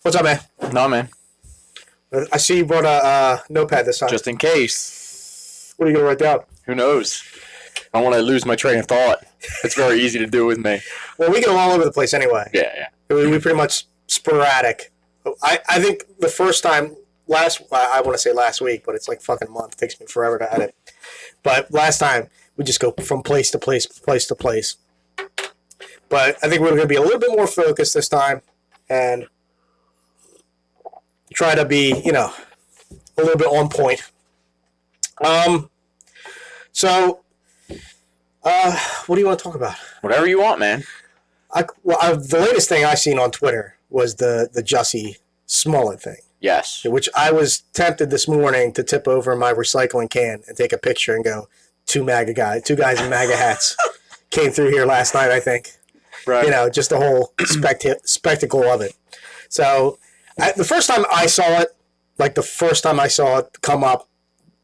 What's up, man? No, man. I see you brought a notepad this time. Just in case. What are you going to write down? Who knows? I don't want to lose my train of thought. It's very easy to do with me. Well, we go all over the place anyway. Yeah. We pretty much sporadic. I think the first time, I want to say last week, but it's like fucking a month. It takes me forever to edit. But last time, we just go from place to place to place. But I think we're going to be a little bit more focused this time and try to be, a little bit on point. So, what do you want to talk about? Whatever you want, man. The latest thing I seen on Twitter was the Jussie Smollett thing. Yes. Which I was tempted this morning to tip over my recycling can and take a picture and go, two guys in MAGA hats came through here last night, I think. Right. Just the whole spectacle of it. So, the first time I saw it come up,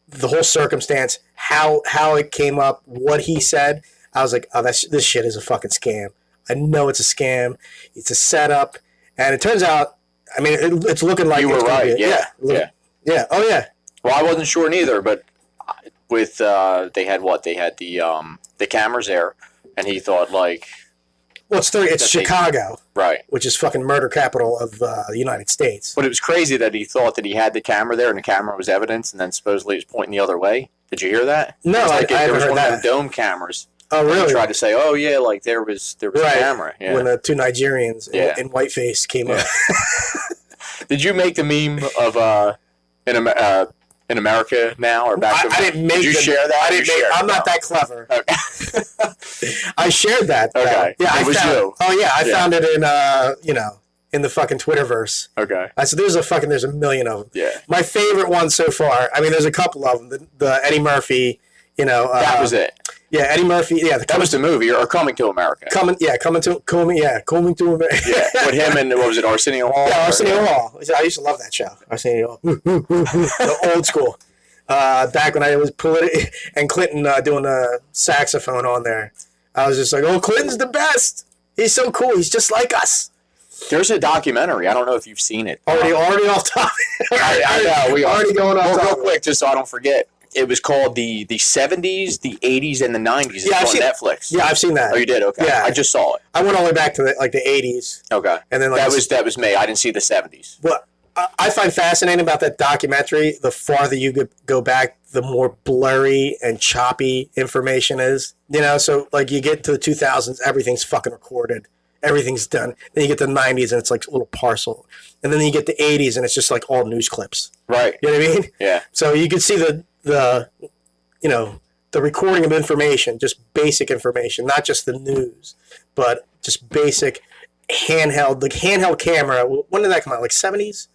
the whole circumstance, how it came up, what he said, I was like, oh, this shit is a fucking scam. I know it's a scam. It's a setup. And it turns out, it's looking like you were right. Yeah. Oh, yeah. Well, I wasn't sure neither, but with they had the cameras there, and he thought like. Well, it's Chicago, right? Which is fucking murder capital of the United States. But it was crazy that he thought that he had the camera there, and the camera was evidence, and then supposedly it was pointing the other way. Did you hear that? No, I haven't heard that. There was one of the dome cameras. Oh, really? He tried to say, "Oh, yeah, like there was a camera." Yeah. When the two Nigerians in whiteface came up. Did you make the meme of in America now or back? I didn't make. Did you share that? I'm not that clever. Okay. I shared that. Okay. Yeah, it was you. Oh yeah, I found it in in the fucking Twitterverse. Okay. I said there's a million of them. Yeah. My favorite one so far. There's a couple of them. The Eddie Murphy. That was it. Yeah, Eddie Murphy. Yeah, that was the movie, or Coming to America. Coming to America. Yeah, with him and what was it, Arsenio Hall? Yeah, Arsenio Hall. I used to love that show. Arsenio Hall, the old school. Back when I was and Clinton doing the saxophone on there, I was just like, "Oh, Clinton's the best. He's so cool. He's just like us." There's a documentary. I don't know if you've seen it. Already off topic. I know we already going off topic. Real quick, just so I don't forget. It was called the 70s, the 80s, and the 90s. It's on Netflix. Yeah, I've seen that. Oh, you did? Okay. Yeah. I just saw it. I went all the way back to the 80s. Okay. And then that was me. I didn't see the 70s. What I find fascinating about that documentary, the farther you go back, the more blurry and choppy information is. So you get to the 2000s, everything's fucking recorded. Everything's done. Then you get to the 90s, and it's like a little parcel. And then you get the 80s, and it's just like all news clips. Right. You know what I mean? Yeah. So you can see the recording of information, just basic information, not just the news, but just basic handheld camera. When did that come out? Like 70s?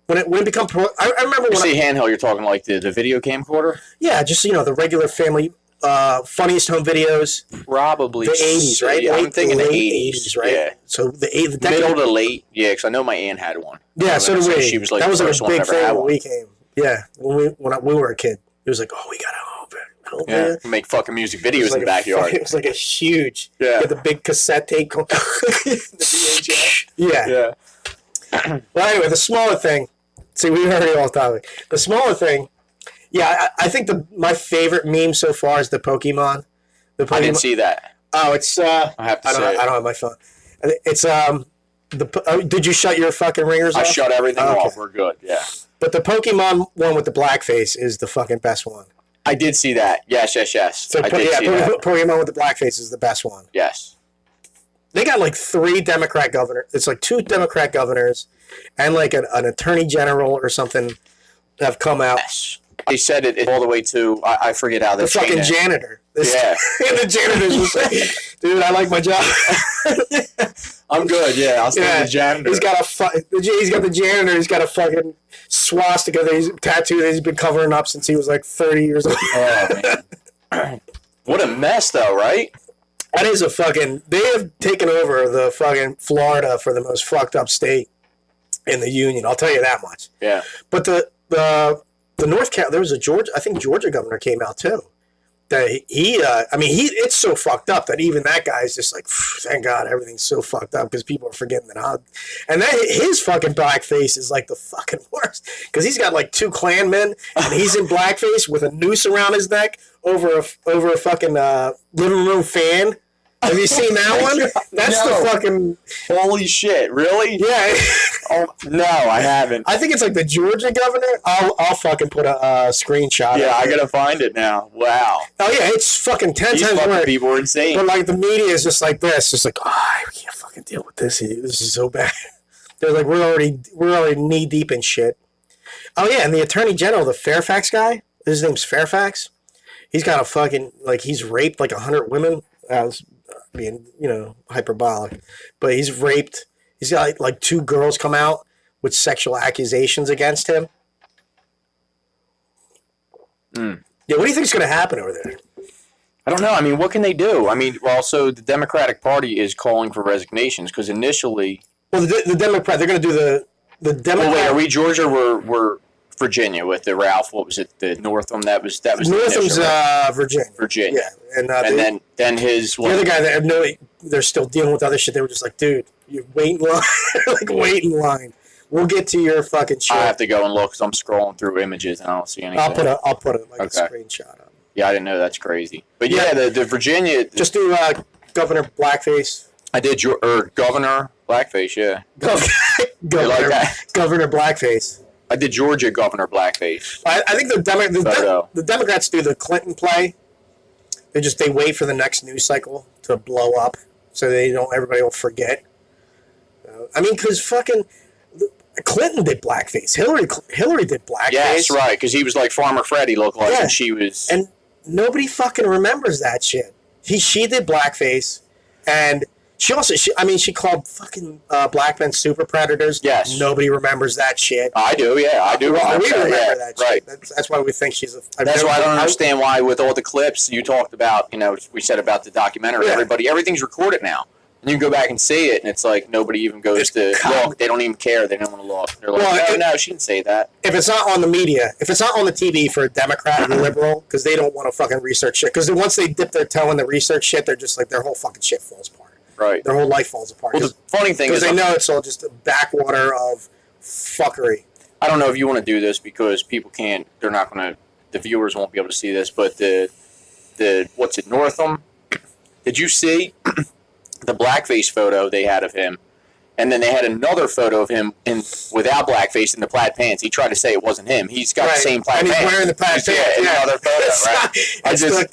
When it become I remember when you say handheld, you're talking like the video camcorder? Yeah, just the regular family funniest home videos. Probably the 80s, right? Yeah, I'm thinking the 80s, right? Yeah. So the middle to late, yeah, because I know my aunt had one. Yeah, so did we. She was like that was the first a big one thing ever had when one. we came. Yeah, when we were a kid, it was like, oh, we got a home. Yeah, make fucking music videos in the backyard. It was like a huge. Yeah. Get the big cassette tape. Yeah. Well, anyway, the Smollett thing. See, we already off topic. The Smollett thing. Yeah, I think my favorite meme so far is the Pokemon. I didn't see that. Oh, it's. I have to say. I don't have my phone. It's did you shut your fucking ringers off? I shut everything off. We're good. Yeah. But the Pokemon one with the blackface is the fucking best one. I did see that. Yes. So Pokemon with the blackface is the best one. Yes. They got like 3 Democrat governors. It's like 2 Democrat governors and like an attorney general or something have come out. Yes. They said it all the way to, I forget how they the fucking janitor. Yeah. And the janitor's just like, dude, I like my job. I'm good, yeah. I'll stay the janitor. He's got the janitor. He's got a fucking swastika that he's tattooed that he's been covering up since he was like 30 years old. Oh, man. What a mess, though, right? That is they have taken over the fucking Florida for the most fucked up state in the union. I'll tell you that much. Yeah. But the North Carolina, there was I think Georgia governor came out too. that it's so fucked up that even that guy's just like, thank God everything's so fucked up because people are forgetting that. And then his fucking blackface is like the fucking worst because he's got like 2 Klansmen and he's in blackface with a noose around his neck over a fucking living room fan. Have you seen that one? That's No. the fucking... Holy shit! Really? Yeah. Oh no, I haven't. I think it's like the Georgia governor. I'll fucking put a screenshot. Yeah, of I it. gotta find it now. Wow. Oh yeah, it's fucking 10 These times fucking worse. people are insane. But like the media is just like this, just like, I can't fucking deal with this. This is so bad. They're like, we're already knee deep in shit. Oh yeah, and the Attorney General, the Fairfax guy, his name's Fairfax. He's got a fucking he's raped like 100 women. I was being hyperbolic, but he's raped. He's got like 2 girls come out with sexual accusations against him. Yeah, what do you think's going to happen over there? I don't know. I mean, what can they do? I mean, also the Democratic Party is calling for resignations because initially. Well, the Democrat, they're going to do the Democrat. Oh wait, are we Georgia? We're Virginia with the Ralph. What was it? The Northam. That was Northam's initial, right? Virginia. Virginia. Yeah, And then his the other guy that they're still dealing with other shit. They were just like, dude, you wait in line, like wait in line. We'll get to your fucking shit. I have to go and look because I'm scrolling through images and I don't see anything. I'll put it like Okay. a screenshot of it. Yeah, I didn't know. That's crazy. But yeah, the Virginia. Just do Governor Blackface. I did Governor Blackface. Yeah. Governor, like that? Governor Blackface. I did Georgia Governor Blackface. I think the Democrats do the Clinton play. They wait for the next news cycle to blow up, so everybody will forget. I mean, because fucking Clinton did blackface. Hillary did blackface. Yes, right. Because he was like Farmer Freddie looked like, and she was. And nobody fucking remembers that shit. She did blackface, and she called fucking black men super predators. Yes. Nobody remembers that shit. I do. Yeah, I do. We remember remember that shit. Right. That's why we think she's a. That's why I don't understand why with all the clips you talked about. We said about the documentary. Yeah. Everything's recorded now. And you can go back and see it, and it's like nobody even goes to look. They don't even care. They don't want to look. They're like, no, she didn't say that. If it's not on the media, if it's not on the TV for a Democrat or liberal, because they don't want to fucking research shit. Because once they dip their toe in the research shit, they're just like, their whole fucking shit falls apart. Right. Their whole life falls apart. Well, the funny thing is, because they know it's all just a backwater of fuckery. I don't know if you want to do this because people can't. They're not going to. The viewers won't be able to see this. But the what's it, Northam? Did you see the blackface photo they had of him? And then they had another photo of him without blackface in the plaid pants. He tried to say it wasn't him. He's got the same plaid pants. And he's wearing the plaid pants. Yeah, in another photo, right?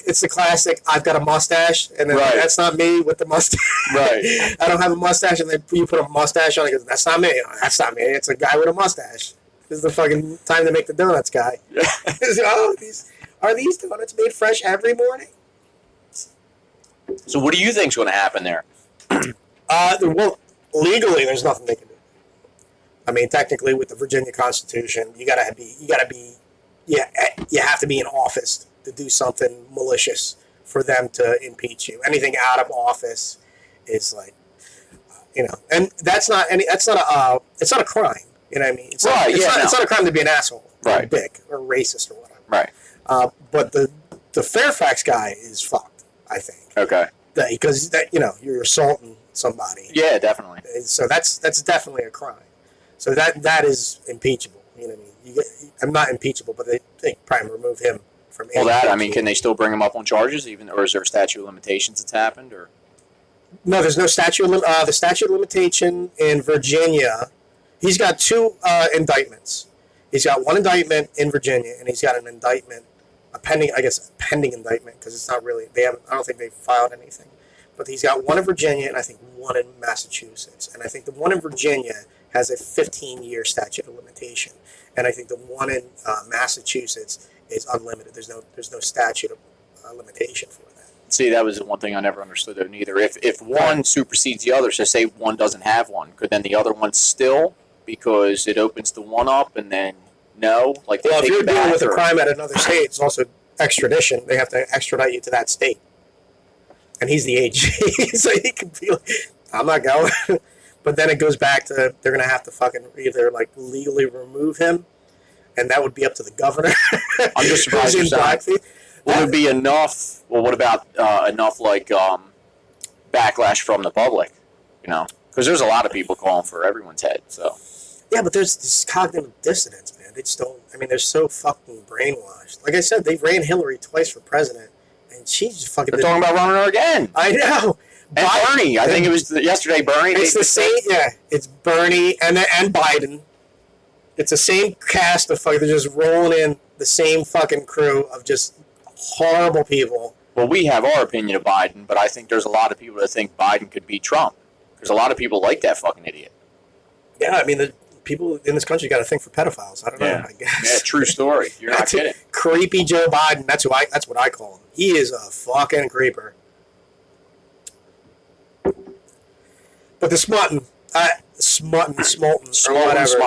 It's the classic, I've got a mustache, and then that's not me with the mustache. Right. I don't have a mustache, and then you put a mustache on it, because that's not me. That's not me. It's a guy with a mustache. This is the fucking time to make the donuts, guy. Are these donuts made fresh every morning? So what do you think's going to happen there? Well, legally, there's nothing they can do. I mean, technically, with the Virginia Constitution, you have to be in office to do something malicious for them to impeach you. Anything out of office is like, and it's not a crime. You know what I mean? It's not a crime to be an asshole, or a dick, or racist, or whatever. Right. But the Fairfax guy is fucked, I think. Okay. Because you're assaulting somebody. Yeah, definitely. So that's definitely a crime. So that is impeachable. You know what I mean? I'm not impeachable, but they probably remove him from. Well, can they still bring him up on charges, or is there a statute of limitations that's happened, or? No, there's no statute. The statute of limitation in Virginia, he's got 2 indictments. He's got 1 indictment in Virginia, and he's got an indictment, a pending indictment, because it's not really. I don't think they filed anything. But he's got 1 in Virginia and I think 1 in Massachusetts. And I think the 1 in Virginia has a 15-year statute of limitation. And I think the 1 in Massachusetts is unlimited. There's no statute of limitation for that. See, that was the one thing I never understood though neither. If one supersedes the other, so say one doesn't have one, could then the other one still, because it opens the one up and then no? Like if you're dealing with a crime at another state, it's also extradition. They have to extradite you to that state. And he's the AG, so he can be like, I'm not going. But then it goes back to, they're going to have to fucking either like legally remove him, and that would be up to the governor. I'm just surprised you're saying. Will there be enough? Well, what about enough backlash from the public? Because there's a lot of people calling for everyone's head. So yeah, but there's this cognitive dissonance, man. They just don't. I mean, they're so fucking brainwashed. Like I said, they ran Hillary twice for president, and she's just fucking. They're talking about running her again. I know. And Bernie, I think it was yesterday. Bernie. It's the same. Yeah, it's Bernie and Biden. It's the same cast of fucking. They're just rolling in the same fucking crew of just horrible people. Well, we have our opinion of Biden, but I think there's a lot of people that think Biden could beat Trump. There's a lot of people like that fucking idiot. Yeah, I mean, the people in this country got to think for pedophiles. I don't know. I guess. Yeah, true story. You're not kidding. Creepy Joe Biden. That's what I call him. He is a fucking creeper. But the Smolten, or whatever.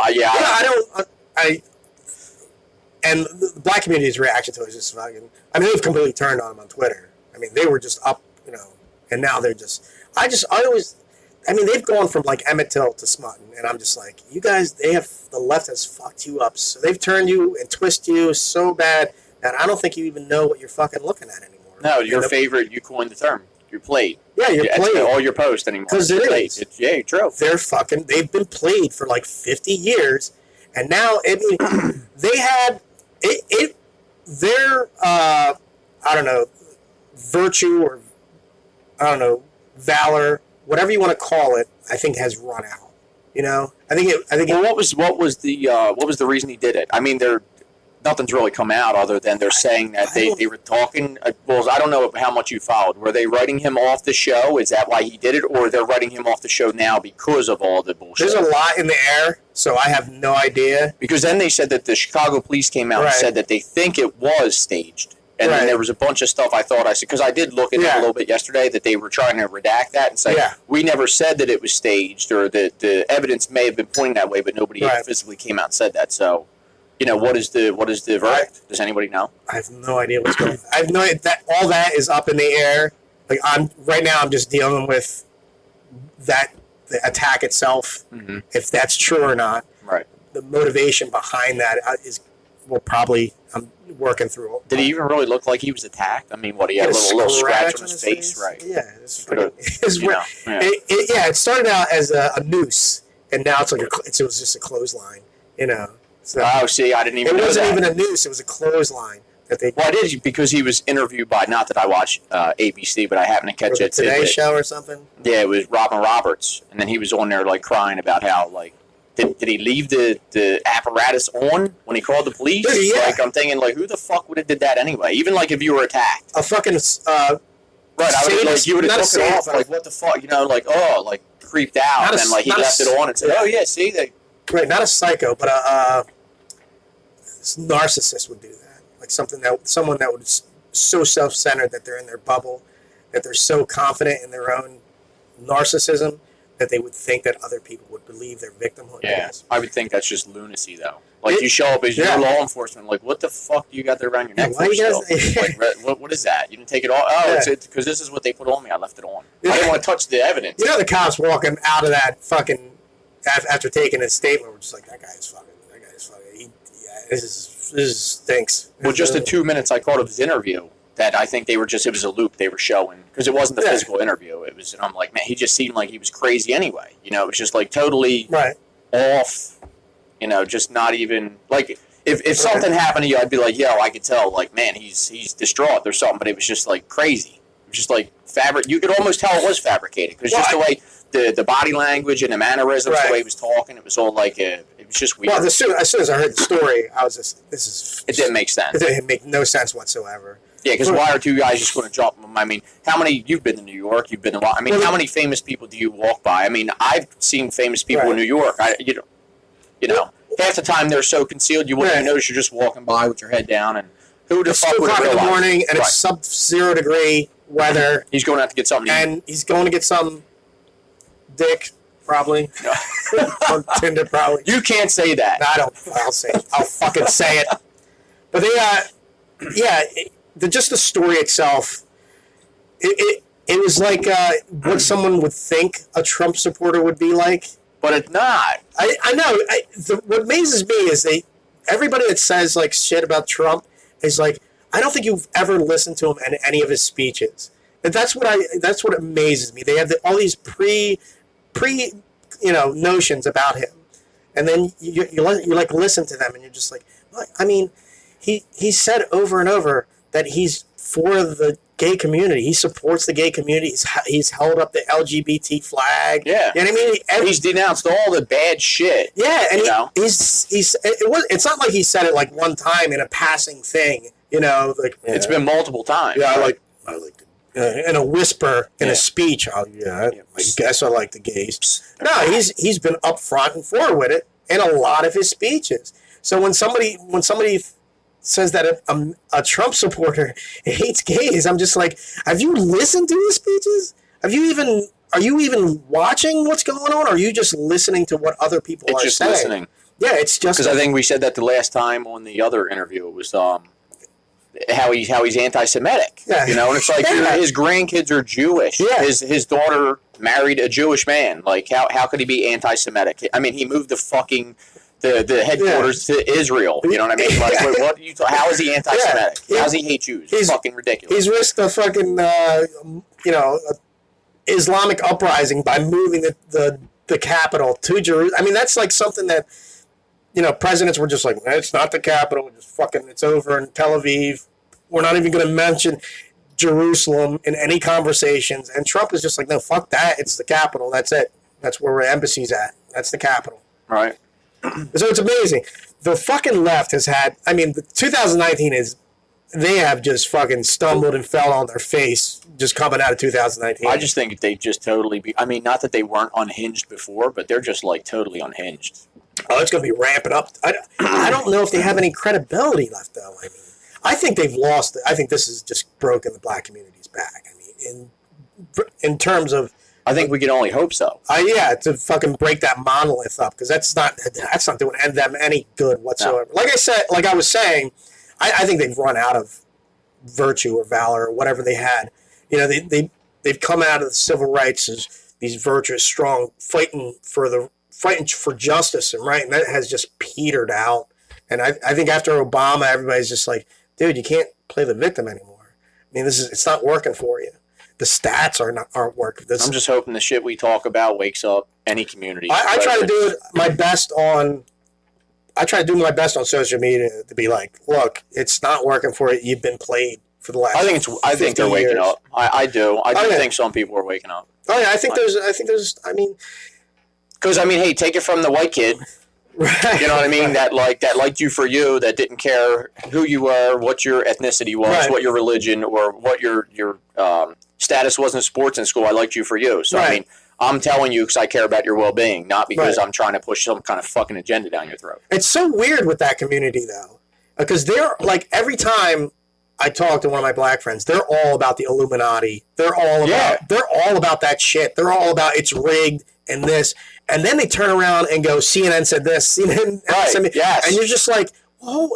And the black community's reaction to it is just fucking. I mean, they've completely turned on him on Twitter. I mean, they were just up, and now they're just. I mean, they've gone from like Emmett Till to Smolten, and I'm just like, you guys, the left has fucked you up. So they've turned you and twisted you so bad that I don't think you even know what you're fucking looking at anymore. No, your favorite, you coined the term. You're played. Yeah, you're played. All your posts anymore. Because it is. Yeah, true. They've been played for like 50 years, and now, I mean, they had, their, I don't know, virtue or, I don't know, valor, whatever you want to call it, I think has run out. What was the reason he did it? I mean, nothing's really come out other than they're saying that they were talking. Well, I don't know how much you followed. Were they writing him off the show? Is that why he did it, or they're writing him off the show now because of all the bullshit? There's a lot in the air, so I have no idea. Because then they said that the Chicago police came out and said that they think it was staged. And then there was a bunch of stuff I thought I said, because I did look at it a little bit yesterday, that they were trying to redact that and say, we never said that it was staged, or that the evidence may have been pointing that way, but nobody physically came out and said that. So, what is the verdict? Does anybody know? I have no idea what's going on. I have no idea. All that is up in the air. Like I'm just dealing with the attack itself, if that's true or not. Right. The motivation behind that I'm working through. Did he even really look like he was attacked? I mean, he had a little scratch on his face, right? Yeah, it started out as a noose, and now it was just a clothesline, So, see, I didn't even know that. It wasn't even a noose; it was a clothesline that they. Well, I did because he was interviewed by, not that I watch ABC, but I happened to catch it. Today Show or something. Yeah, it was Robin Roberts, and then he was on there crying about how Did he leave the apparatus on when he called the police? Yeah. I'm thinking, who the fuck would have did that anyway? Even if you were attacked. A fucking right, you would have took it off. What the fuck? Creeped out, and then he left it on and said, "Oh yeah, see they." Right, not a psycho, but a narcissist would do that. Like someone that would so self-centered that they're in their bubble, that they're so confident in their own narcissism that they would think that other people would believe their victimhood. Yeah, I would think that's just lunacy, though. You show up as your law enforcement, what the fuck do you got there around your neck for still? What is that? You didn't take it off? Oh, it's because this is what they put on me. I left it on. I didn't want to touch the evidence. The cops walking out of that fucking, after taking his statement, were just like, that guy is fucking, this stinks. Well, just the 2 minutes I caught of his interview, that I think it was a loop they were showing, because it wasn't the physical interview. It was, and I'm like, man, he just seemed like he was crazy anyway. It was just totally off, just not even, if something happened to you, I'd be like, yo, I could tell, man, he's distraught or something, but it was just crazy. It was just you could almost tell it was fabricated, because the way the body language and the mannerisms, the way he was talking, it was all it was just weird. Well, as soon as I heard the story, I was just, it didn't make sense. It didn't make no sense whatsoever. Yeah, because why are two guys just going to drop them? I mean, how many, you've been to New York, you've been to, how many famous people do you walk by? I mean, I've seen famous people in New York. Half the time they're so concealed, you wouldn't even notice you're just walking by with your head down, and who the fuck would have realized? It's 2 o'clock in the morning, and it's sub-0 degree weather. He's going out to get something to eat. And he's going to get some dick, probably. On Tinder, probably. You can't say that. No, I don't. I'll say it. I'll fucking say it. But just the story itself, it was what someone would think a Trump supporter would be like. But it's not. I know. What amazes me is everybody that says shit about Trump is I I don't think you've ever listened to him in any of his speeches. And that's what amazes me. They have all these pre notions about him, and then you like listen to them, and you're just like, well, I mean, he said over and over that he's for the gay community. He supports the gay community. He's held up the LGBT flag. Yeah, you know what I mean. He's denounced all the bad shit. Yeah, and it's not like he said it like one time in a passing thing. It's been multiple times. Yeah, I like in a whisper in a speech. I guess I like the gays. No, he's been upfront and forward with it in a lot of his speeches. So when somebody says that a Trump supporter hates gays, I'm just like, have you listened to his speeches? Are you even watching what's going on? Or are you just listening to what other people are saying? It's just listening. Yeah, it's just because I think we said that the last time on the other interview. It was how he's anti-Semitic, and it's like his grandkids are Jewish. Yeah. His daughter married a Jewish man. Like how could he be anti-Semitic? I mean, he moved the headquarters to Israel. You know what I mean? Like, how is he anti-Semitic? How does he hate Jews? It's fucking ridiculous. He's risked a fucking Islamic uprising by moving the capital to Jerusalem. I mean, that's like something that. Presidents were just like, it's not the capital. It's over in Tel Aviv. We're not even going to mention Jerusalem in any conversations. And Trump is just like, no, fuck that. It's the capital. That's it. That's where our embassy's at. That's the capital. Right. So it's amazing. The fucking left has had, 2019 they have just fucking stumbled and fell on their face just coming out of 2019. I just think they just totally not that they weren't unhinged before, but they're just like totally unhinged. Oh, it's going to be ramping up. I don't know if they have any credibility left, though. I think they've lost it. I think this has just broken the black community's back. In terms of... I think we can only hope so. To fucking break that monolith up, because that's not doing them any good whatsoever. No. Like I was saying, I think they've run out of virtue or valor or whatever they had. They've come out of the civil rights as these virtuous, strong, fighting for justice and right, and that has just petered out. And I think after Obama, everybody's just like, dude, you can't play the victim anymore. It's not working for you. The stats aren't working. I'm just hoping the shit we talk about wakes up any community. I try to do my best on social media to be like, look, it's not working for you. You've been played for the last. I think they're waking up. I do. I do think some people are waking up. Oh yeah, I think there's. Because hey, take it from the white kid, right? You know what I mean? That liked you for you, that didn't care who you were, what your ethnicity was, right, what your religion, or what your status was in sports in school. I liked you for you. So right. I'm telling you because I care about your well-being, not because right. I'm trying to push some kind of fucking agenda down your throat. It's so weird with that community though, because they're like every time I talk to one of my black friends, they're all about the Illuminati. They're all about that shit. They're all about it's rigged and this. And then they turn around and go, CNN said this, CNN said me. Yes. And you're just like,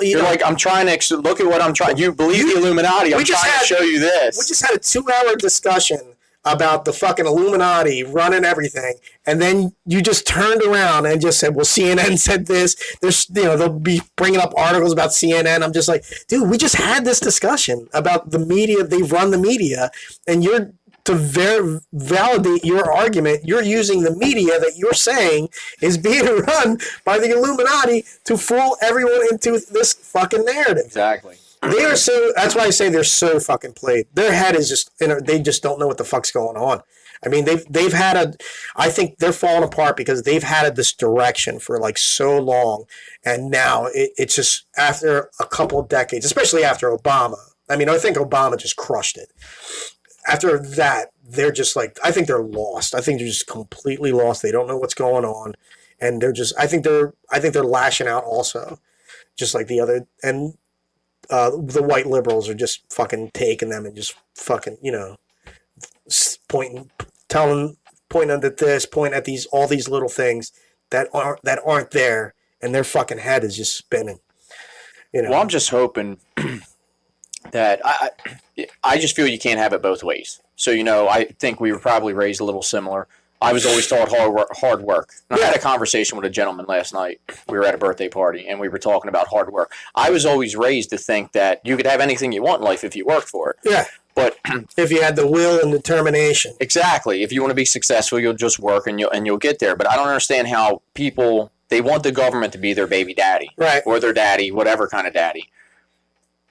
you're like, I'm trying to look at what I'm trying. You believe the Illuminati. I'm trying to show you this. We just had a 2-hour discussion about the fucking Illuminati running everything, and then you just turned around and just said, well, CNN said this. There's, they'll be bringing up articles about CNN. I'm just like, dude, we just had this discussion about the media. They run the media, and you're to validate your argument, you're using the media that you're saying is being run by the Illuminati to fool everyone into this fucking narrative. Exactly. They are so. That's why I say they're so fucking played. Their head is just. They just don't know what the fuck's going on. They've had a. I think they're falling apart because they've had this direction for like so long, and now it's just after a couple of decades, especially after Obama. I think Obama just crushed it. After that, they're just like, I think they're lost. I think they're just completely lost. They don't know what's going on, and they're just. I think they're lashing out also, just like the other. And the white liberals are just fucking taking them and just fucking pointing at this, pointing at all these little things that aren't there, and their fucking head is just spinning. Well, I'm just hoping that I just feel you can't have it both ways. So, I think we were probably raised a little similar. I was always taught hard work. And I had a conversation with a gentleman last night. We were at a birthday party, and we were talking about hard work. I was always raised to think that you could have anything you want in life if you worked for it. Yeah. But if you had the will and determination. Exactly. If you want to be successful, you'll just work and you'll get there. But I don't understand how people, they want the government to be their baby daddy. Right. Or their daddy, whatever kind of daddy.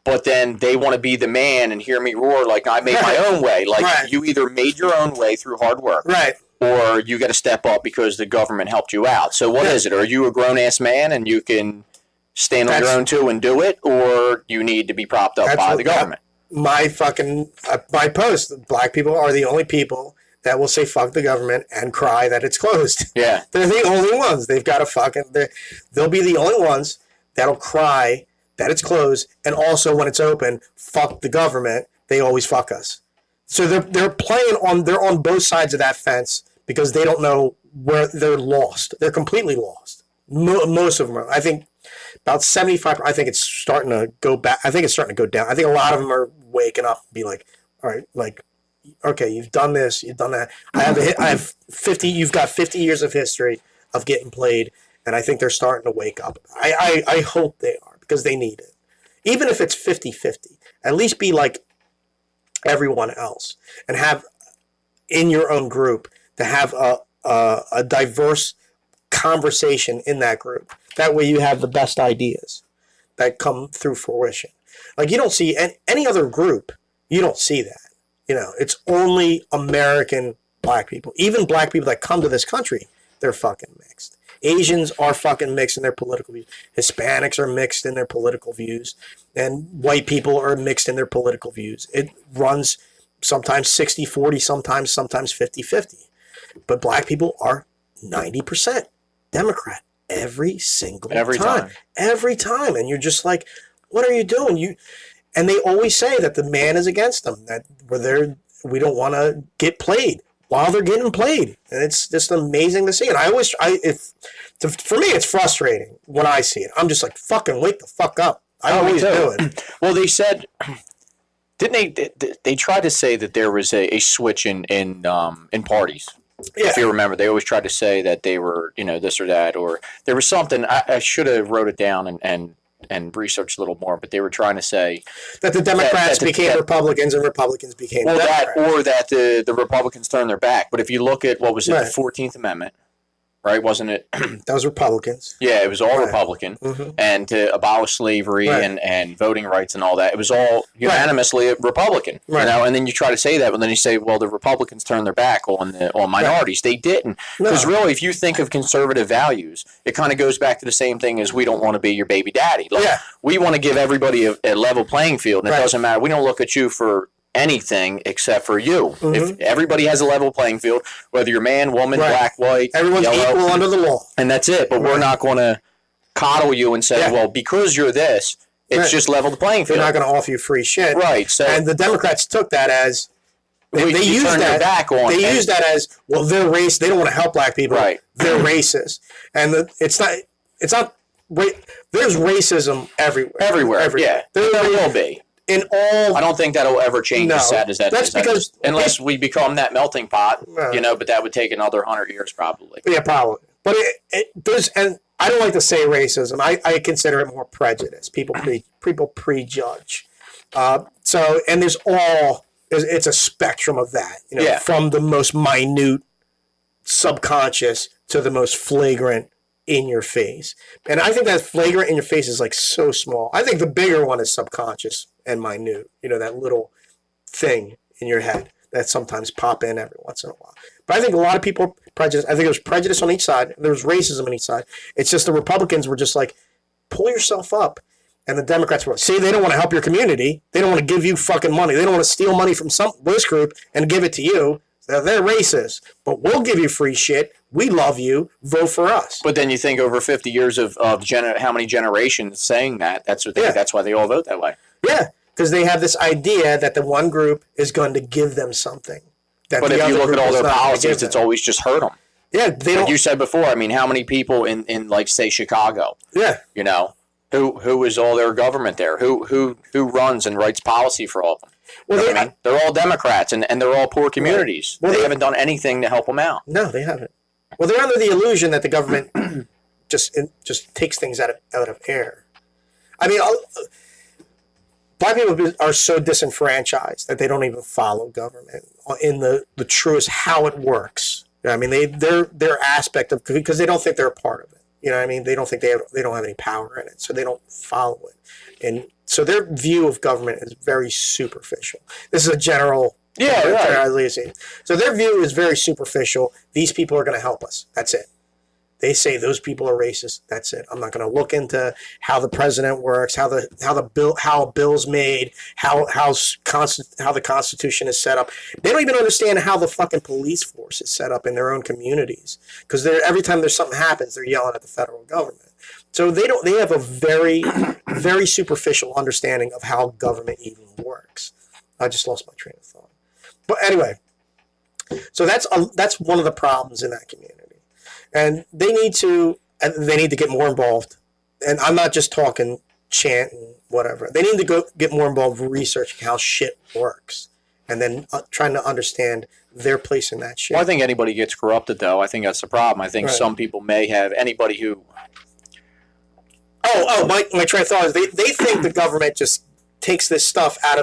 But then they want to be the man and hear me roar like I made my own way. Like you either made your own way through hard work. Right. Or you got to step up because the government helped you out. So what is it? Are you a grown-ass man and you can stand on your own too and do it? Or you need to be propped up by the government? My post, black people are the only people that will say fuck the government and cry that it's closed. Yeah. They're the only ones. They've got to they'll be the only ones that'll cry that it's closed, and also when it's open, fuck the government. They always fuck us. So they're on both sides of that fence because they don't know where they're lost. They're completely lost. Most of them are. I think about 75. I think it's starting to go back. I think it's starting to go down. I think a lot of them are waking up and be like, all right, like, okay, you've done this, you've done that. I have 50. You've got 50 years of history of getting played, and I think they're starting to wake up. I hope they are because they need it. Even if it's 50-50, at least be like everyone else and have in your own group to have a diverse conversation in that group. That way you have the best ideas that come through fruition. Like you don't see any other group, you don't see that. You know, it's only American black people. Even black people that come to this country, they're fucking mixed. Asians are fucking mixed in their political views. Hispanics are mixed in their political views. And white people are mixed in their political views. It runs sometimes 60-40, sometimes 50-50. But black people are 90% Democrat every single time. Every time. And you're just like, what are you doing? And they always say that the man is against them, that we don't want to get played while they're getting played. And it's just amazing to see. And for me, it's frustrating when I see it. I'm just like, fucking wake the fuck up. I always do it. Well, they said, didn't they tried to say that there was a switch in parties. Yeah. If you remember, they always tried to say that they were, this or that, or there was something. I should have wrote it down and researched a little more, but they were trying to say that the Democrats became Republicans and Republicans became Democrats. That the Republicans turned their back. But if you look at, what was it, the 14th Amendment, right? Wasn't it? That was Republicans. Yeah, it was all Republican. Mm-hmm. And to abolish slavery and voting rights and all that, it was all unanimously Republican. Right. And then you try to say that, but then you say, well, the Republicans turned their back on minorities. Right. They didn't. Because really, if you think of conservative values, it kind of goes back to the same thing as we don't want to be your baby daddy. Like, we want to give everybody a level playing field, and it doesn't matter. We don't look at you for anything except for you. Mm-hmm. If everybody has a level playing field, whether you're man, woman, black, white, everyone's yellow, equal under the law, and that's it. But we're not going to coddle you and say, well, because you're this, it's just level the playing field. They're not going to offer you free shit, right? So, and the Democrats took that as they used that as, well, they're racist. They don't want to help black people. Right? They're racist, and it's not. There's racism everywhere. Yeah, there will be. I don't think that'll ever change as sad as that is. Because unless we become that melting pot, but that would take another 100 years probably. Yeah, probably. But there's, and I don't like to say racism. I consider it more prejudice. People prejudge. So, and it's a spectrum of that, from the most minute subconscious to the most flagrant in your face. And I think that flagrant in your face is like so small. I think the bigger one is subconscious and minute, that little thing in your head that sometimes pop in every once in a while. But I think a lot of people prejudice. I think there's prejudice on each side. There was racism on each side. It's just the Republicans were just like, pull yourself up. And the Democrats were like, see, they don't want to help your community. They don't want to give you fucking money. They don't want to steal money from this group and give it to you. They're racist, but we'll give you free shit. We love you. Vote for us. But then you think over 50 years of how many generations saying that, that's why they all vote that way. Yeah, because they have this idea that the one group is going to give them something. But if you look at all their policies, it's always just hurt them. Yeah, they don't. Like you said before, I mean, how many people in like, say, Chicago? Yeah. Who is all their government there? Who runs and writes policy for all of them? Well, You know what I mean? They're all Democrats, and they're all poor communities. Well, they haven't done anything to help them out. No, they haven't. Well, they're under the illusion that the government just takes things out of air. I mean, black people are so disenfranchised that they don't even follow government in the truest how it works. You know what I mean, their aspect of, because they don't think they're a part of it. You know what I mean? They don't think they don't have any power in it, so they don't follow it. And so their view of government is very superficial. This is a generalization. So their view is very superficial. These people are going to help us. That's it. They say those people are racist. That's it. I'm not going to look into how the president works, how a bill's made, how the Constitution is set up. They don't even understand how the fucking police force is set up in their own communities, because every time there's something happens, they're yelling at the federal government. So they have a very, very superficial understanding of how government even works. I just lost my train of thought. But anyway, so that's one of the problems in that community. And they need to get more involved. And I'm not just talking chant and whatever. They need to get more involved researching how shit works, and then trying to understand their place in that shit. Well, I think anybody gets corrupted, though. I think that's the problem. I think some people may have anybody who. My train of thought is they think the government just takes this stuff out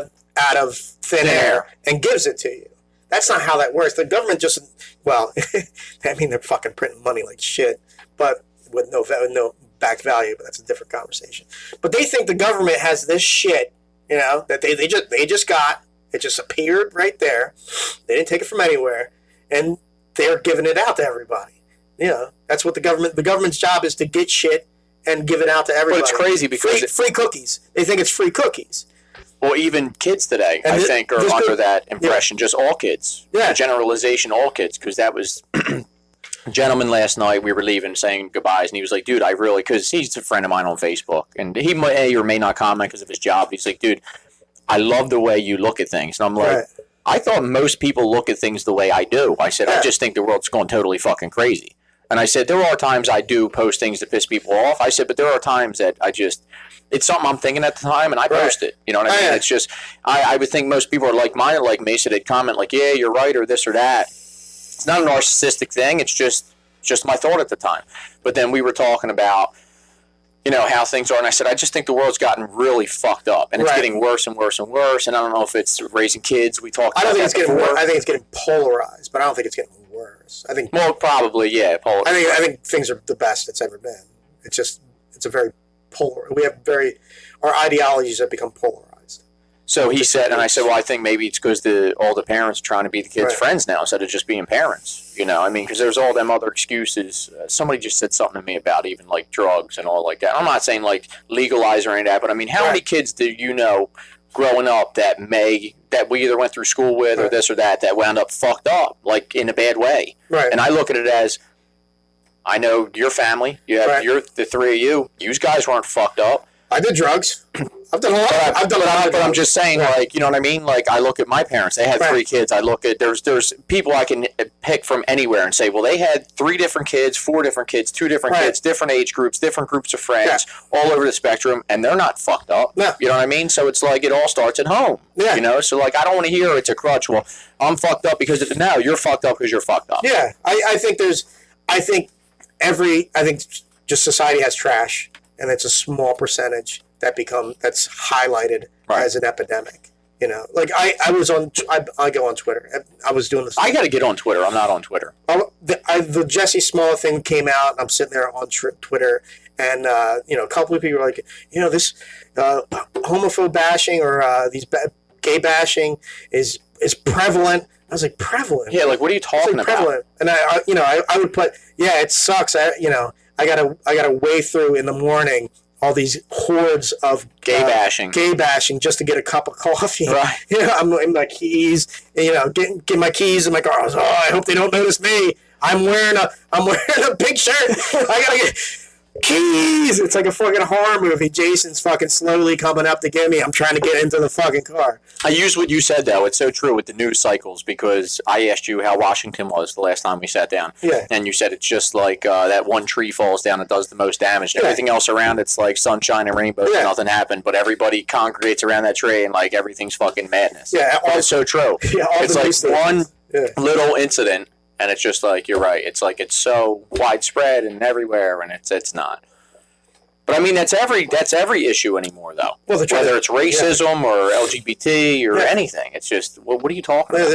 of thin air and gives it to you. That's not how that works. The government just, well, I mean, they're fucking printing money like shit, but with no back value, but that's a different conversation. But they think the government has this shit, you know, that they just got. It just appeared right there. They didn't take it from anywhere, and they're giving it out to everybody. You know, that's what the government's job is, to get shit and give it out to everybody. But it's crazy because free cookies. They think it's free cookies. Well, even kids today, I think, are under that impression. Just all kids. Yeah. The generalization, all kids, because that was a gentleman last night. We were leaving, saying goodbyes, and he was like, dude, because he's a friend of mine on Facebook, and he may or may not comment because of his job. He's like, dude, I love the way you look at things. And I'm like, I thought most people look at things the way I do. I said, I just think the world's going totally fucking crazy. And I said, there are times I do post things to piss people off. I said, but there are times that it's something I'm thinking at the time, and I post it. You know what I mean? It's just, I would think most people are like-minded like me, so they'd comment like, yeah, you're right, or this or that. It's not a narcissistic thing. It's just my thought at the time. But then we were talking about, you know, how things are, and I said, I just think the world's gotten really fucked up, and it's getting worse and worse and worse, and I don't know if it's raising kids. We talked about that before. I think it's getting polarized, but I don't think it's getting worse. I think, well, probably, yeah, polarized. I think things are the best it's ever been. It's a very polar. Our ideologies have become polarized. So he said, and I said, well, I think maybe it's because all the parents are trying to be the kids' friends now instead of just being parents. You know, I mean, because there's all them other excuses. Somebody just said something to me about even like drugs and all like that. I'm not saying like legalize or any of that, but I mean, how many kids do you know growing up that we either went through school with or this or that wound up fucked up, like in a bad way? Right. And I look at it as, I know your family, you have the three of you guys weren't fucked up. I did drugs. I've done a lot. But I'm just saying, like, you know what I mean? Like, I look at my parents. They had 3 kids. I look at there's people I can pick from anywhere and say, well, they had 3 different kids, 4 different kids, 2 different kids, different age groups, different groups of friends, all over the spectrum, and they're not fucked up. No. You know what I mean? So it's like it all starts at home. Yeah. You know? So like, I don't want to hear it's a crutch. Well, I'm fucked up because no, you're fucked up because you're fucked up. Yeah. I think just society has trash, and it's a small percentage that's highlighted as an epidemic. You know, like I go on Twitter. I was doing this. I got to get on Twitter. I'm not on Twitter. The Jussie Smollett thing came out, and I'm sitting there on Twitter, and you know, a couple of people were like, you know, this homophobe bashing or these gay bashing is prevalent. I was like, prevalent? Yeah, like what are you talking about? Prevalent. And I would put, yeah, it sucks. I gotta weigh through in the morning all these hordes of gay bashing just to get a cup of coffee. Right. You know, I'm in my keys, and, you know, get my keys in my car. I hope they don't notice me. I'm wearing a big shirt. I gotta get cheese. It's like a fucking horror movie. Jason's fucking slowly coming up to get me. I'm trying to get into the fucking car. I use what you said, though. It's so true with the news cycles, because I asked you how Washington was the last time we sat down. Yeah. And you said it's just like that one tree falls down and does the most damage. And everything else around it's like sunshine and rainbows and nothing happened. But everybody congregates around that tree and like everything's fucking madness. Yeah. It's so true. Yeah, it's like one little incident. And it's just like, you're right. It's like it's so widespread and everywhere, and it's not. But I mean, that's every issue anymore, though. Well, whether it's racism or LGBT or anything, it's just what are you talking about?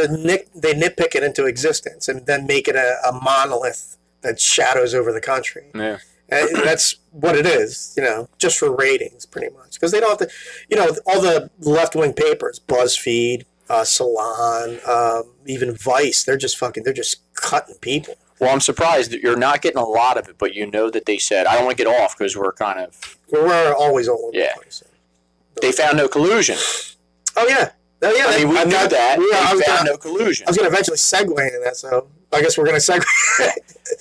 They nitpick it into existence and then make it a monolith that shadows over the country. Yeah, and that's what it is, just for ratings, pretty much, because they don't have to, all the left wing papers, BuzzFeed. Salon, even Vice, they're just cutting people. Well, I'm surprised that you're not getting a lot of it, but that they said, I don't want to get off because we're always all over the place. They found no collusion. Oh, yeah. I mean, we knew that. They found no collusion. I was going to eventually segue into that, so I guess we're going to segue.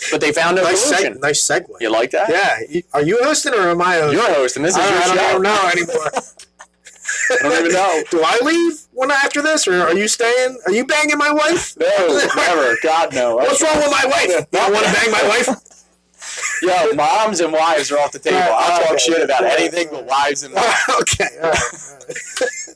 But they found no collusion. Nice segue. You like that? Yeah. Are you hosting or am I hosting? You're hosting. This is your show. I don't know anymore. I don't even know. Do I leave after this, or are you staying? Are you banging my wife? No, never. God, no. What's wrong with my wife? You don't want to bang my wife? Yo, moms and wives are off the table. I'll talk shit about anything but wives and moms. Okay. All right.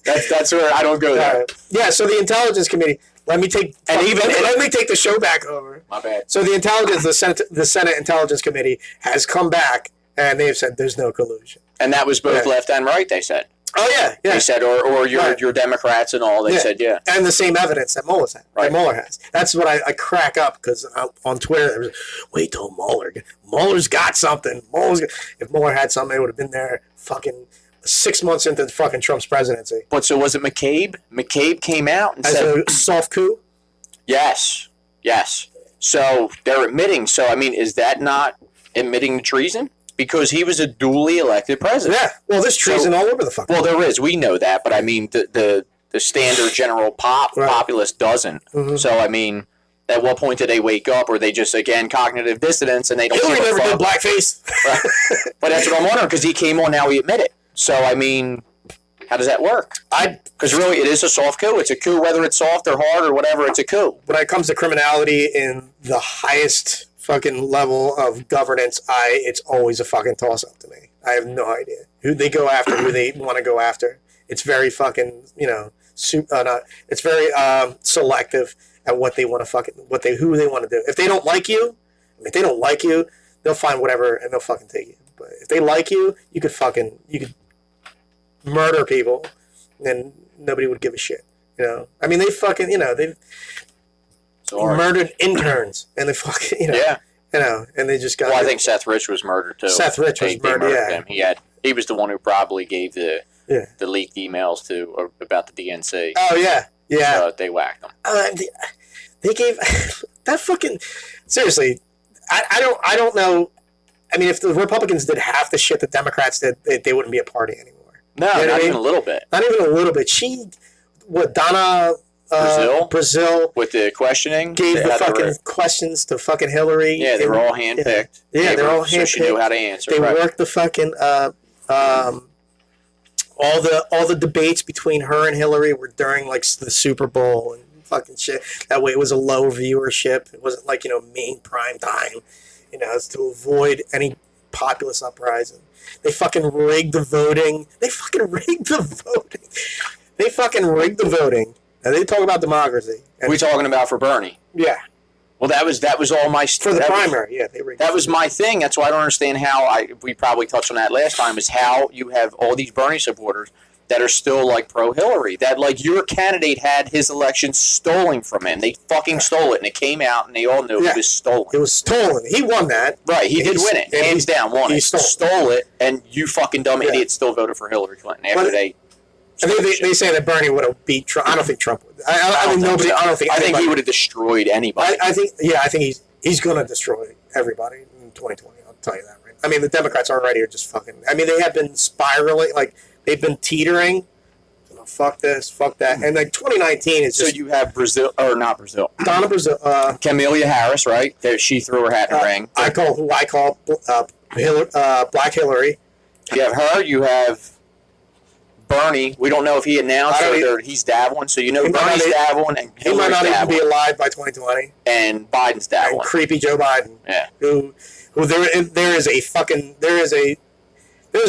That's where I don't go there. Right. Yeah, so the Intelligence Committee, let me take the show back over. My bad. So the Senate Intelligence Committee has come back, and they've said there's no collusion. And that was both left and right, they said. Oh, yeah. They said, or your Democrats and all, they said, And the same evidence that Mueller has. Right. Mueller has. That's what I crack up, because on Twitter, there was, wait till Mueller's got something. If Mueller had something, it would have been there fucking 6 months into fucking Trump's presidency. But so was it McCabe? McCabe came out and said... As a soft coup? Yes. So they're admitting, I mean, is that not admitting the treason? Because he was a duly elected president. Yeah. Well, there's treason all over the fucking Well, there is. We know that. But, I mean, the standard general populace doesn't. Mm-hmm. So, I mean, at what point do they wake up? Or they just, again, cognitive dissonance and they don't Hillary never did blackface. Right. But that's what I'm wondering, because he came on, now he admitted. So, I mean, how does that work? Because really, it is a soft coup. It's a coup, whether it's soft or hard or whatever, it's a coup. When it comes to criminality in the highest fucking level of governance, it's always a fucking toss-up to me. I have no idea who they go after, who they want to go after. It's very fucking, it's very selective at what they want to who they want to do. If they don't like you, they'll find whatever and they'll fucking take you. But if they like you, you could murder people and nobody would give a shit. I mean, they fucking, they've murdered interns, and they fucking, and they just got. Well, I think Seth Rich was murdered too. Seth Rich was murdered. Him. He was the one who probably gave the leaked emails about the DNC. Oh yeah. So they whacked him. They gave that fucking seriously. I don't know. I mean, if the Republicans did half the shit the Democrats did, they wouldn't be a party anymore. No, not even a little bit. Not even a little bit. Donna. Brazil with the questioning gave the fucking questions to fucking Hillary. Yeah, they were all handpicked. Yeah, they're all handpicked. So she knew how to answer. They worked the fucking all the debates between her and Hillary were during like the Super Bowl and fucking shit. That way, it was a low viewership. It wasn't like main prime time. It's to avoid any populist uprising. They fucking rigged the voting. And they talk about democracy. And we talking about for Bernie? Yeah. Well, that was all my for the primary. That was my thing. That's why I don't understand how we probably touched on that last time. Is how you have all these Bernie supporters that are still like pro Hillary. That like your candidate had his election stolen from him. They fucking stole it, and it came out, and they all knew it was stolen. It was stolen. He won that. Right. He did win it, hands down. Won it. Stole it, and you fucking dumb idiot still voted for Hillary Clinton after they. I think they say that Bernie would have beat Trump. I don't think Trump would. I think he would have destroyed anybody. I think he's going to destroy everybody in 2020. I'll tell you that right. I mean, the Democrats already are just fucking. I mean, they have been spiraling. Like they've been teetering. Fuck this, fuck that, and like 2019 is just. So you have Brazil or not Brazil? Donna Brazil. Camelia Harris, right? She threw her hat in the ring. I call Black Hillary. You have her. You have Bernie. We don't know if he announced or he's dabbling. So Bernie's dabbling and he might not even be alive by 2020. And Biden's dabbling. And creepy Joe Biden. Yeah. Who there is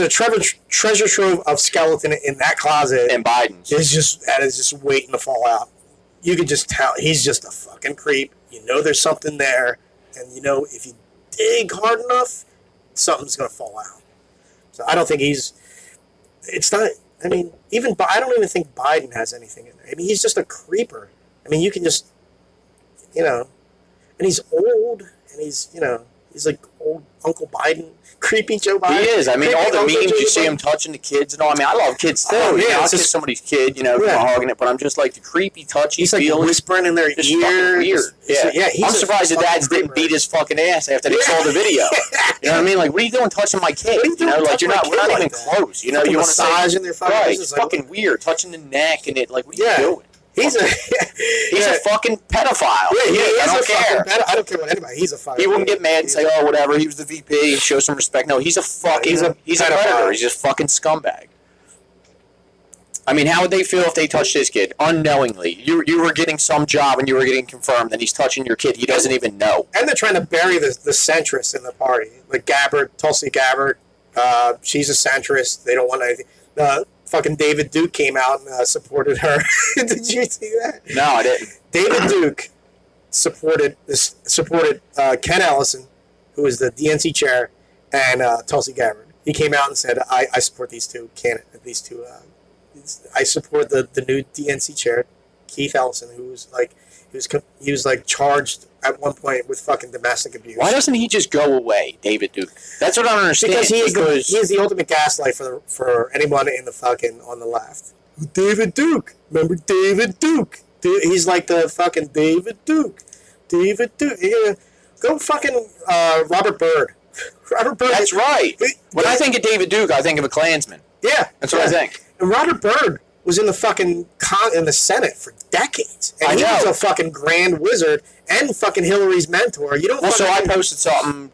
a treasure trove of skeleton in that closet. And Biden's is just waiting to fall out. You could just tell he's just a fucking creep. You know there's something there, and if you dig hard enough, something's gonna fall out. So I don't think it's not. I mean, I don't even think Biden has anything in there. I mean, he's just a creeper. I mean, you can just, and he's old, and he's like old Uncle Biden, creepy Joe Biden. He is. I mean, all the Uncle memes Joe you see Biden. him touching the kids and all. I mean, I love kids too. Oh, yeah, I'll kiss somebody's kid, hogging it, but I'm just like the creepy, touchy, he's like feeling. whispering in their ear. Weird. Yeah. I'm surprised the dads didn't beat his fucking ass after they saw the video. You know what I mean? Like, what are you doing touching my kid? We're not even close. You want to massage in their fucking right? It's fucking weird, touching the neck and it. Like, what are you doing? He's a fucking pedophile. Yeah, I don't care. I don't care about anybody. He's a fucking. He wouldn't get mad and say, "Oh, whatever." He was the VP. Show some respect. No, he's a fucking. He's a predator. He's just fucking scumbag. I mean, how would they feel if they touched his kid unknowingly? You were getting some job and you were getting confirmed, and he's touching your kid. He doesn't even know. And they're trying to bury the centrists in the party, like Tulsi Gabbard. She's a centrist. They don't want anything. Fucking David Duke came out and supported her. Did you see that? No, I didn't. David Duke supported Ken Ellison, who is the DNC chair, and Tulsi Gabbard. He came out and said, "I support these two candidates. These two. I support the new DNC chair, Keith Ellison, he was charged at one point with fucking domestic abuse." Why doesn't he just go away, David Duke? That's what I don't understand. Because he is the ultimate gaslight for anyone in the fucking on the left. David Duke, remember David Duke? He's like the fucking David Duke. David Duke. Yeah. Go fucking Robert Byrd. Robert Byrd. That's right. When I think of David Duke, I think of a Klansman. Yeah, that's what I think. And Robert Byrd was in the fucking in the Senate for decades, and he was a fucking grand wizard and fucking Hillary's mentor. You don't. Well, so I posted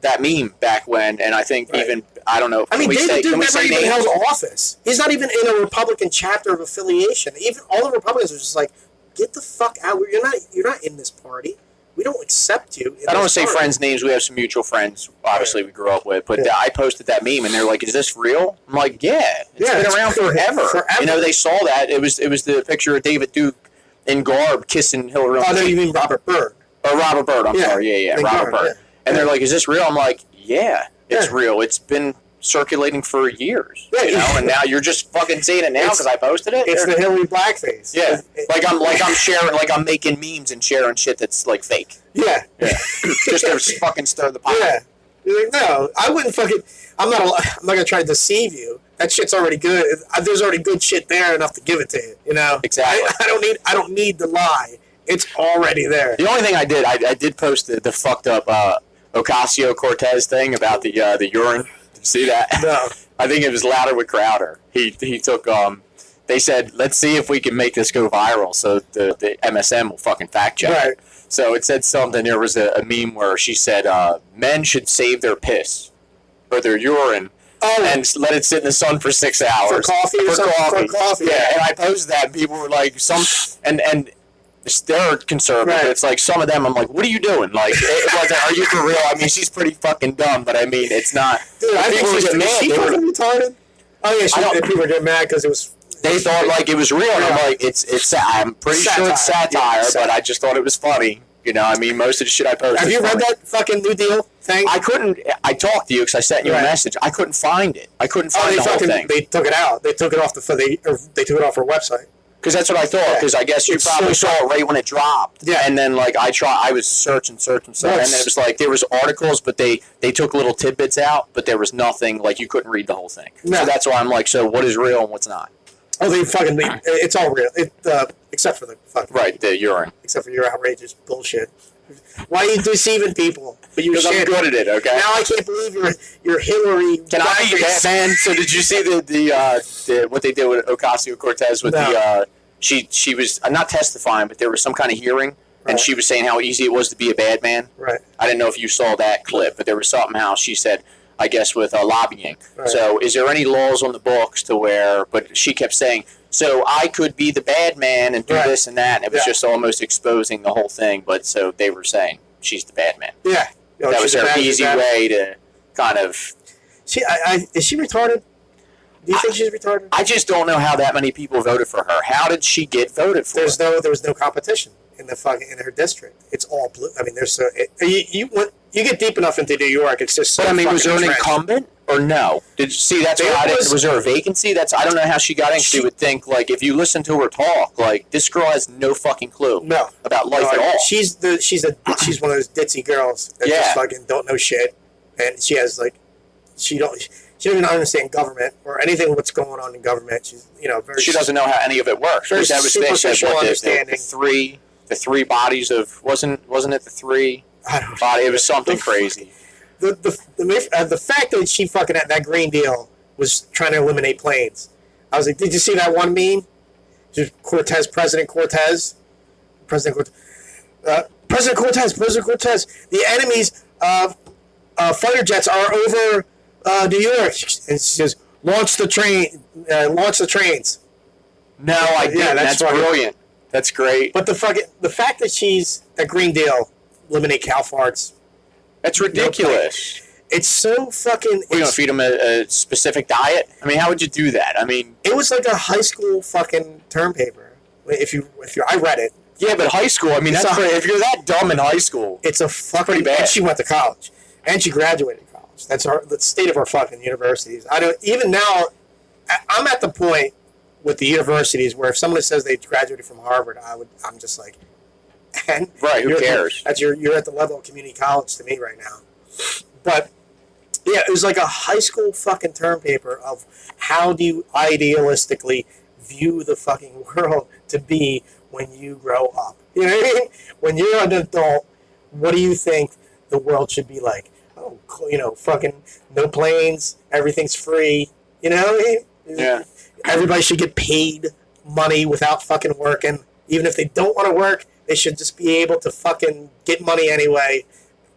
that meme back when, and I think even I don't know. I mean, David Duke never even held office. He's not even in a Republican chapter of affiliation. Even all the Republicans are just like, get the fuck out. You're not in this party. We don't accept you. I don't want to say friends' names. We have some mutual friends, obviously, we grew up with. But I posted that meme, and they're like, "Is this real?" I'm like, "Yeah, it's been around forever." They saw that. It was the picture of David Duke in garb kissing Hillary. Oh, no, you mean Robert Byrd? Oh, Robert Byrd. I'm sorry. Yeah, Robert Byrd. Yeah. And they're like, "Is this real?" I'm like, "Yeah, it's real. It's been circulating for years, and now you're just fucking seeing it now because I posted it. It's the Hillary blackface. Yeah, I'm sharing, like I'm making memes and sharing shit that's like fake. Yeah. Just to fucking stir the pot. Yeah, you're like, no, I wouldn't fucking. I'm not gonna try to deceive you. That shit's already good. There's already good shit there enough to give it to you. Exactly. I don't need the lie. It's already there. The only thing I did post the fucked up OcasioCortez thing about the urine. See that? No. I think it was Louder with Crowder. He took they said, let's see if we can make this go viral so the MSM will fucking fact check. Right. So it said something, there was a meme where she said men should save their piss or their urine and let it sit in the sun for 6 hours. For coffee or something? For coffee. Yeah, and I posted that and people were like and they're conservative. Right. It's like some of them, I'm like, what are you doing? Like, it wasn't, are you for real? I mean, she's pretty fucking dumb, but I mean, it's not. Dude, I think she's fucking retarded. Oh, yeah, people were getting mad because it was. They thought, like, it was real, and I'm like, I'm pretty sure it's satire, but I just thought it was funny. I mean, most of the shit I posted. Have you read that fucking New Deal thing? I talked to you because I sent you a message. I couldn't find it. I couldn't find the whole thing. They took it out. They took it off they took it off her website. Because that's what I thought. Because I guess you probably saw it right when it dropped. Yeah. And then I was searching, and then it was like there was articles, but they took little tidbits out, but there was nothing, like you couldn't read the whole thing. No. So that's why I'm like, so what is real and what's not? Oh, it's all real. Except for the fucking the urine. Except for your outrageous bullshit. Why are you deceiving people? Because I'm good at it. Okay. Now I can't believe you're Hillary. Can I be Batman? So did you see the what they did with OcasioCortez with she was not testifying, but there was some kind of hearing, and she was saying how easy it was to be a bad man. Right. I didn't know if you saw that clip, but there was something how she said, I guess, with lobbying. Right. So is there any laws on the books to where, but she kept saying, so I could be the bad man and do Right. this and that. And it was Yeah. just almost exposing the whole thing. But so they were saying she's the bad man. Yeah. That was she's a her bad- easy bad- way to kind of. Is she retarded? Do you think she's retarded? I just don't know how that many people voted for her. How did she get voted for? There was no competition in her district. It's all blue. I mean, you get deep enough into New York, it's just. So But I mean, was there an entrenched. incumbent or no? Did you see? That's There why was there a vacancy? I don't know how she got in. 'Cause you would think like if you listen to her talk, like this girl has no fucking clue No. about life at all. She's one of those ditzy girls that Yeah. just fucking don't know shit, and she has like, she don't even understand government or anything what's going on in government. She's very. She doesn't know how any of it works. Very That was they said superficial what understanding. the three bodies of wasn't it the three I don't know. body? It was something crazy. The fact that she fucking had that Green Deal was trying to eliminate planes. I was like, did you see that one meme? Just President Cortez. President Cortez. The enemy's fighter jets are over New York, and she says, launch the trains. No, I didn't. Yeah, That's funny. brilliant. That's great. But the fact that she's that Green Deal eliminate cow farts. That's ridiculous. It's so fucking. We're gonna feed them a specific diet. I mean, how would you do that? I mean, It was like a high school fucking term paper. I read it. yeah, but high school. I mean, It's that's a- if you're that dumb in high school. It's a fucking. pretty bad. And she went to college, and she graduated college. That's the state of our fucking universities. I don't even now. I'm at the point with the universities where if someone says they graduated from Harvard, I'm just like, and Right, who you're- cares? You're at the level of community college to me right now. But yeah, it was like a high school fucking term paper of how do you idealistically view the fucking world to be when you grow up. You know what I mean? When you're an adult, what do you think the world should be like? Oh, fucking no planes, everything's free. You know what I mean? Yeah. Everybody should get paid money without fucking working. Even if they don't want to work, they should just be able to fucking get money anyway.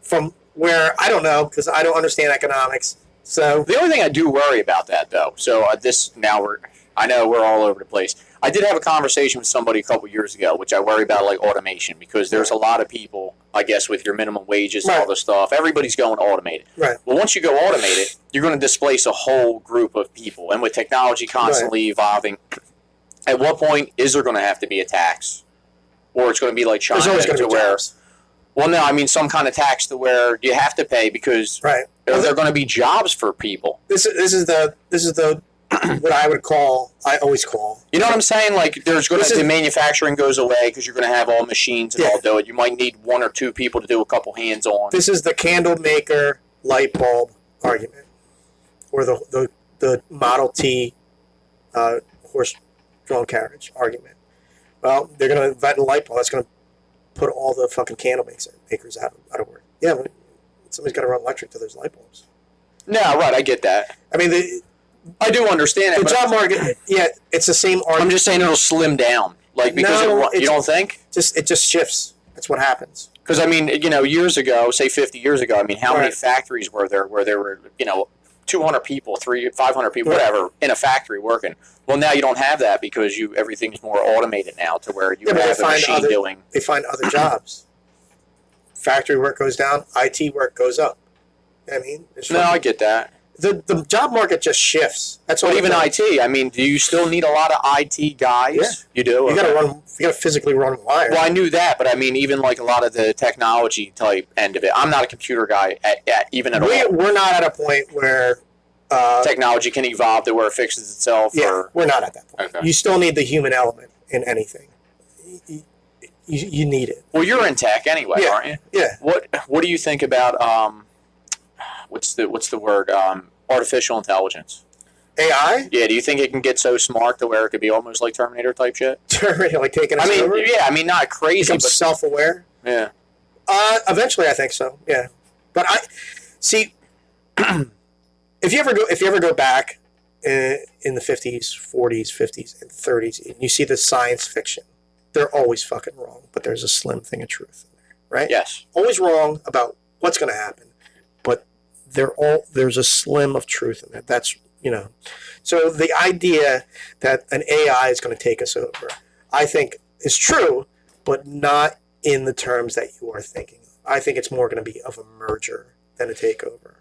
From where, I don't know, because I don't understand economics. So, The only thing I do worry about that though. So I know we're all over the place. I did have a conversation with somebody a couple years ago, which I worry about, like automation, because there's a lot of people, I guess, with your minimum wages and all Right. this stuff. Everybody's going automated. right. Well, once you go automated, you're going to displace a whole group of people. And with technology constantly evolving, at what point is there going to have to be a tax? Or it's going to be like China There's always going to be where, jobs. well, no, I mean some kind of tax to where you have to pay because Right. there are going to be jobs for people. This is the what I always call. You know what I'm saying? Like there's going to the manufacturing goes away because you're going to have all machines and Yeah. all do it. You might need one or two people to do a couple hands on. This is the candle maker light bulb argument, or the Model T horse-drawn carriage argument. Well, they're going to invent a light bulb that's going to put all the fucking candle makers out of work. Yeah, but somebody's got to run electric to those light bulbs. No, right, I get that. I mean, I do understand the it. job market. Yeah, it's the same I'm argument. just saying it'll slim down, like because No, you don't think? It just shifts. That's what happens. Because I mean, years ago, say 50 years ago, I mean, how many Right. factories were there where there were 200 people, 500 people, Right. whatever, in a factory working? Well, now you don't have that because everything's more automated now to where you Yeah, but have a machine doing. They find other jobs. Factory work goes down. IT work goes up. I mean, No, I get that. the job market just shifts. That's all. But even it does. IT, I mean, do you still need a lot of IT guys? Yeah. You do? You got to Okay. run. You got to physically run wires. Well, I knew that, but I mean, even like a lot of the technology type end of it. I'm not a computer guy even at all. We're not at a point where. Technology can evolve to where it fixes itself. Yeah, Or, we're not at that point. Okay. You still need the human element in anything. You need it. Well, you're in tech anyway, Yeah. aren't you? Yeah. What do you think about what's the word artificial intelligence? AI. Yeah, do you think it can get so smart to where it could be almost like Terminator type shit? Like taking us I mean, over. yeah, I mean not crazy, Become but self-aware. yeah. Eventually, I think so. Yeah, but I see. If you ever go back in the 50s, 40s, 50s, and 30s, and you see the science fiction, they're always fucking wrong, but there's a slim thing of truth in there, right? Yes. Always wrong about what's going to happen, but there's a slim of truth in it. That's, so the idea that an AI is going to take us over, I think is true, but not in the terms that you are thinking. I think it's more going to be of a merger than a takeover.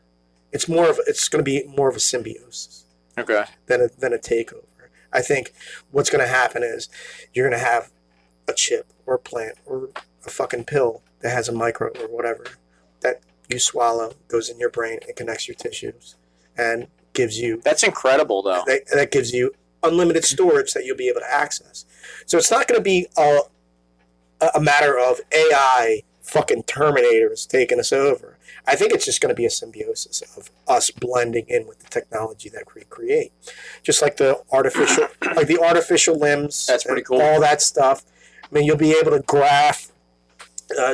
It's going to be more of a symbiosis. Okay. Than a takeover. I think what's going to happen is you're going to have a chip or a plant or a fucking pill that has a micro or whatever that you swallow, goes in your brain and connects your tissues and gives you... That's incredible, though. That gives you unlimited storage that you'll be able to access. So it's not going to be a matter of AI fucking Terminators taking us over. I think it's just going to be a symbiosis of us blending in with the technology that we create. Just like the artificial limbs. That's pretty cool. All that stuff. I mean, you'll be able to graft,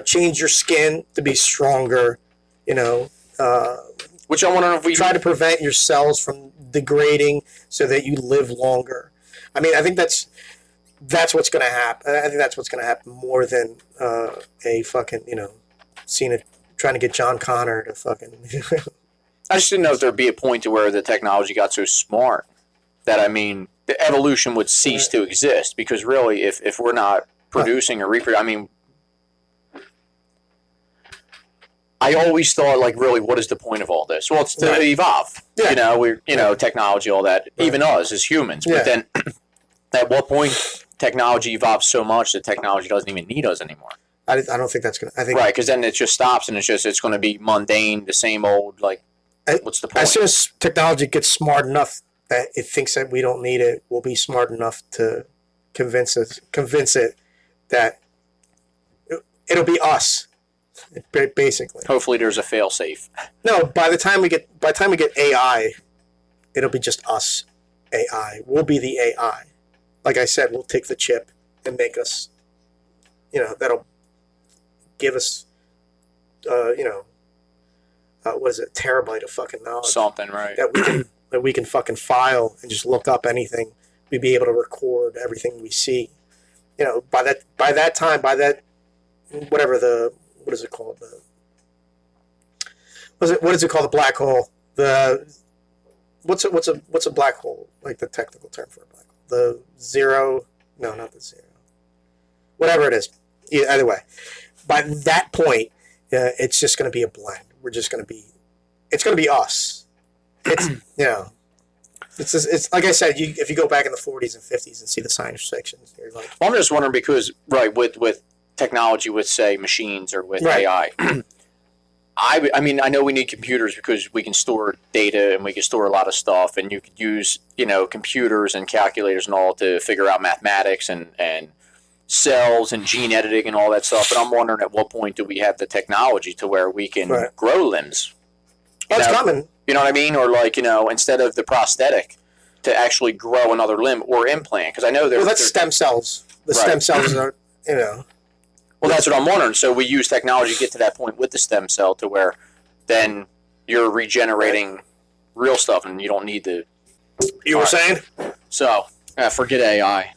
change your skin to be stronger, which I wonder if we try to prevent your cells from degrading so that you live longer. I mean, I think that's what's going to happen. I think that's what's going to happen more than a fucking, Cena trying to get John Connor to fucking... I just didn't know if there'd be a point to where the technology got so smart that, the evolution would cease to exist. Because really, if we're not producing or reproducing, I always thought, really, what is the point of all this? Well, it's to evolve. Yeah. Technology, all that. Right. Even us as humans. Yeah. But then, at what point technology evolves so much that technology doesn't even need us anymore? I don't think that's going to... Right, because then it just stops and it's going to be mundane, the same old, what's the point? As soon as technology gets smart enough that it thinks that we don't need it, we'll be smart enough to convince it that it'll be us, basically. Hopefully there's a fail-safe. No, by the time we get AI, it'll be just us AI. We'll be the AI. Like I said, we'll take the chip and make us, that'll give us, what is it, terabyte of fucking knowledge. Something, right. That we can fucking file and just look up anything. We'd be able to record everything we see. By that time, whatever what is it called? What is it called? The black hole. What's a black hole? Like the technical term for a black hole. The zero, no, not the zero. Whatever it is. Either way. By that point, it's just going to be a blend. It's going to be us. It's, it's like I said, if you go back in the 40s and 50s and see the science sections, you're like... Well, I'm just wondering because, with technology, with, say, machines or with AI, I know we need computers because we can store data and we can store a lot of stuff, and you could use, computers and calculators and all to figure out mathematics and cells and gene editing and all that stuff. But I'm wondering at what point do we have the technology to where we can grow limbs? That's coming. You know what I mean? Or instead of the prosthetic, to actually grow another limb or implant. Because I know that's stem cells. The stem cells are, Well, that's what I'm wondering. So we use technology to get to that point with the stem cell to where then you're regenerating real stuff and you don't need the... You were saying? So, forget AI.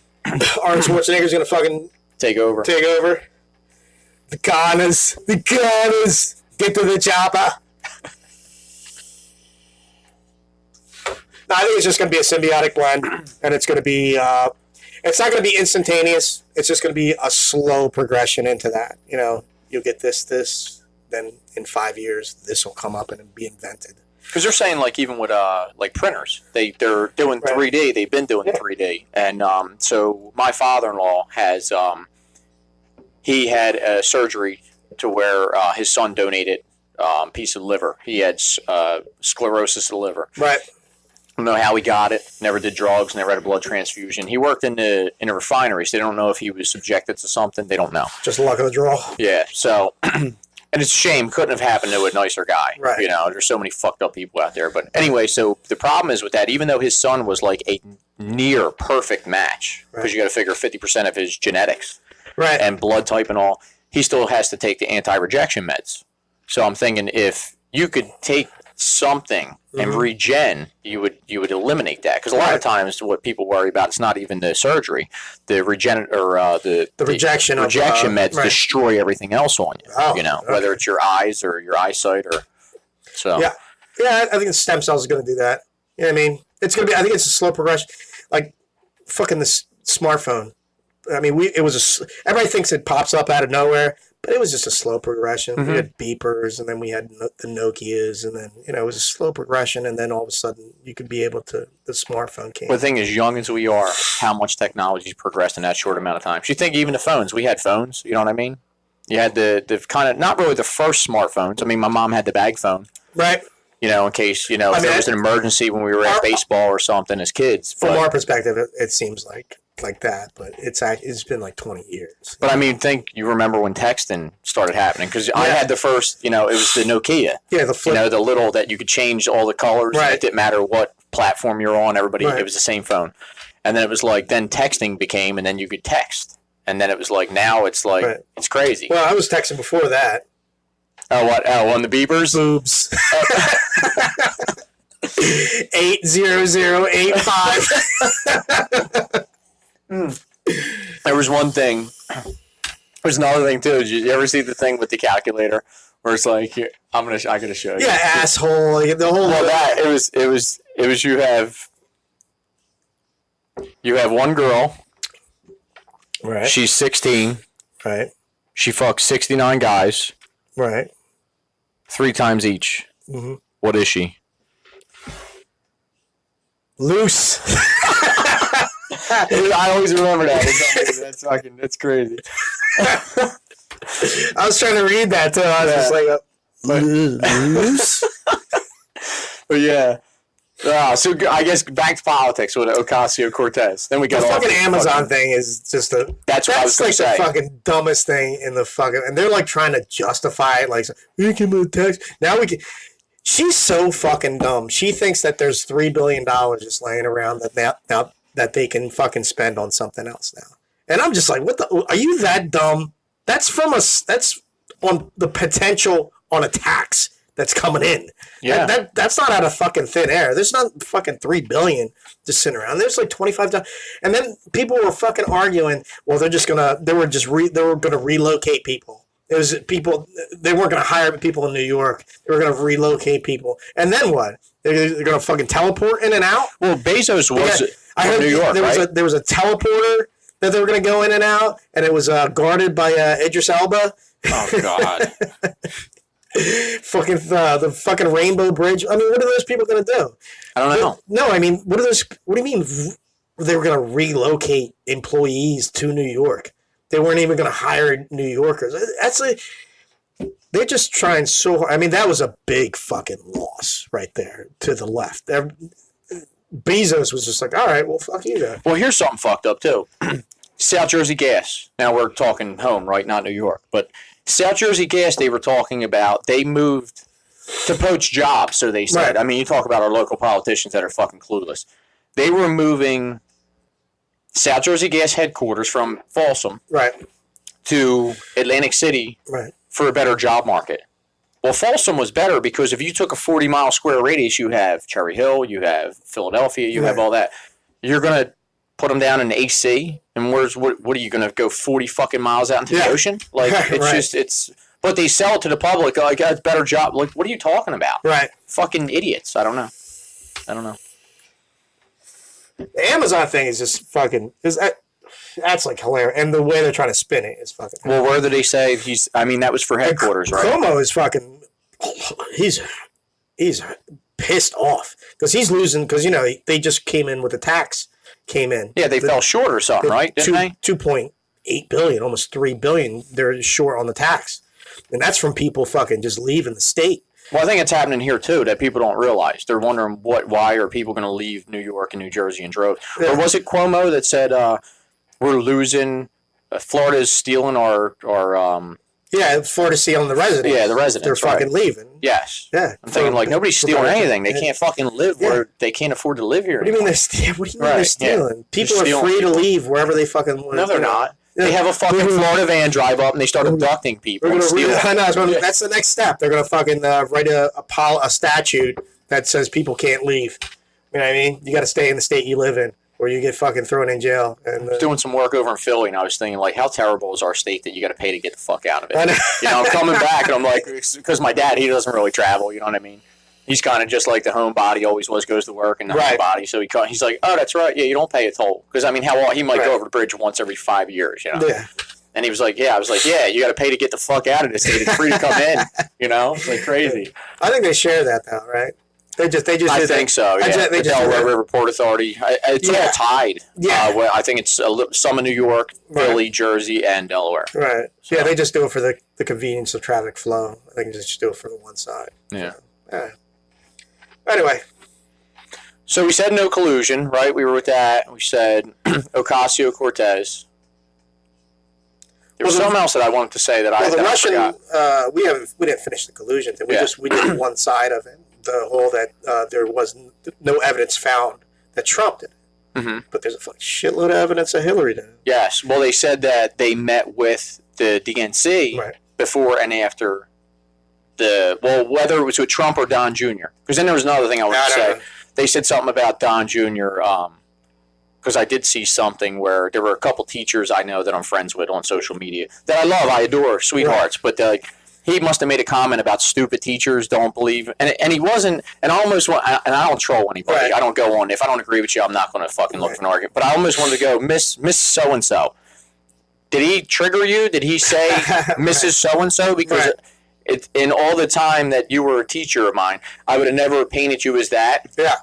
Arnold Schwarzenegger's going to fucking... Take over. The Gunners. Get to the chopper. No, I think it's just going to be a symbiotic blend, and it's going to be... it's not going to be instantaneous. It's just going to be a slow progression into that. You'll get this, then in 5 years, this will come up and be invented. Because they're saying, even with printers, they're doing 3D. They've been doing 3D, and so my father-in-law has he had a surgery to where his son donated a piece of liver. He had sclerosis of the liver. Right. I don't know how he got it. Never did drugs. Never had a blood transfusion. He worked in a refinery, so they don't know if he was subjected to something. They don't know. Just luck of the draw. Yeah. So. And it's a shame. Couldn't have happened to a nicer guy. Right. There's so many fucked up people out there. But anyway, so the problem is with that, even though his son was like a near perfect match, because you got to figure 50% of his genetics and blood type and all, he still has to take the anti-rejection meds. So I'm thinking if you could take something and regen, you would eliminate that. Because a lot of times what people worry about, it's not even the surgery. The rejection meds destroy everything else on you. Whether it's your eyes or your eyesight or so. Yeah. Yeah, I think the stem cells is going to do that. You know what I mean? It's going to be. I think it's a slow progression. Like fucking this smartphone. I mean, everybody thinks it pops up out of nowhere, but it was just a slow progression. We had beepers, and then we had the Nokias, and then it was a slow progression, and then all of a sudden you could be able to. The smartphone came. But the thing is, young as we are, how much technology's progressed in that short amount of time. So you think even the phones, we had phones. You know what I mean? You had the kind of not really the first smartphones. I mean, my mom had the bag phone, right? In case if there was an emergency when we were at baseball or something as kids. From our perspective, it seems like that, but it's been like 20 years. But I mean, you remember when texting started happening? Because I had the first, it was the Nokia. Yeah, the flip. The little that you could change all the colors. Right. And it didn't matter what platform you're on. Everybody, right. It was the same phone. And then it was like, then texting became, and then you could text. And then it was like, now it's like, right. It's crazy. Well, I was texting before that. Oh, what? Oh, on the beepers? Boobs. 80085. There was one thing. There's another thing too. Did you ever see the thing with the calculator where it's like, here, I gotta show you. Yeah, asshole. Like, the whole. Well, it was you have one girl. Right. She's 16. Right. She fucks 69 guys. Right. 3 times each. Mm-hmm. What is she? Loose. I always remember that. That's crazy. I was trying to read that too. I was just like, loose. But yeah. So I guess back to politics with OcasioCortez. Then we got the fucking Amazon thing is just that's like the fucking dumbest thing in the fucking, and they're like trying to justify it, like we can move text now we can. She's so fucking dumb. She thinks that there's $3 billion just laying around that they can fucking spend on something else now, and I'm just like, what the? Are you that dumb? That's on the potential on a tax that's coming in. Yeah, that's not out of fucking thin air. There's not fucking $3 billion just sitting around. There's like 25, and then people were fucking arguing. Well, they were gonna relocate people. It was people. They weren't gonna hire people in New York. They were gonna relocate people. And then what? They're gonna fucking teleport in and out. Well, Bezos was I heard New York. There was a teleporter that they were gonna go in and out, and it was guarded by Idris Elba. Oh God. Fucking the fucking Rainbow Bridge. I mean, what are those people going to do? I don't know. No, I mean, what do you mean they were going to relocate employees to New York? They weren't even going to hire New Yorkers. They're just trying so hard. I mean, that was a big fucking loss right there to the left. Bezos was just like, all right, well, fuck you then. Well, here's something fucked up too. South Jersey Gas. Now we're talking home, right? Not New York, but South Jersey Gas, they were talking about, they moved to poach jobs, so they said. Right. I mean, you talk about our local politicians that are fucking clueless. They were moving South Jersey Gas headquarters from Folsom to Atlantic City for a better job market. Well, Folsom was better because if you took a 40-mile square radius, you have Cherry Hill, you have Philadelphia, you have all that. You're going to put them down in the AC, and what are you going to go 40 fucking miles out into the ocean? Like, it's but they sell it to the public like, it's a better job. Like, what are you talking about? Right. Fucking idiots. I don't know. The Amazon thing is just fucking, that's like hilarious. And the way they're trying to spin it is fucking hilarious. Well, where did they say that was for headquarters, right? Cuomo is fucking, he's pissed off because he's losing, because, they just came in with the tax. Yeah, they fell short or something, right? Didn't they? $2.8 billion, almost $3 billion. They're short on the tax, and that's from people fucking just leaving the state. Well, I think it's happening here too that people don't realize. They're wondering why are people going to leave New York and New Jersey in droves? Yeah. Or was it Cuomo that said we're losing? Florida's stealing our Yeah, Florida's stealing the residents. Yeah, the residents. They're fucking leaving. Yes. Yeah. I'm thinking like nobody's stealing anything. They can't fucking live where they can't afford to live here. What do you mean they're stealing? What do you mean they're stealing? Yeah. People are free to leave wherever they fucking want. No, they're not. Yeah. They have a fucking Florida van drive up and they start abducting people. That's the next step. They're going to fucking write a statute that says people can't leave. You know what I mean? You got to stay in the state you live in, or you get fucking thrown in jail. And I was doing some work over in Philly, and I was thinking, like, how terrible is our state that you got to pay to get the fuck out of it? I'm coming back, and I'm like, because my dad, he doesn't really travel, you know what I mean? he's kind of just like the homebody always was, goes to work and the homebody. So he's like, oh, that's right. Yeah, you don't pay a toll. Because, I mean, he might go over the bridge once every 5 years, you know? Yeah. And he was like, yeah. I was like, yeah, you got to pay to get the fuck out of this state. It's free to come in, you know? It's like crazy. I think they share that, though, right? They just. I think so. Yeah, the Delaware River Port Authority. It's all tied. Yeah. I think it's some in New York, Philly, Jersey, and Delaware. Right. So. Yeah, they just do it for the convenience of traffic flow. I think they just do it for the one side. Yeah. So, anyway. So we said no collusion, right? We were with that. We said OcasioCortez. There was something else that I wanted to say that I forgot. We didn't finish the collusion thing. We did one side of it. The whole that there was no evidence found that Trump did it. Mm-hmm. But there's a shitload of evidence that Hillary did it. Yes. Well, they said that they met with the DNC before and after whether it was with Trump or Don Jr. Because then there was another thing I wanted to say. They said something about Don Jr. Because I did see something where there were a couple teachers I know that I'm friends with on social media that I love, I adore, sweethearts, but he must have made a comment about stupid teachers don't believe, and he wasn't, and I almost want, and I don't troll anybody. Right. I don't go on, if I don't agree with you, I'm not going to fucking look for an argument, but I almost wanted to go, Miss So-and-so. Did he trigger you? Did he say Mrs. So-and-so? Because in all the time that you were a teacher of mine, I would have never painted you as that. Yeah.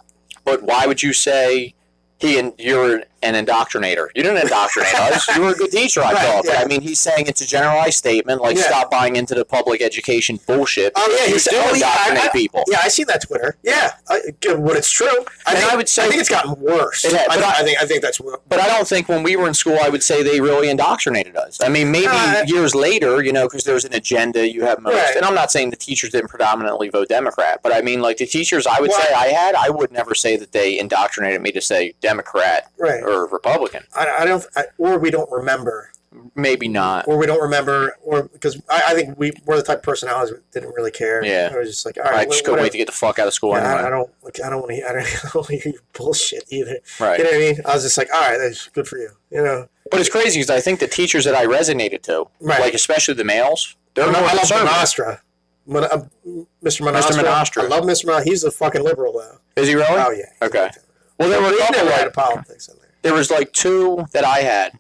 But why would you say you're an indoctrinator? You didn't indoctrinate us. You were a good teacher, I thought. Yeah. But I mean, he's saying it's a generalized statement, stop buying into the public education bullshit. Oh, yeah, he's doing indoctrinate people. Yeah, I see that Twitter. Yeah, when it's true. I would say I think it's gotten worse. I think that's. But I don't think when we were in school, I would say they really indoctrinated us. I mean, maybe years later, because there's an agenda you have most. Right. And I'm not saying the teachers didn't predominantly vote Democrat, but I mean, like the teachers I would say I would never say that they indoctrinated me to say Democrat. Right. Or Republican. Or we don't remember. Maybe not. Or we don't remember, or because I think we're the type of personalities that didn't really care. Yeah. I was just like, all right, just couldn't wait to get the fuck out of school. Yeah, anyway. I don't want to hear your bullshit either. Right. You know what I mean? I was just like, all right, that's good for you. But it's crazy because I think the teachers that I resonated to, like especially the males, I love Monastra. Mr. Monastra. I love Mr. Monastra. He's a fucking liberal though. Is he really? Oh yeah. Okay. Well, there were a couple of politics in there. There was like two that I had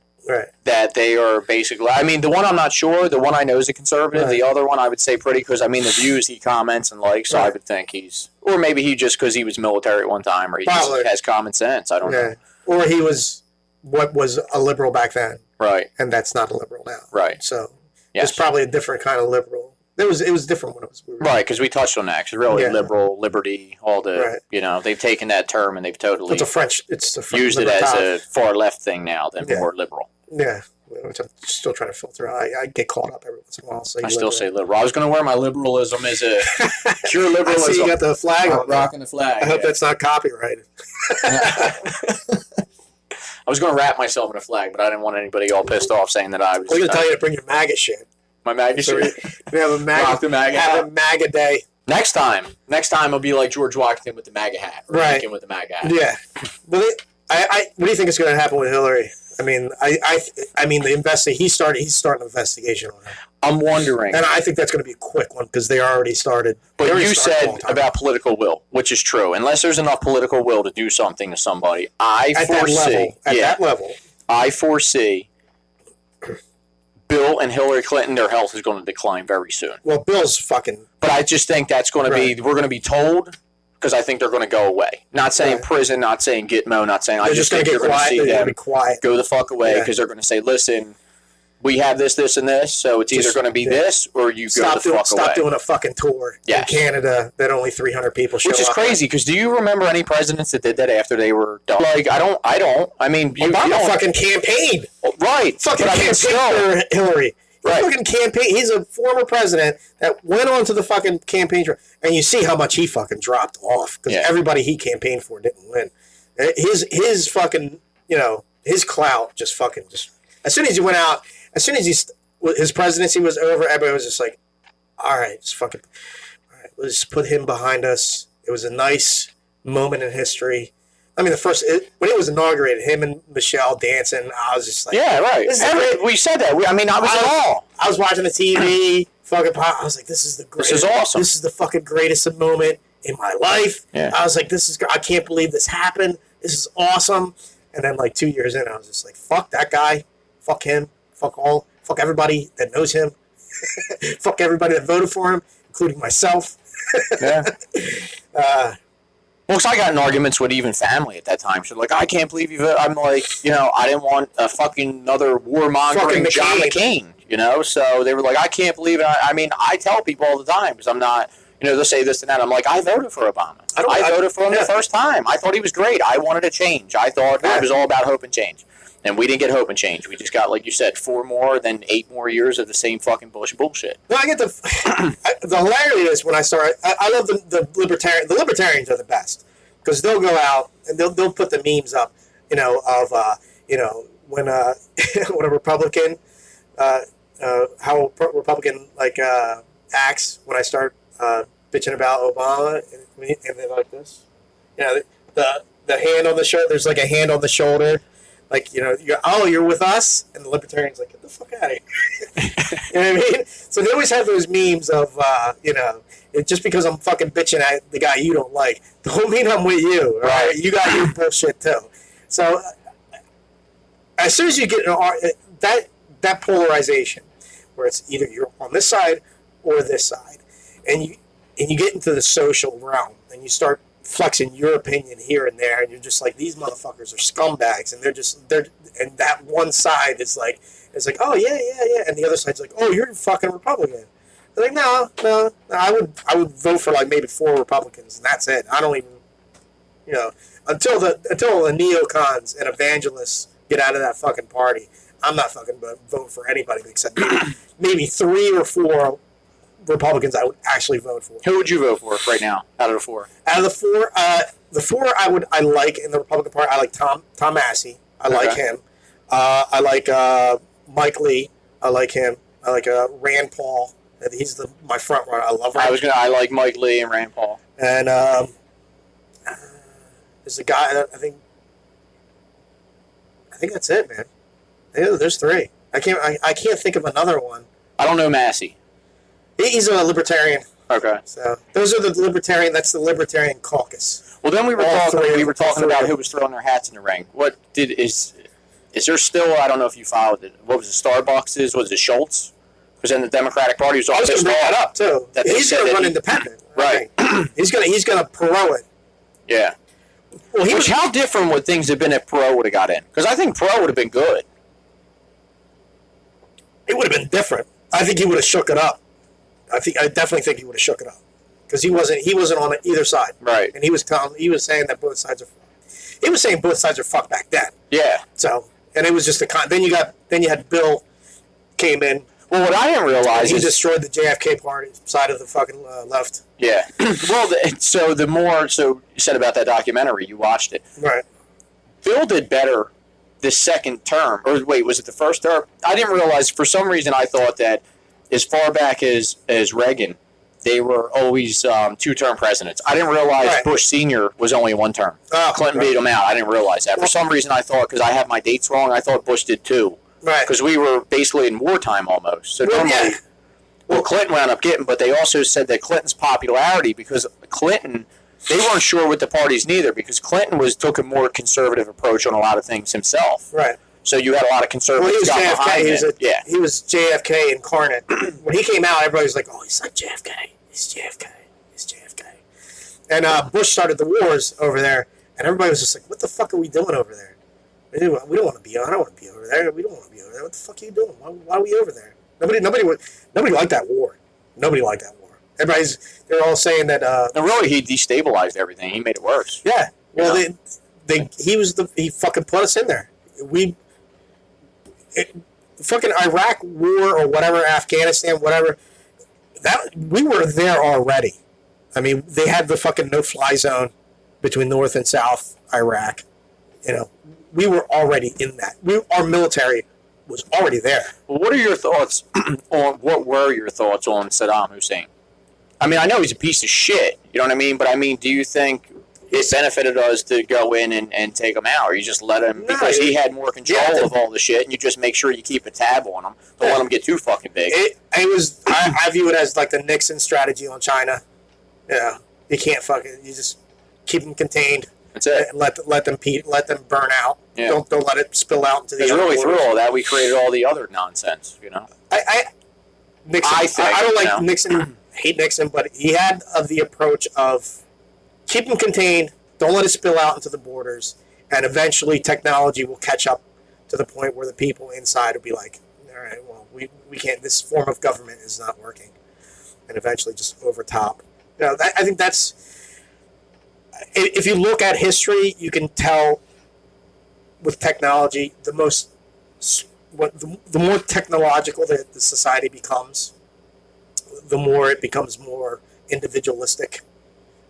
that they are basically, I mean, the one I'm not sure, the one I know is a conservative, the other one I would say pretty, because I mean the views he comments and likes, so I would think he's, or maybe he just because he was military at one time, or he just has common sense, I don't know. Or he was what was a liberal back then. Right. And that's not a liberal now. Right. So it's probably a different kind of liberal. It was different when it was. Right, because we touched on that. Because really, liberal, liberty, all the they've taken that term and they've totally used it as a far left thing now than more liberal. Yeah, which I'm still trying to filter out. I get caught up every once in a while. So I still say liberal. I was going to wear my liberalism as a pure liberalism. I see you got the flag on. Rocking the flag. I hope that's not copyrighted. I was going to wrap myself in a flag, but I didn't want anybody all pissed off saying that I was. We're going to tell you to bring your MAGA shit. My MAGA shit. We have a MAGA day. Next time it'll be like George Washington with the MAGA hat. Right. Lincoln with the MAGA hat. Yeah. But what do you think is going to happen with Hillary? I mean, he's starting an investigation on her. I'm wondering. And I think that's going to be a quick one because they already started. But you said about political will, which is true. Unless there's enough political will to do something to somebody, at that level, I foresee Bill and Hillary Clinton, their health is going to decline very soon. Well, Bill's fucking... But I just think that's going to be... We're going to be told... Because I think they're going to go away. Not saying prison, not saying Gitmo, not saying... I just think they're going to see them go the fuck away because they're going to say, listen, we have this, and this, so it's either going to be this or you go the fuck away. Stop doing a fucking tour in Canada that only 300 people show up. Which is crazy, because do you remember any presidents that did that after they were done? Like, I don't. I mean... Obama fucking campaigned. Right. Fucking campaigned for Hillary. Right. Fucking campaign. He's a former president that went on to the fucking campaign trail, and you see how much he fucking dropped off because everybody he campaigned for didn't win. His fucking his clout just as soon as he went out, as soon as his presidency was over, everybody was just like, all right, let's put him behind us. It was a nice moment in history. I mean, when it was inaugurated, him and Michelle dancing, I was just like... Yeah, right. We said that. I was watching the TV, I was like, this is awesome. This is the fucking greatest moment in my life. Yeah. I was like, I can't believe this happened. This is awesome. And then like 2 years in, I was just like, fuck that guy. Fuck him. Fuck everybody that knows him. Fuck everybody that voted for him, including myself. Yeah. Well, 'cause I got in arguments with even family at that time. So like, I can't believe you. I'm like, I didn't want a fucking another warmongering John McCain. So they were like, I can't believe it. I mean, I tell people all the time because I'm not. They'll say this and that. I'm like, I voted for Obama. I voted for him the first time. I thought he was great. I wanted a change. I thought it was all about hope and change. And we didn't get hope and change. We just got, like you said, 4 more, then 8 more years of the same fucking bullshit. No, I get the hilarity is when I started. I love the libertarian. The libertarians are the best because they'll go out and they'll put the memes up, of when when a Republican, how a Republican acts when I start bitching about Obama and they're like this, the hand on the shoulder. There's like a hand on the shoulder. Like, you're with us? And the libertarian's like, get the fuck out of here. You know what I mean? So they always have those memes of, just because I'm fucking bitching at the guy you don't like, don't mean I'm with you, right? You got your bullshit too. So as soon as you get that polarization, where it's either you're on this side or this side, and you get into the social realm, and you start flexing your opinion here and there, and you're just like, these motherfuckers are scumbags, and and that one side is like, oh yeah, and the other side's like, oh, you're a fucking Republican. They're like, no, I would vote for like maybe 4 Republicans, and that's it. I don't even, until the neocons and evangelists get out of that fucking party, I'm not fucking voting for anybody except maybe 3 or 4 Republicans I would actually vote for. Who would you vote for right now out of the 4? Out of the 4 I like in the Republican Party, I like Tom Massey. I like him. I like Mike Lee. I like him. I like Rand Paul. He's my front runner. I love Rand. I like Mike Lee and Rand Paul. And there's a guy that I think that's it, man. There's 3. I can't think of another one. I don't know Massey. He's a libertarian. Okay. So those are the libertarian. That's the libertarian caucus. Well, then we were talking about who was throwing their hats in the ring. Is there still? I don't know if you followed it. What was it? Starbucks? Was it Schultz? Because then the Democratic Party was all pissed off. I was going to bring that up too. He's going to run independent. Right. He's going to Perot it. Yeah. Well, how different would things have been if Perot would have got in? Because I think Perot would have been good. It would have been different. I think he would have shook it up. I definitely think he would have shook it up because he wasn't on either side. Right. And he was saying that both sides are. He was saying both sides are fucked back then. Yeah. So, and it was just then you had Bill came in. Well, what I didn't realize is he destroyed the JFK party side of the fucking left. Yeah. Well, so you said about that documentary, you watched it. Right. Bill did better the second term, or wait, was it the first term? I didn't realize. For some reason, I thought that as far back as Reagan, they were always 2-term presidents. I didn't realize Bush Sr. was only 1 term. Oh, Clinton beat him out. I didn't realize that. For some reason, I thought, because I have my dates wrong, I thought Bush did 2. Right. Because we were basically in wartime almost. So normally, Clinton wound up getting, but they also said that Clinton's popularity, because Clinton, they weren't sure with the parties neither, because Clinton took a more conservative approach on a lot of things himself. Right. So you had a lot of conservatives got behind him. He was JFK incarnate. When he came out, everybody was like, oh, he's like JFK. He's JFK. He's JFK. And Bush started the wars over there, and everybody was just like, what the fuck are we doing over there? We don't want to be on. I don't want to be over there. We don't want to be over there. What the fuck are you doing? Why are we over there? Nobody liked that war. Nobody liked that war. They're all saying that. And really, he destabilized everything. He made it worse. Yeah. Well, he fucking put us in there. Fucking Iraq war or whatever, Afghanistan, whatever. We were there already. I mean, they had the fucking no-fly zone between North and South Iraq. We were already in that. Our military was already there. Well, what were your thoughts on Saddam Hussein? I mean, I know he's a piece of shit. You know what I mean? But I mean, do you think it benefited us to go in and take him out, or you just let him because he had more control of all the shit, and you just make sure you keep a tab on him, don't let him get too fucking big. It was. I view it as like the Nixon strategy on China. Yeah, You can't fucking. You just keep them contained. That's it. And let them burn out. Yeah. Don't let it spill out into the. Because really, through all that, we created all the other nonsense. Nixon. I don't like Nixon. Hate Nixon, but he had the approach of keep them contained. Don't let it spill out into the borders, and eventually technology will catch up to the point where the people inside will be like, all right, well, we can't. This form of government is not working, and eventually just overtop. I think that's. If you look at history, you can tell with technology, the more technological the society becomes, the more it becomes more individualistic.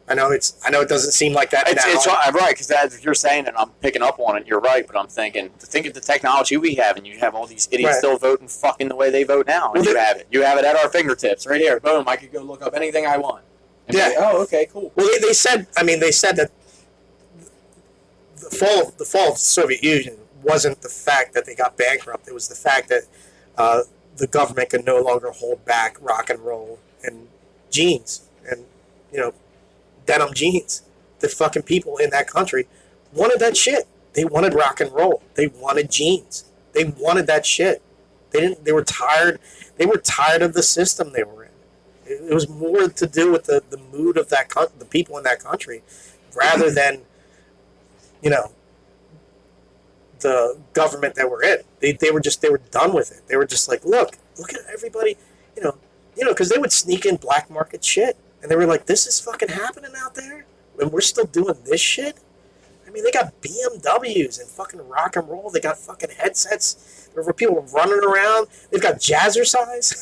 I know it doesn't seem like that now. It's right, because as you're saying it, I'm picking up on it. You're right, but I'm thinking of the technology we have, and you have all these idiots still voting fucking the way they vote now. And you have it at our fingertips, right here. Boom! I could go look up anything I want. Yeah. Oh, okay, cool. Well, they said that the fall of the Soviet Union wasn't the fact that they got bankrupt. It was the fact that the government could no longer hold back rock and roll and jeans and denim jeans. The fucking people in that country wanted that shit. They wanted rock and roll. They wanted jeans. They wanted that shit. They were tired. They were tired of the system they were in. It was more to do with the mood of the people in that country, rather than, the government that we're in. They were done with it. They were just like, look at everybody, because they would sneak in black market shit, and they were like, this is fucking happening out there, and we're still doing this shit. I mean, they got BMWs and fucking rock and roll. They got fucking headsets. There were people running around. They've got jazzercise.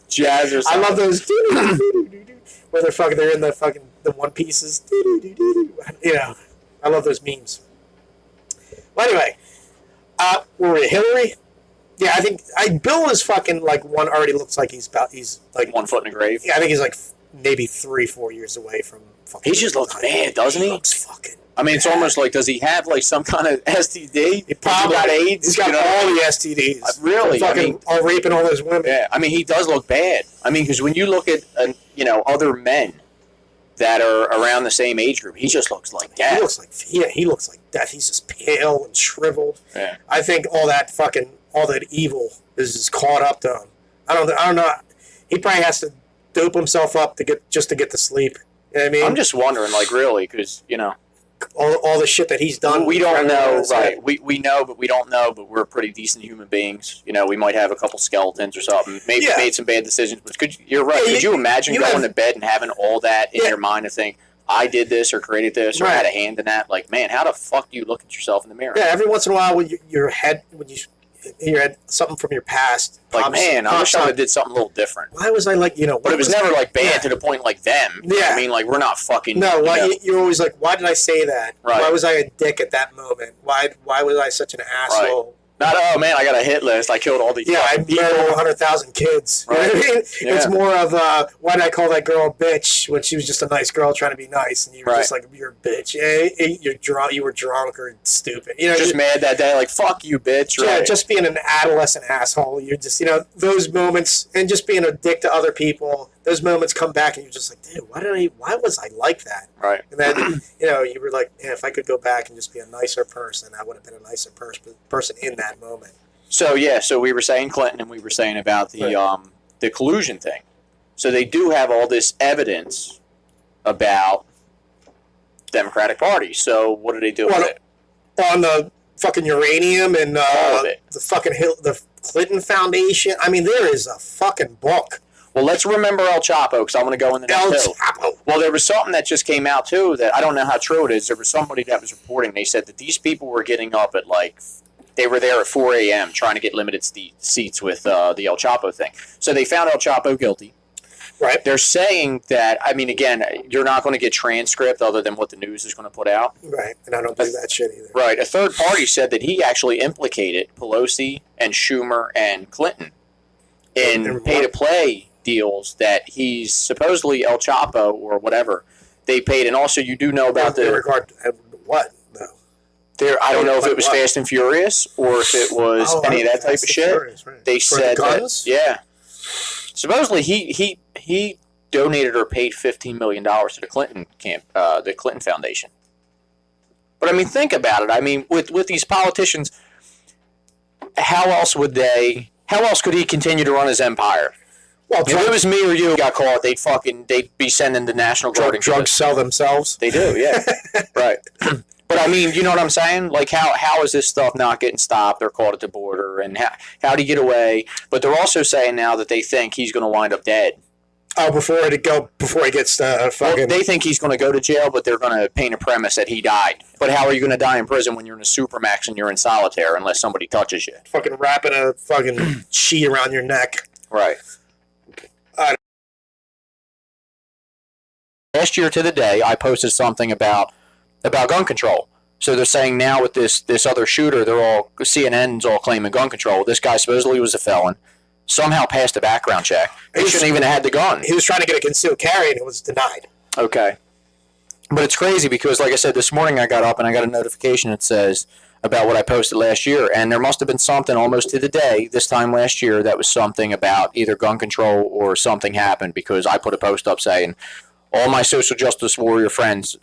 Jazzercise. I love those. Where they're in the one pieces. I love those memes. Well, anyway, were we Hillary? Yeah, I think Bill is fucking like one. Already looks like he's like 1 foot in the grave. Yeah, I think he's like maybe 3-4 years away from fucking. He just looks bad, doesn't he? He looks fucking. I mean, it's almost like, does he have like some kind of STD? He probably got AIDS. He's got all the STDs. Really? Fucking are raping all those women. Yeah, I mean, he does look bad. I mean, because when you look at other men that are around the same age group, he just looks like death. He looks like death. He's just pale and shriveled. Yeah. I think all that evil is just caught up to him. I don't know. He probably has to dope himself up to get to sleep. You know what I mean? I'm just wondering, like, really, because all the shit that he's done. We don't know, right? We know, but we don't know. But we're pretty decent human beings. We might have a couple skeletons or something. Maybe made some bad decisions. But you're right. Could you imagine going to bed and having all that in your mind and think, I did this or created this or had a hand in that? Like, man, how the fuck do you look at yourself in the mirror? Yeah, every once in a while when you had something from your past. Like, man, I wish I would have did something a little different. Why was I like, But it was never like bad to the point like them. Yeah. I mean, like, we're not fucking. No, you're always like, why did I say that? Right. Why was I a dick at that moment? Why was I such an asshole? Right. Not, oh man, I got a hit list. I killed all these. Yeah, I murdered 100,000 kids. Right. You know what I mean? Yeah. It's more of why did I call that girl a bitch when she was just a nice girl trying to be nice, and you were just like, you're a bitch. You're drunk. You were drunk or stupid. Just mad that day. Like, fuck you, bitch. Yeah, right. just being an adolescent asshole. You're just those moments, and just being a dick to other people. Those moments come back, and you're just like, dude, why was I like that? Right. And then you were like, yeah, if I could go back and just be a nicer person, I would have been a nicer person in that moment. So we were saying Clinton, and we were saying about the collusion thing. So they do have all this evidence about Democratic Party. So what do they do with it? On the fucking uranium and all of it. The fucking the Clinton Foundation. I mean, there is a fucking book. Well, let's remember El Chapo, because I want to go into that too. Chapo. Well, there was something that just came out too that I don't know how true it is. There was somebody that was reporting. They said that these people were getting up at they were there at 4 a.m. trying to get limited seats with the El Chapo thing. So they found El Chapo guilty. Right. They're saying that, I mean, again, you're not going to get transcript other than what the news is going to put out. Right, and I don't do that shit either. Right. A third party said that he actually implicated Pelosi and Schumer and Clinton in pay-to-play deals that he's supposedly El Chapo or whatever they paid. And also, you do know about in regard to what, though? I don't know if it was Fast and Furious or if it was any of that type of shit. Furious, right. They said the guns? that, yeah. Supposedly he donated or paid $15 million to the Clinton Foundation. But I mean, think about it. I mean, with these politicians, how else could he continue to run his empire? Well, if it was me or you got caught, they'd be sending the National Guard. Drugs sell themselves. They do, yeah. Right. But I mean, you know what I'm saying? Like, how is this stuff not getting stopped? They're caught at the border, and how do you get away? But they're also saying now that they think he's going to wind up dead. Oh, before he gets fucking. Well, they think he's going to go to jail, but they're going to paint a premise that he died. But how are you going to die in prison when you're in a supermax and you're in solitaire unless somebody touches you? Fucking wrapping a fucking sheet around your neck. Right. Last year to the day, I posted something about gun control. So they're saying now with this other shooter, CNN's all claiming gun control. This guy supposedly was a felon. Somehow passed a background check. He shouldn't even have had the gun. He was trying to get a concealed carry and it was denied. Okay. But it's crazy because, like I said, this morning I got up and I got a notification that says about what I posted last year. And there must have been something almost to the day this time last year that was something about either gun control or something happened because I put a post up saying, all my social justice warrior friends,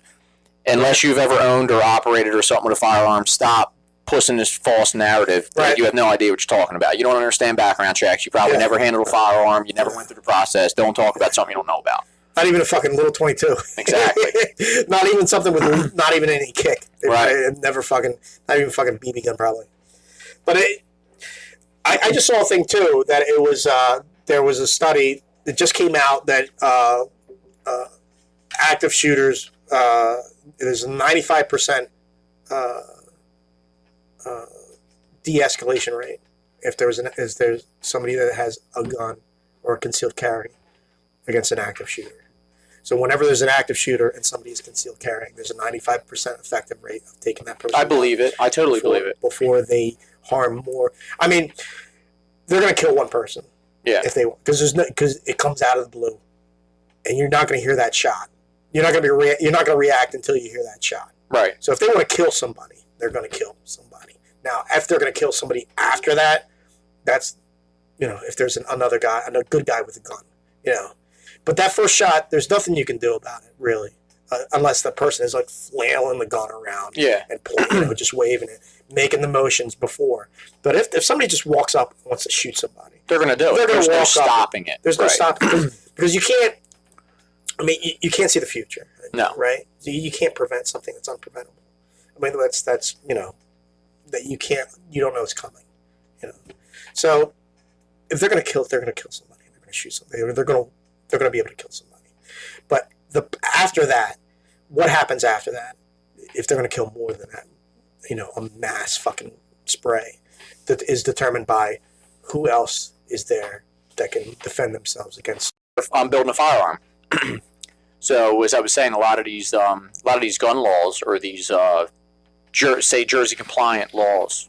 unless you've ever owned or operated or something with a firearm, stop pushing this false narrative that you have no idea what you're talking about. You don't understand background checks. You probably never handled a firearm. You never went through the process. Don't talk about something you don't know about. Not even a fucking little 22. Exactly. Not even something with not even any kick. Right. Never fucking, not even fucking BB gun probably. But I just saw a thing too that it was there was a study that just came out that active shooters there's a 95% de-escalation rate if there's somebody that has a gun or a concealed carry against an active shooter. So whenever there's an active shooter and somebody is concealed carrying, there's a 95% effective rate of taking that person. I believe it. I totally believe it. Before they harm more. I mean, they're going to kill one person. Yeah. If they because it comes out of the blue, and you're not going to hear that shot. You're not going to react until you hear that shot. Right. So if they want to kill somebody, they're going to kill somebody. Now, if they're going to kill somebody after that, that's, if there's another guy, a good guy with a gun, But that first shot, there's nothing you can do about it, really, unless the person is like flailing the gun around and pulling, just waving it, making the motions before. But if somebody just walks up and wants to shoot somebody, they're going to do it. There's no stopping it. There's no stopping it. Because you can't, you can't see the future. No. Right? You can't prevent something that's unpreventable. I mean, that's that you don't know it's coming. So if they're going to kill somebody. They're going to shoot somebody. They're going to be able to kill somebody. But after that, what happens after that? If they're going to kill more than that, a mass fucking spray, that is determined by who else is there that can defend themselves against. I'm building a firearm. So as I was saying, a lot of these gun laws or these Jersey compliant laws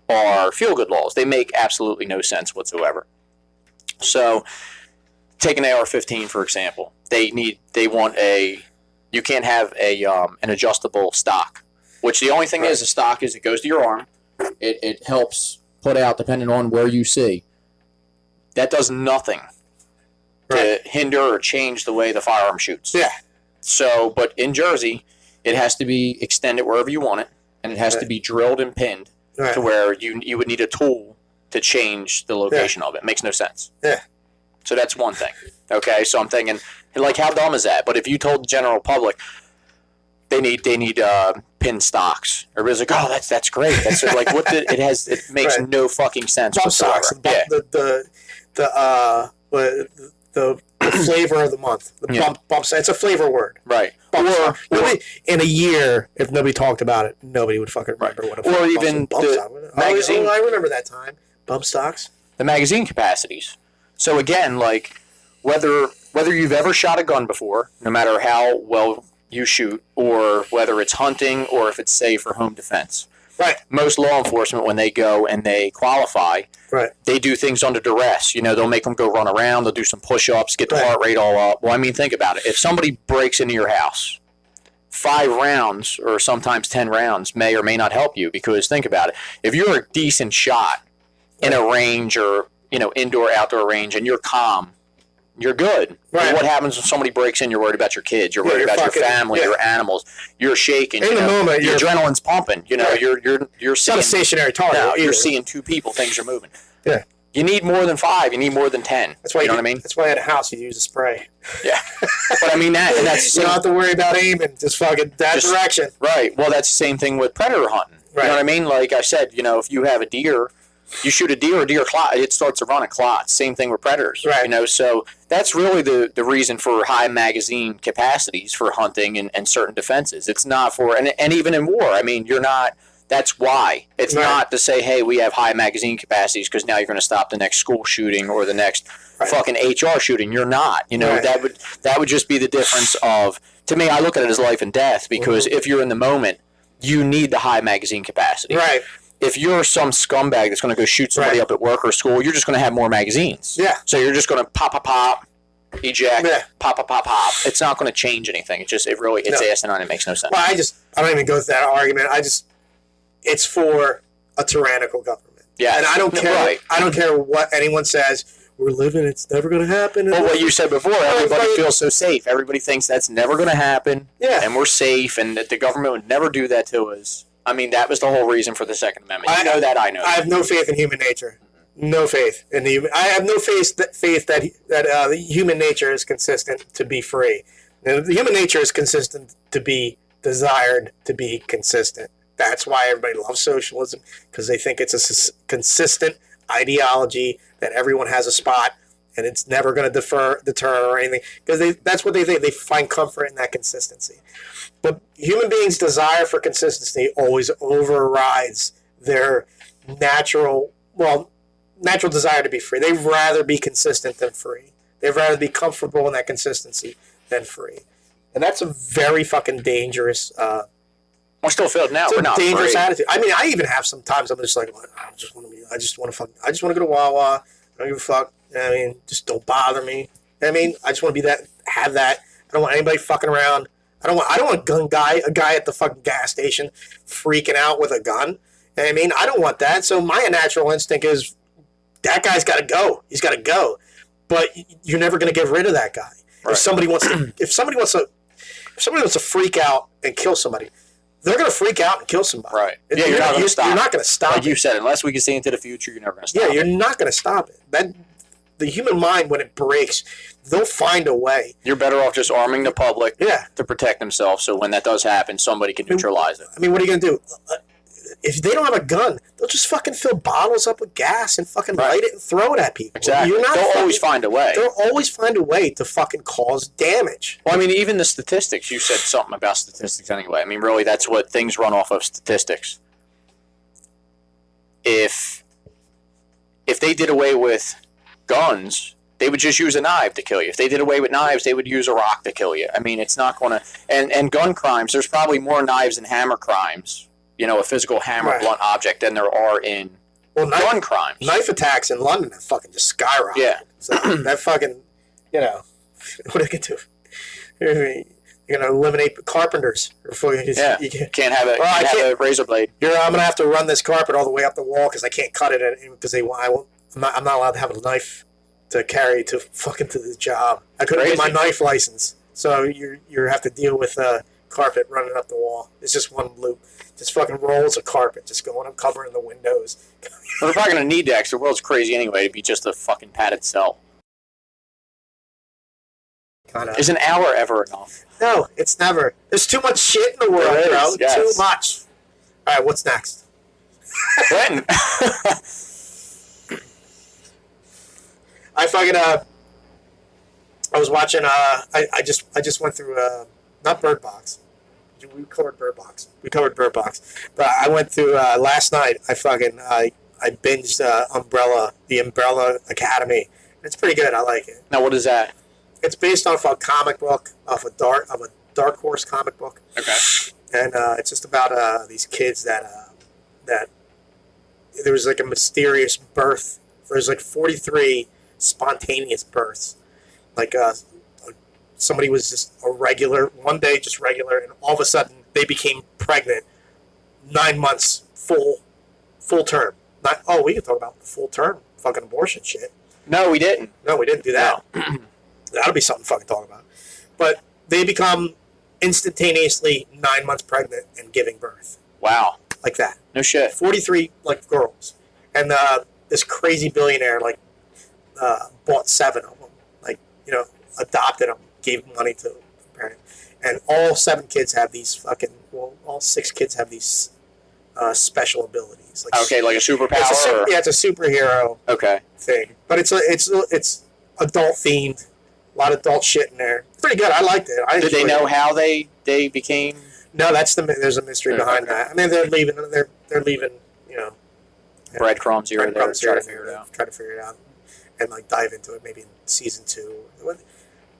are feel-good laws. They make absolutely no sense whatsoever. So take an AR-15 for example. You can't have an adjustable stock, which the only thing is a stock is it goes to your arm. It helps put out depending on where you see. That does nothing to hinder or change the way the firearm shoots. Yeah. So, but in Jersey, it has to be extended wherever you want it, and it has to be drilled and pinned to where you would need a tool to change the location of it. It makes no sense. Yeah. So that's one thing. Okay, so I'm thinking, like, how dumb is that? But if you told the general public they need pin stocks, everybody's like, oh, that's great. That's like it makes no fucking sense. Bump stocks. The flavor of the month. Bump. It's a flavor word. Right. In a year, if nobody talked about it, nobody would fucking remember what it was. Or even the magazine. I remember that time. Bump stocks. The magazine capacities. So again, like whether you've ever shot a gun before, no matter how well you shoot, or whether it's hunting or if it's say for home defense. Right. Most law enforcement, when they go and they qualify, they do things under duress. They'll make them go run around. They'll do some push-ups, get the heart rate all up. Well, I mean, think about it. If somebody breaks into your house, 5 rounds or sometimes 10 rounds may or may not help you, because think about it. If you're a decent shot in a range or indoor, outdoor range, and you're calm you're good. Right. What happens when somebody breaks in? You're worried about your kids. You're worried about your family, your animals. You're shaking. In the moment, your adrenaline's pumping. You know, right. you're seeing, not a stationary target. No, you're seeing 2 people. Things are moving. Yeah. You need more than 5. You need more than 10. That's why you know what I mean. That's why at a house you use a spray. Yeah. But I mean that's you don't have to worry about aiming. Just fucking that direction. Right. Well, that's the same thing with predator hunting. Right. You know what I mean? Like I said, if you have a deer. You shoot a deer clot, it starts to run a clot. Same thing with predators. Right. So that's really the reason for high magazine capacities for hunting and certain defenses. It's not for, and even in war, I mean, that's why. It's not to say, hey, we have high magazine capacities because now you're going to stop the next school shooting or the next fucking HR shooting. You're not. That would just be the difference of, to me, I look at it as life and death because if you're in the moment, you need the high magazine capacity. Right. If you're some scumbag that's going to go shoot somebody up at work or school, you're just going to have more magazines. Yeah. So you're just going to pop, eject, pop. It's not going to change anything. It's asinine. It makes no sense. Well, I don't even go through that argument. It's for a tyrannical government. Yeah. And I don't care. Right. I don't care what anyone says. We're living. It's never going to happen. Well, what you said before, everybody feels so safe. Everybody thinks that's never going to happen. Yeah. And we're safe, and that the government would never do that to us. I mean, that was the whole reason for the Second Amendment. I know that. I have no faith in human nature. No faith in the human. I have no faith that the human nature is consistent to be free. Now, the human nature is consistent to be desired to be consistent. That's why everybody loves socialism, because they think it's a consistent ideology that everyone has a spot and it's never going to deter or anything, because that's what they think. They find comfort in that consistency. But human beings' desire for consistency always overrides their natural desire to be free. They'd rather be consistent than free. They'd rather be comfortable in that consistency than free. And that's a very fucking dangerous... I still feel it now. It's We're not dangerous free. attitude. I mean, I even have sometimes I'm just like, I just want to go to Wawa. I don't give a fuck. I mean, just don't bother me. I mean, I just want to have that. I don't want anybody fucking around. I don't want a guy at the fucking gas station freaking out with a gun. I mean, I don't want that. So my natural instinct is that guy's got to go. He's got to go. But you're never going to get rid of that guy. Right. If somebody wants to freak out and kill somebody, they're going to freak out and kill somebody. Right. Yeah, you're not going to stop. You're not going to stop. Like you said, unless we can see into the future, you're never going to stop. Yeah, you're not going to stop it. The human mind, when it breaks, they'll find a way. You're better off just arming the public to protect themselves, so when that does happen, somebody can neutralize it. I mean, what are you going to do? If they don't have a gun, they'll just fucking fill bottles up with gas and fucking light it and throw it at people. Exactly. They'll always find a way. They'll always find a way to fucking cause damage. Well, I mean, even the statistics, you said something about statistics anyway. I mean, really, that's what things run off of, statistics. If they did away with guns, they would just use a knife to kill you. If they did away with knives, they would use a rock to kill you. I mean, it's not going to... And gun crimes, there's probably more knives and hammer crimes, a physical hammer, blunt object, than there are in gun crimes. Knife attacks in London have fucking just skyrocketed. Yeah. So that fucking, what are they going to do? You're going to eliminate carpenters. You can't have a razor blade. I'm going to have to run this carpet all the way up the wall because I can't cut it because I'm not allowed to have a knife to carry to the job. I couldn't get my knife license. So you have to deal with carpet running up the wall. It's just one loop. Just fucking rolls of carpet just going up, covering the windows. Well, they're probably going to need that because the world's crazy anyway to be just a fucking padded cell. Is an hour ever enough? No, it's never. There's too much shit in the world, bro. Yes. Too much. All right, what's next? When? I fucking I was watching. I just went through not Bird Box. We covered Bird Box. But I went through last night. I binged the Umbrella Academy. It's pretty good. I like it. Now, what is that? It's based off a comic book, off a Dark Horse comic book. Okay. And it's just about these kids that there was like a mysterious birth. There's like 43 spontaneous births. Like somebody was just one day, and all of a sudden they became pregnant. 9 months, full term. We can talk about the full term fucking abortion shit. No, we didn't. No, we didn't do that. No. That'll be something to fucking talk about. But they become instantaneously 9 months pregnant and giving birth. Wow. Like that. No shit. 43 like girls. And this crazy billionaire like bought 7 of them. Like, you know, adopted them, gave money to the parent. And all 7 kids have these fucking, well, all 6 kids have these special abilities. Like, Okay, like a superpower? It's a superhero Okay. thing. But it's adult themed. A lot of adult shit in there. It's pretty good. I liked it. Did they know how they became? No, there's a mystery behind that. I mean, they're leaving. You know, Breadcrumbs here or there. breadcrumbs Try here to and figure there, it out. try to figure it out, and like dive into it. Maybe in season 2.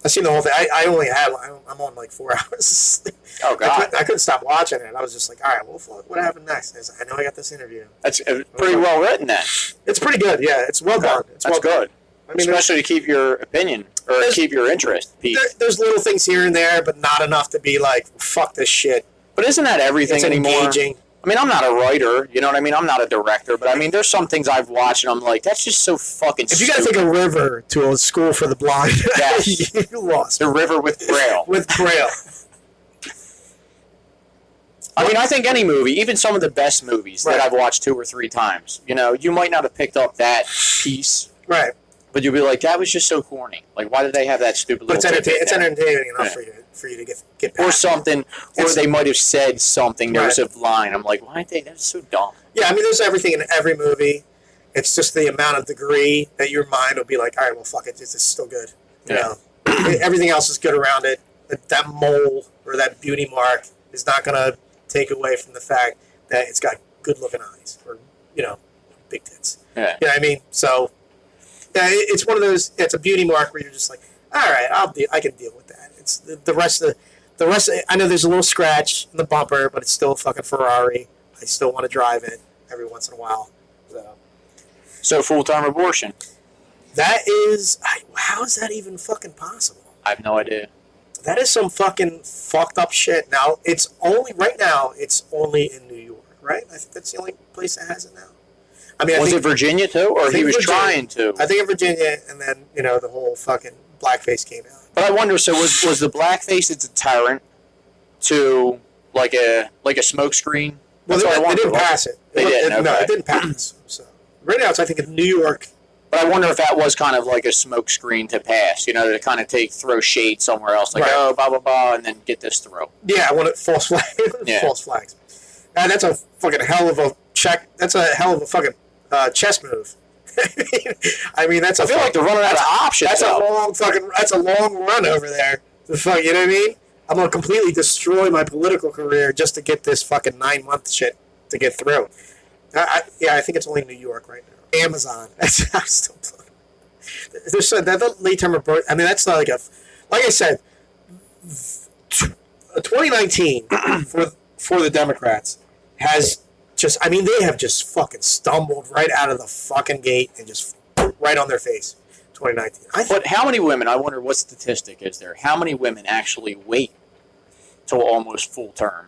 I've seen the whole thing. I'm on like 4 hours of sleep. Oh God. I couldn't stop watching it. I was just like, all right, well, fuck, what happened next? I know I got this interview. That's pretty well written then. It's pretty good. Yeah, it's well done. It's That's well good. done. I mean, Especially to keep your opinion or keep your interest piqued. there's little things here and there, but not enough to be like, fuck this shit. But isn't that everything It's anymore? engaging. I mean, I'm not a writer, you know what I mean? I'm not a director, but I mean, there's some things I've watched and I'm like, that's just so fucking If you got to take a river to a school for the blind, Yes. you lost. The river with Braille. With Braille. I mean, I think any movie, even some of the best movies Right. that I've watched 2 or 3 times, you know, you might not have picked up that piece, Right. but you'll be like, that was just so corny. Like, why did they have that stupid But little it's tidbit there? entertaining enough Yeah. for you to get Or past. something, or It's- they might have said something. There was a Right. line. I'm like, why did they? That's so dumb. Yeah, I mean, there's everything in every movie. It's just the amount of degree that your mind will be like, all right, well, fuck it, this is still good. You know, everything else is good around it. That mole or that beauty mark is not going to take away from the fact that it's got good-looking eyes or, you know, big tits. Yeah. You know what I mean? So, yeah, it's one of those. It's a beauty mark where you're just like, all right, I can deal with that. It's the rest of I know there's a little scratch in the bumper, but it's still a fucking Ferrari. I still want to drive it every once in a while. So full-time abortion. That is, how is that even fucking possible? I have no idea. That is some fucking fucked up shit. Now, right now, it's only in New York, right? I think that's the only place that has it now. I mean, Was it Virginia too, or he was Virginia. trying to? I think in Virginia, and then, you know, the whole fucking blackface came out. But I wonder. So was the blackface a deterrent to like a smokescreen? Well, they didn't pass it. They didn't. No, Okay. it didn't pass. So right now, it's I think in New York. But I wonder if that was kind of like a smokescreen to pass, you know, to kind of throw shade somewhere else, like, Right. oh, blah, blah, blah, and then get this through. Yeah, when it false flag, Yeah. false flags. And that's a fucking hell of a check. That's a hell of a fucking chess move. I mean, that's I feel like they're running out of options. That's a long run over there. The fuck, you know what I mean? I'm gonna completely destroy my political career just to get this fucking 9-month shit to get through. I think it's only New York right now. Amazon. I'm still. There's that late term report. I mean, that's not like I said, 2019 for the Democrats has just. I mean, they have just fucking stumbled right out of the fucking gate and just right on their face. 2019. But how many women, I wonder what statistic is there, how many women actually wait till almost full term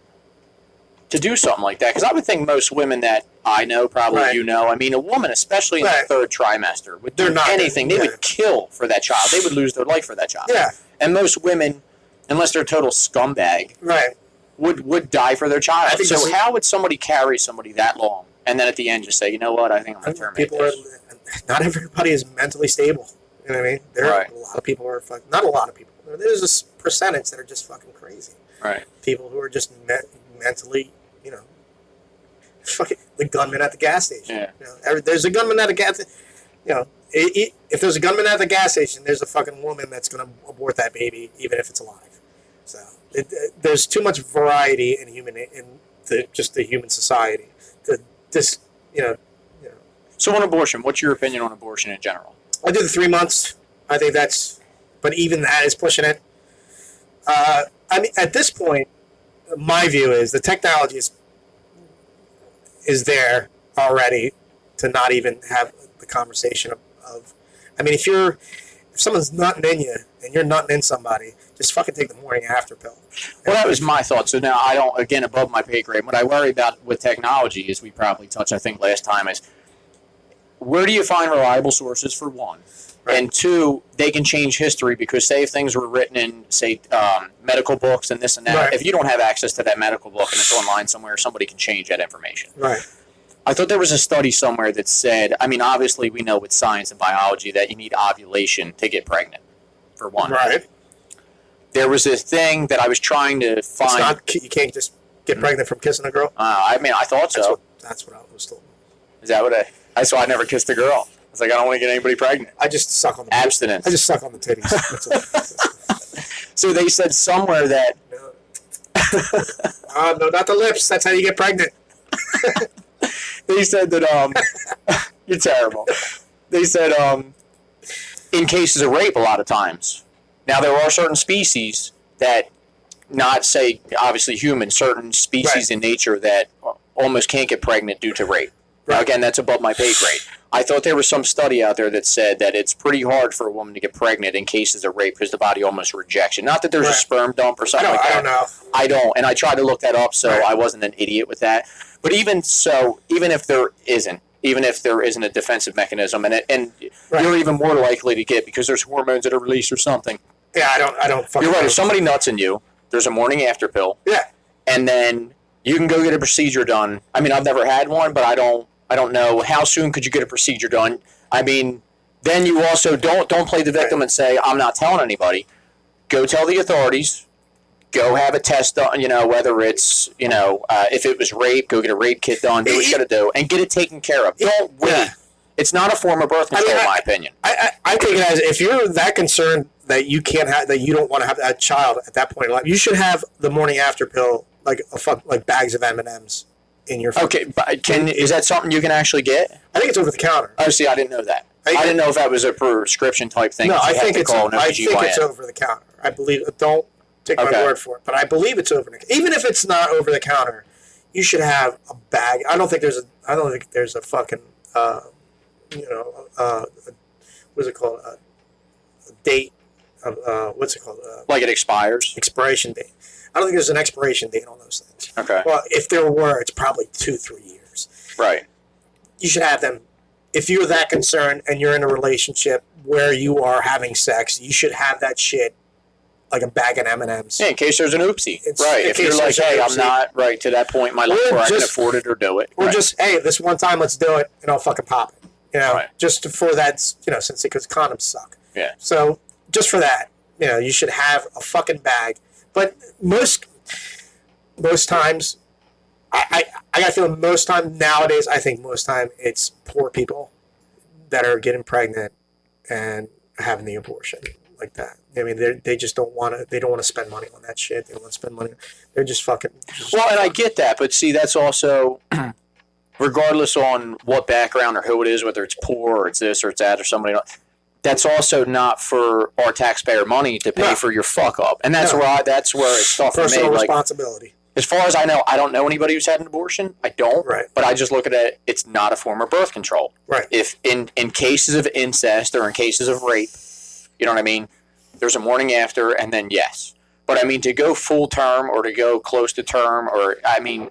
to do something like that? Because I would think most women that I know, probably Right. you know, I mean, a woman, especially in Right. the 3rd trimester, would do They're not anything. They gonna- would kill for that child. They would lose their life for that child. Yeah. And most women, unless they're a total scumbag, Right. would die for their child. I think So this is- how would somebody carry somebody that long and then at the end just say, you know what, I think I'm going to terminate People are. this? Not everybody is mentally stable. You know what I mean? There are Right. a lot of people who are fucking. Not a lot of people. There's this percentage that are just fucking crazy. Right. People who are just mentally, you know, fucking the gunman at the gas station. Yeah. You know, there's a gunman at a gas. You know, if there's a gunman at the gas station, there's a fucking woman that's gonna abort that baby, even if it's alive. So there's too much variety in the human society. You know. So on abortion, what's your opinion on abortion in general? I did the 3 months. I think but even that is pushing it. I mean, at this point, my view is the technology is there already to not even have the conversation of I mean, if someone's nutting in you and you're nutting in somebody, just fucking take the morning after pill. Well, that was my thought. So now I don't, again, above my pay grade. What I worry about with technology, as we probably touched, I think, last time, is where do you find reliable sources for one? And two, they can change history because say if things were written in, say, medical books and this and that, Right. if you don't have access to that medical book and it's online somewhere, somebody can change that information. Right. I thought there was a study somewhere that said, I mean, obviously we know with science and biology that you need ovulation to get pregnant, for one. Right. There was this thing that I was trying to find. You can't just get pregnant from kissing a girl. I mean, I thought so. That's what I was told. Is that what that's why I never kissed a girl. I was like, I don't want to get anybody pregnant. I just suck on the Abstinence. I just suck on the titties. That's all. So they said somewhere that No, not the lips. That's how you get pregnant. they said that you're terrible. They said in cases of rape, a lot of times. Now there are certain species that, not say obviously human, certain species in nature that almost can't get pregnant due to rape. Now again, that's above my pay grade. I thought there was some study out there that said that it's pretty hard for a woman to get pregnant in cases of rape because the body almost rejects it. Not that there's a sperm dump or something like that. I don't know. I don't, and I tried to look that up, so I wasn't an idiot with that. But even so, even if there isn't a defensive mechanism, and you're even more likely to get because there's hormones that are released or something. Yeah, I don't. You're right. If somebody nuts in you, there's a morning after pill. Yeah. And then you can go get a procedure done. I mean, I've never had one, but I don't know how soon could you get a procedure done. I mean, then you also don't play the victim and say I'm not telling anybody. Go tell the authorities. Go have a test done. You know, whether it's if it was rape, go get a rape kit done. Do what you got to do and get it taken care of. Don't wait. Yeah. It's not a form of birth control, in my opinion. I take it as if you're that concerned that you can't have that you don't want to have that child at that point in life, you should have the morning after pill like bags of M&Ms in your. Okay, but is that something you can actually get? I think it's over the counter. Oh, see, I didn't know that. I didn't know if that was a prescription type thing. No, I think it's over the counter. I believe. Don't take my word for it, but I believe it's over. Even if it's not over the counter, you should have a bag. I don't think there's a fucking. What's it called? A date. What's it called? Like it expires. Expiration date. I don't think there's an expiration date on those things. Okay. Well, if there were, it's probably 2-3 years. Right. You should have them. If you're that concerned and you're in a relationship where you are having sex, you should have that shit like a bag of M&Ms. Yeah, in case there's an oopsie. Right. If you're like, hey, I'm not right to that point in my life where I can afford it or do it. Or just, hey, this one time, let's do it, and I'll fucking pop it. Just for that, since because condoms suck. Yeah. So just for that, you should have a fucking bag. But most times, I got to feel most time nowadays, I think most time it's poor people that are getting pregnant and having the abortion like that. I mean, they just don't want to. They don't want to spend money on that shit. They don't want to spend money. They're just fucking. And I get that, but see, that's also, regardless on what background or who it is, whether it's poor or it's this or it's that or somebody else. That's also not for our taxpayer money to pay for your fuck up, and that's where it's tough for me. Personal responsibility. As far as I know, I don't know anybody who's had an abortion. I don't. Right. But I just look at it. It's not a form of birth control. Right. If in cases of incest or in cases of rape, you know what I mean. There's a morning after, and then yes. But I mean, to go full term or to go close to term, or to me,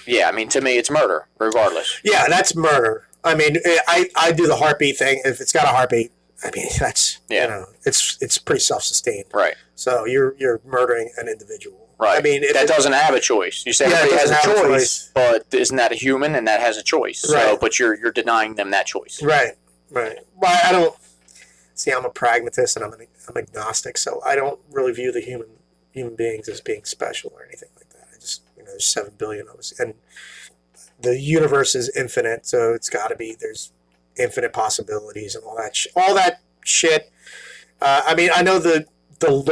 it's murder, regardless. Yeah, that's murder. I mean, I do the heartbeat thing. If it's got a heartbeat, I mean, that's it's pretty self-sustained. Right. So you're murdering an individual. Right. I mean, that doesn't have a choice. You say everybody has a choice, but isn't that a human and that has a choice? Right. So, but you're denying them that choice. Right. Right. Well, I don't see. I'm a pragmatist and I'm agnostic, so I don't really view the human beings as being special or anything like that. I just there's 7 billion of us, and the universe is infinite, so it's got to be there's infinite possibilities and all that shit. I mean, I know the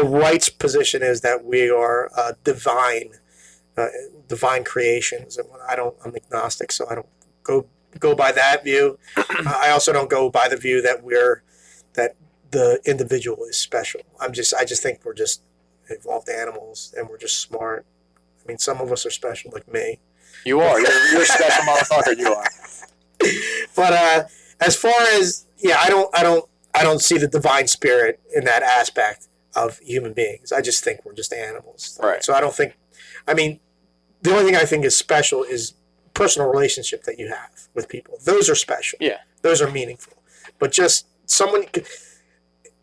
right's position is that we are divine creations, and I'm agnostic, so I don't go by that view. I also don't go by the view that that the individual is special. I just think we're just evolved animals and we're just smart. I mean, some of us are special, like me. You are. You're a special motherfucker. You are. But as far as I don't see the divine spirit in that aspect of human beings. I just think we're just animals. Right. So I don't think. I mean, the only thing I think is special is personal relationship that you have with people. Those are special. Yeah. Those are meaningful. But just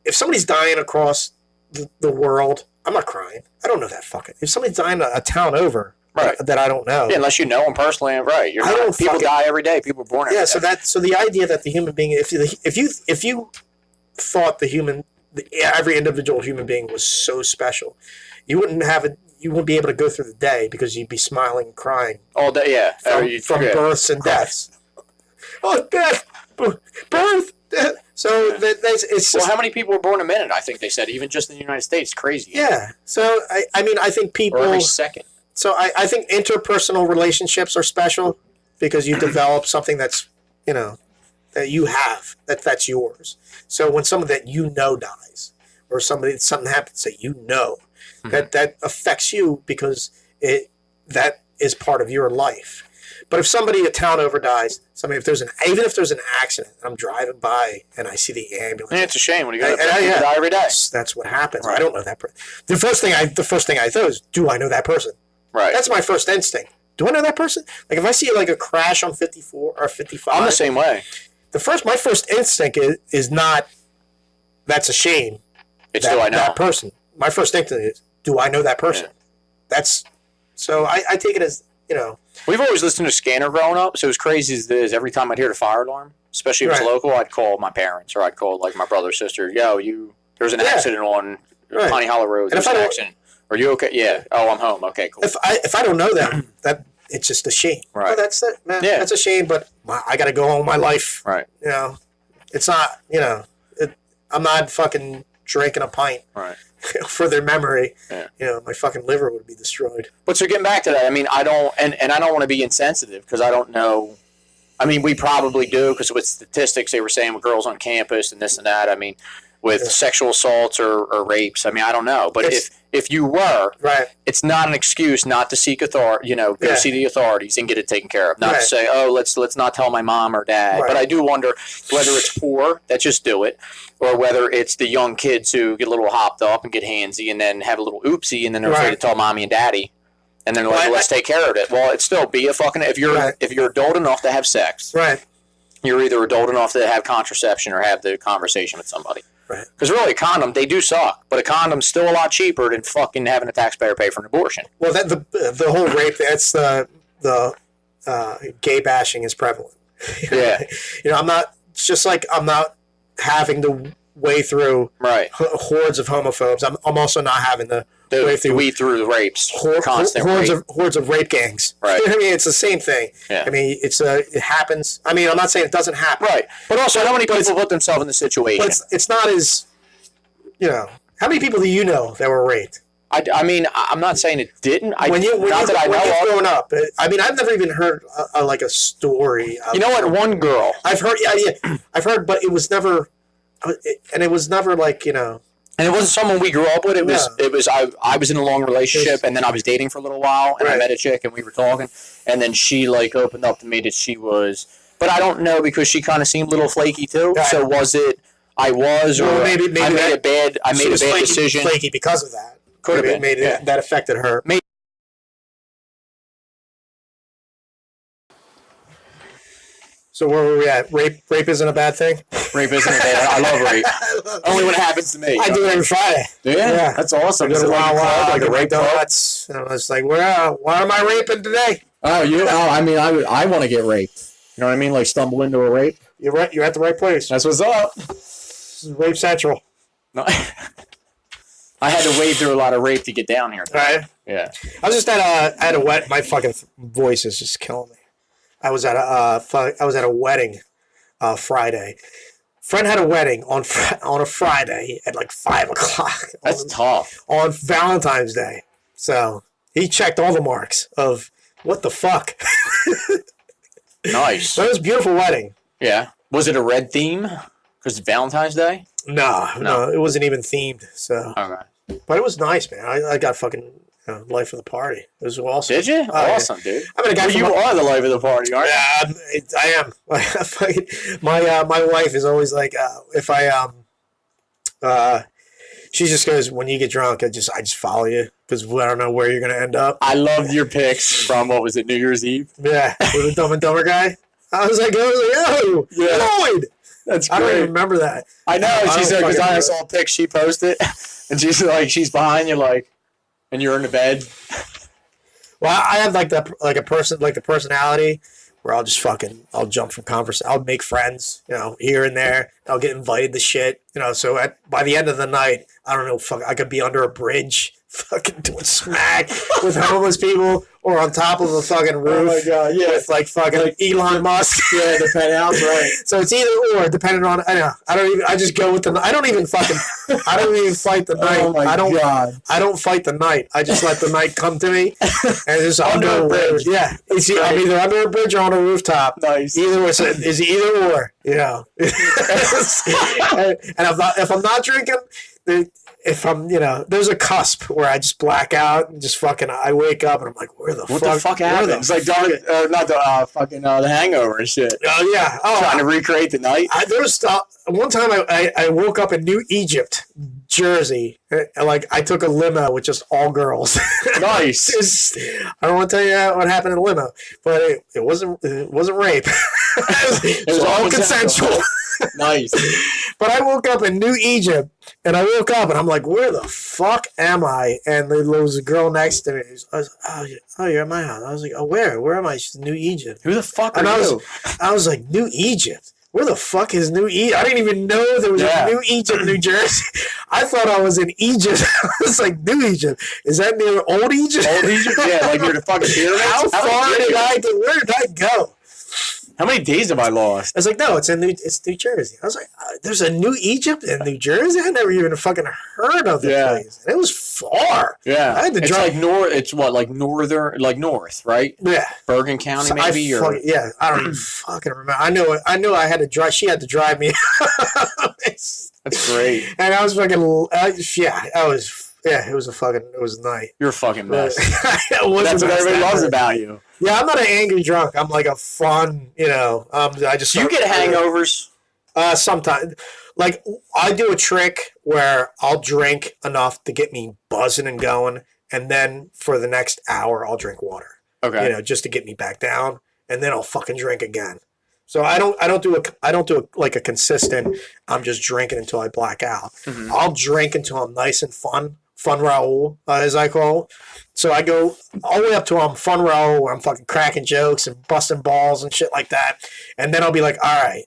if somebody's dying across the world, I'm not crying. I don't know that fucking. If somebody's dying a town over, right, that I don't know, yeah, unless you know them personally, right? You're not, people die every day. People are born every day. So the idea that the human being, if you thought every individual human being was so special, you wouldn't have it. You wouldn't be able to go through the day because you'd be smiling and crying all day. Yeah, from births and deaths. Oh, death, birth. So it's just, how many people were born a minute? I think they said even just in the United States, crazy. Yeah. So I think people, or every second. So I think interpersonal relationships are special because you develop something that's that you have that's yours. So when someone that dies, or something happens that that affects you because that is part of your life. But if a town over dies, even if there's an accident, I'm driving by and I see the ambulance. Yeah, it's a shame when you go to die every day. That's what happens. Right. I don't know that person. The first thing I thought is, do I know that person? Right. That's my first instinct. Do I know that person? Like if I see like a crash on 54 or 55, I'm the same way. My first instinct is not, that's a shame. It's do I know that person. My first instinct is, do I know that person? Yeah. So I take it as, We've always listened to Scanner growing up, so as crazy as it is, every time I'd hear the fire alarm, especially if it's local, I'd call my parents or I'd call like my brother or sister. Yo, there's an accident on Piney Hollow Road. There's an accident. Are you okay? Yeah. Oh, I'm home. Okay, cool. If I don't know them, that it's just a shame. Right. Oh, that's it, man. Yeah. That's a shame, but I got to go on with my life. Right. It's not. I'm not fucking drinking a pint. Right. For their memory, my fucking liver would be destroyed. But so getting back to that, I mean, I don't, and I don't want to be insensitive because I don't know. I mean, we probably do because with statistics they were saying with girls on campus and this and that. I mean, with sexual assaults or rapes. I mean, I don't know. But if you were, it's not an excuse not to seek authority. Go see the authorities and get it taken care of. Not to say, oh, let's not tell my mom or dad. Right. But I do wonder whether it's poor that just do it, or whether it's the young kids who get a little hopped up and get handsy and then have a little oopsie and then they're afraid to tell mommy and daddy. And then they're like, let's take care of it. Well, it's still be a fucking, if you're adult enough to have sex, you're either adult enough to have contraception or have the conversation with somebody. Right. Because really, a condom, they do suck, but a condom's still a lot cheaper than fucking having a taxpayer pay for an abortion. Well, the whole rape, that's the gay bashing is prevalent. Yeah. I'm not having to weigh through hordes of homophobes. I'm also not having to weed through the rapes. Hordes of rape gangs. Right. I mean, it's the same thing. Yeah. I mean, it happens. I mean, I'm not saying it doesn't happen. Right. But also, how many people put themselves in the situation? But it's not as, how many people do you know that were raped? I mean, I'm not saying it didn't. When you're growing up, I mean, I've never even heard a story. You know what? One girl. I've heard, I've heard, but it was never, and it was never like, And it wasn't someone we grew up with. It was I was in a long relationship, and then I was dating for a little while, and I met a chick, and we were talking, and then she opened up to me that she was, but I don't know because she kind of seemed a little flaky too. Right. So was it I was, or maybe I made a bad decision? Flaky because of that. Could have been. That affected her. Maybe. So where were we at? Rape isn't a bad thing? Rape isn't a bad thing. I love rape. Only when it happens to me. I do it every Friday. Yeah. That's awesome. Is it like a rape donuts? And I was like, why am I raping today? I mean, I want to get raped. You know what I mean? Like stumble into a rape. You're right. You're at the right place. That's what's up. This is Rape Central. No. I had to wade through a lot of rape to get down here. Right. Yeah. I was just at a wet. My fucking voice is just killing me. I was at a wedding Friday. Friend had a wedding on a Friday at like 5 o'clock. That's tough. On Valentine's Day. So he checked all the marks of what the fuck. Nice. So it was a beautiful wedding. Yeah. Was it a red theme? Because it's Valentine's Day? No, it wasn't even themed. So. Okay. But it was nice, man. I got fucking life of the party. It was awesome. Did you? Awesome, dude. I mean, you are the life of the party, aren't you? Yeah, I am. My wife is always like, if she just goes, when you get drunk, I just follow you because I don't know where you're gonna end up. I loved your pics from what was it, New Year's Eve? Yeah, with the Dumb and Dumber guy. I was like, oh, Lloyd. That's I don't even great. remember that. I know. I She said don't because fucking I do saw a pic she posted, and she's like, she's behind you, like, and you're in the bed. Well, I have like the personality where I'll jump from I'll make friends, here and there. I'll get invited to shit, So by the end of the night, I don't know, I could be under a bridge, fucking doing smack with homeless people, or on top of a fucking roof. Oh my god, yeah. With like fucking Elon Musk. Yeah, the penthouse, right? So it's either or, depending on. I just go with the. I don't even fight the night. Oh my god. I don't fight the night. I just let the night come to me, and just I'll Under go a bridge. Yeah, I'm either under a bridge or on a rooftop. Nice. Either way, is either or. And if I'm not drinking, if I'm, there's a cusp where I just black out and just fucking, I wake up and I'm like, what the fuck happened? It's like the Hangover and shit. Oh yeah. Oh, Trying to recreate the night. There was one time I woke up in New Egypt, Jersey. Like I took a limo with just all girls. Nice. I don't want to tell you what happened in the limo, but it wasn't rape. it was all consensual. Nice. But I woke up in New Egypt, and I woke up, and I'm like, where the fuck am I? And there was a girl next to me. I was, oh, you're at my house. I was like, oh, where? Where am I? She's in New Egypt. Who the fuck are and you? I was like, New Egypt? Where the fuck is New Egypt? I didn't even know there was a New Egypt, New Jersey. I thought I was in Egypt. I was like, New Egypt? Is that near Old Egypt? Old Egypt? Yeah, like you're the fucking pyramids? How far where did I go? How many days have I lost? I was like, no, it's New Jersey. I was like, there's a New Egypt in New Jersey? I never even fucking heard of the place. And it was far. Yeah. I had to It's drive. like north. It's what, like northern, like north, right? Yeah. Bergen County, maybe? I don't even fucking remember. I knew I had to drive. She had to drive me. That's great. And I was fucking, it was a night. You're a fucking mess. That's That's what everybody loves about you. Yeah, I'm not an angry drunk. I'm like a fun, I just. Do you get hangovers? Sometimes. Like, I do a trick where I'll drink enough to get me buzzing and going, and then for the next hour, I'll drink water. Okay. Just to get me back down, and then I'll fucking drink again. So I don't do a consistent. I'm just drinking until I black out. Mm-hmm. I'll drink until I'm nice and fun Raoul, as I call it. So I go all the way up to I'm fun Raoul, where I'm fucking cracking jokes and busting balls and shit like that, and then I'll be like, all right,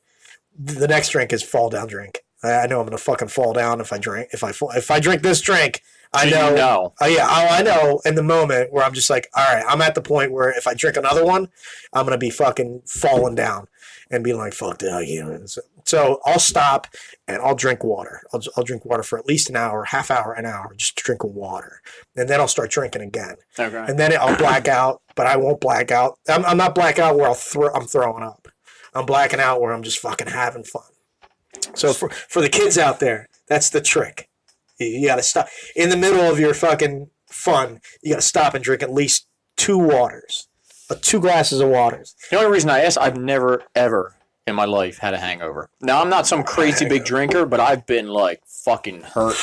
the next drink is fall down drink. I know I'm gonna fucking fall down if I drink. If I drink this drink, I know. I know in the moment where I'm just like, all right, I'm at the point where if I drink another one, I'm gonna be fucking falling down and being like, fuck that. So I'll stop and I'll drink water. I'll drink water for at least an hour, half hour, an hour, just drinking water, and then I'll start drinking again. Okay. And then I'll black out, but I won't black out. I'm not black out where I'm throwing up. I'm blacking out where I'm just fucking having fun. So for the kids out there, that's the trick. You got to stop. In the middle of your fucking fun, you got to stop and drink at least 2 waters. 2 glasses of waters. The only reason I ask, I've never, ever in my life had a hangover. Now, I'm not some crazy big drinker, but I've been, like, fucking hurt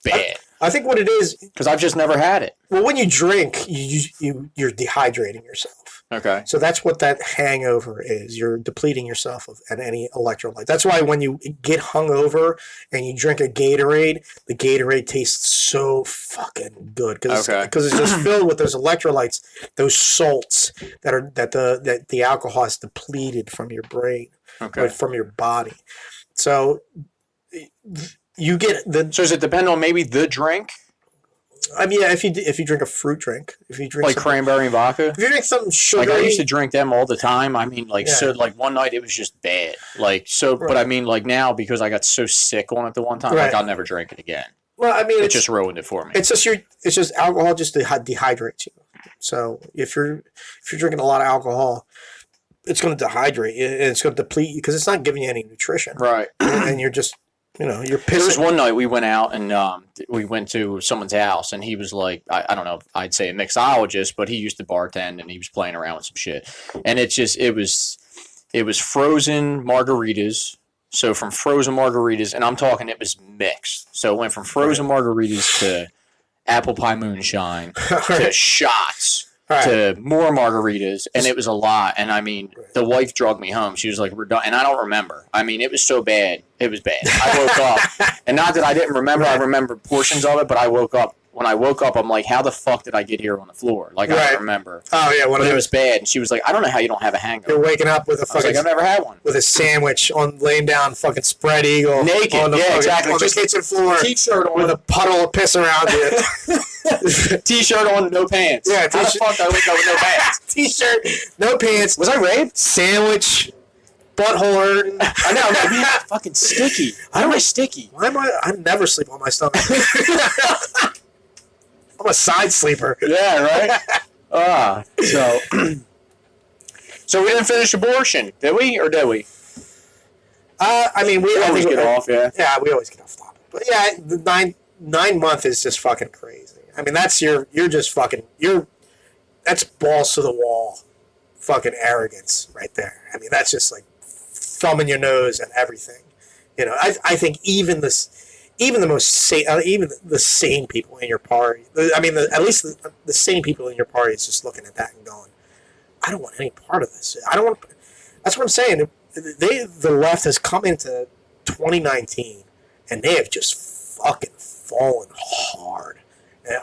bad. I think what it is... Because I've just never had it. Well, when you drink, you're dehydrating yourself. Okay. So that's what that hangover is. You're depleting yourself of any electrolyte. That's why when you get hungover and you drink a Gatorade, the Gatorade tastes so fucking good because it's just filled with those electrolytes, those salts that the alcohol has depleted from your brain, from your body. So you get the. So does it depend on maybe the drink? I mean, yeah, if you drink a fruit drink, if you drink like cranberry and vodka, if you drink something sugary, like I used to drink them all the time. I mean, so like one night it was just bad. Like so, right. But I mean, like now because I got so sick on it the one time, like I'll never drink it again. Well, I mean, it just ruined it for me. It's just alcohol just dehydrates you. So if you're drinking a lot of alcohol, it's going to dehydrate you and it's going to deplete you because it's not giving you any nutrition. Right. And you're just. You're pissing. There was one night we went out and we went to someone's house and he was like, I don't know, I'd say a mixologist, but he used to bartend and he was playing around with some shit. And it was frozen margaritas. So from frozen margaritas, and I'm talking it was mixed. So it went from frozen margaritas to apple pie moonshine to shots to more margaritas, and it was a lot. And I mean, the wife drugged me home. She was like, "We're done," and I don't remember. I mean, it was so bad. It was bad. I woke up, and not that I didn't remember. I remember portions of it, but I woke up. When I woke up, I'm like, "How the fuck did I get here on the floor?" Like I don't remember. Oh yeah, but it was bad. And she was like, "I don't know how you don't have a hangover." You're waking up with a I was fucking. like, I've never had one. With a sandwich on laying down, fucking spread eagle, naked, on the exactly, on the kitchen floor, t-shirt on with a puddle of piss around you. T-shirt on, no pants. Yeah, how the fuck did I wake up with no pants? T-shirt, no pants. Was I raped? Sandwich, butthole hurting. I know, I'm like, man, fucking sticky. Why am I sticky? Why am I never sleep on my stomach. I'm a side sleeper. Yeah, right? So so we didn't finish abortion, did we? Or did we? I mean, we always get off, yeah. Yeah, we always get off topic. But yeah, the 9 month is just fucking crazy. I mean, you're just fucking, that's balls to the wall fucking arrogance right there. I mean, that's just like thumbing your nose at everything. You know, I think even the sane people in your party, I mean, at least the sane people in your party is just looking at that and going, I don't want any part of this. I don't want, that's what I'm saying. The left has come into 2019 and they have just fucking fallen hard.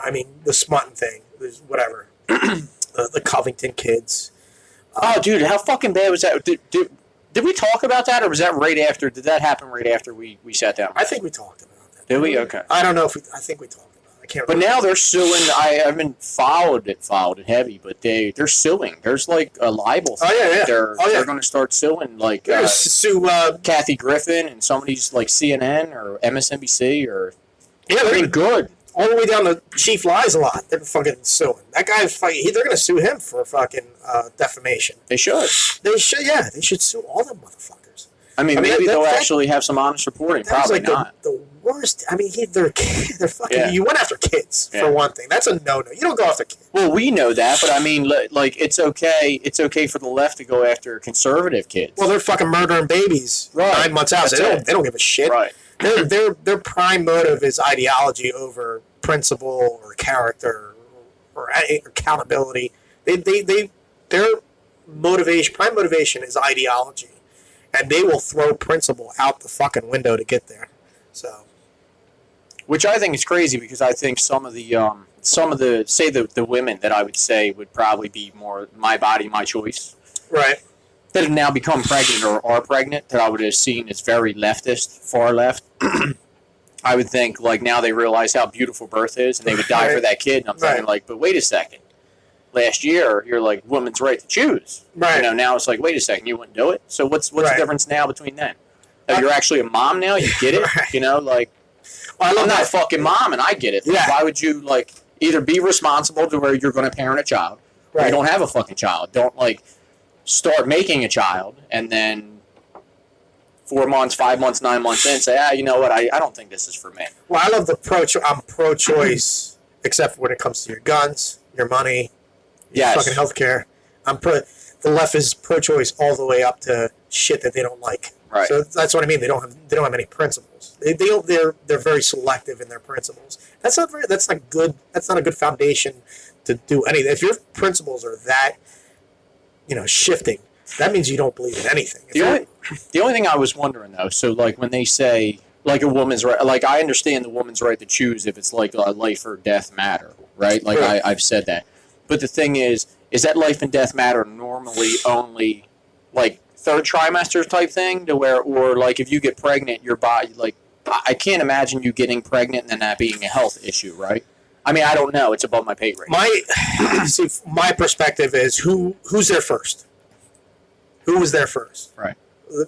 I mean, the smutting thing, whatever, the Covington kids. Oh, dude, how fucking bad was that? Did we talk about that, or was that right after? Did that happen right after we sat down? I think we talked about that. Did we? Okay. I don't know if I think we talked about it. I can't remember. But now they're suing. I haven't followed it heavy, but they're suing. There's like a libel thing. Oh, yeah. They're going to start suing, like, sue Kathy Griffin and somebody's like CNN or MSNBC or. Yeah, they're good. All the way down to Chief Lies a lot. They're fucking suing. That guy's fighting. They're going to sue him for fucking defamation. They should. They should, yeah. They should sue all them motherfuckers. I mean, maybe they'll actually have some honest reporting. Probably like not. The worst. I mean, they're fucking. Yeah. You went after kids for one thing. That's a no-no. You don't go after kids. Well, we know that, but I mean, like, it's okay. It's okay for the left to go after conservative kids. Well, they're fucking murdering babies 9 months out. They don't give a shit. Right. Their prime motive is ideology over principle or character or accountability. Their prime motivation is ideology, and they will throw principle out the fucking window to get there. So, which I think is crazy because I think some of the women that I would say would probably be more my body, my choice. Right. That have now become pregnant or are pregnant that I would have seen as very leftist, far left. I would think, like, now they realize how beautiful birth is and they would die for that kid. And I'm thinking, like, but wait a second. Last year, you're like, woman's right to choose. Right. You know, now it's like, wait a second, you wouldn't do it? So what's the difference now between then? You're actually a mom now, you get it? You know, like, I'm not a fucking mom and I get it. Like, why would you, like, either be responsible to where you're going to parent a child or you don't have a fucking child? Don't, like, start making a child and then 4 months, 5 months, 9 months in say, you know what, I don't think this is for me. Well, I love I'm pro-choice, except when it comes to your guns, your money, your fucking healthcare. The left is pro-choice all the way up to shit that they don't like. Right. So that's what I mean. They don't have any principles. They're very selective in their principles. That's not good. That's not a good foundation to do anything. If your principles are that, shifting, that means you don't believe in anything. The only thing I was wondering though, so like when they say like a woman's right, like I understand the woman's right to choose if it's like a life or death matter, right? Like I've said that, but the thing is that life and death matter normally only like third trimester type thing to where, or like if you get pregnant, your body, like I can't imagine you getting pregnant and then that being a health issue, right? I mean, I don't know. It's above my pay grade. My perspective is who's there first? Who was there first? Right.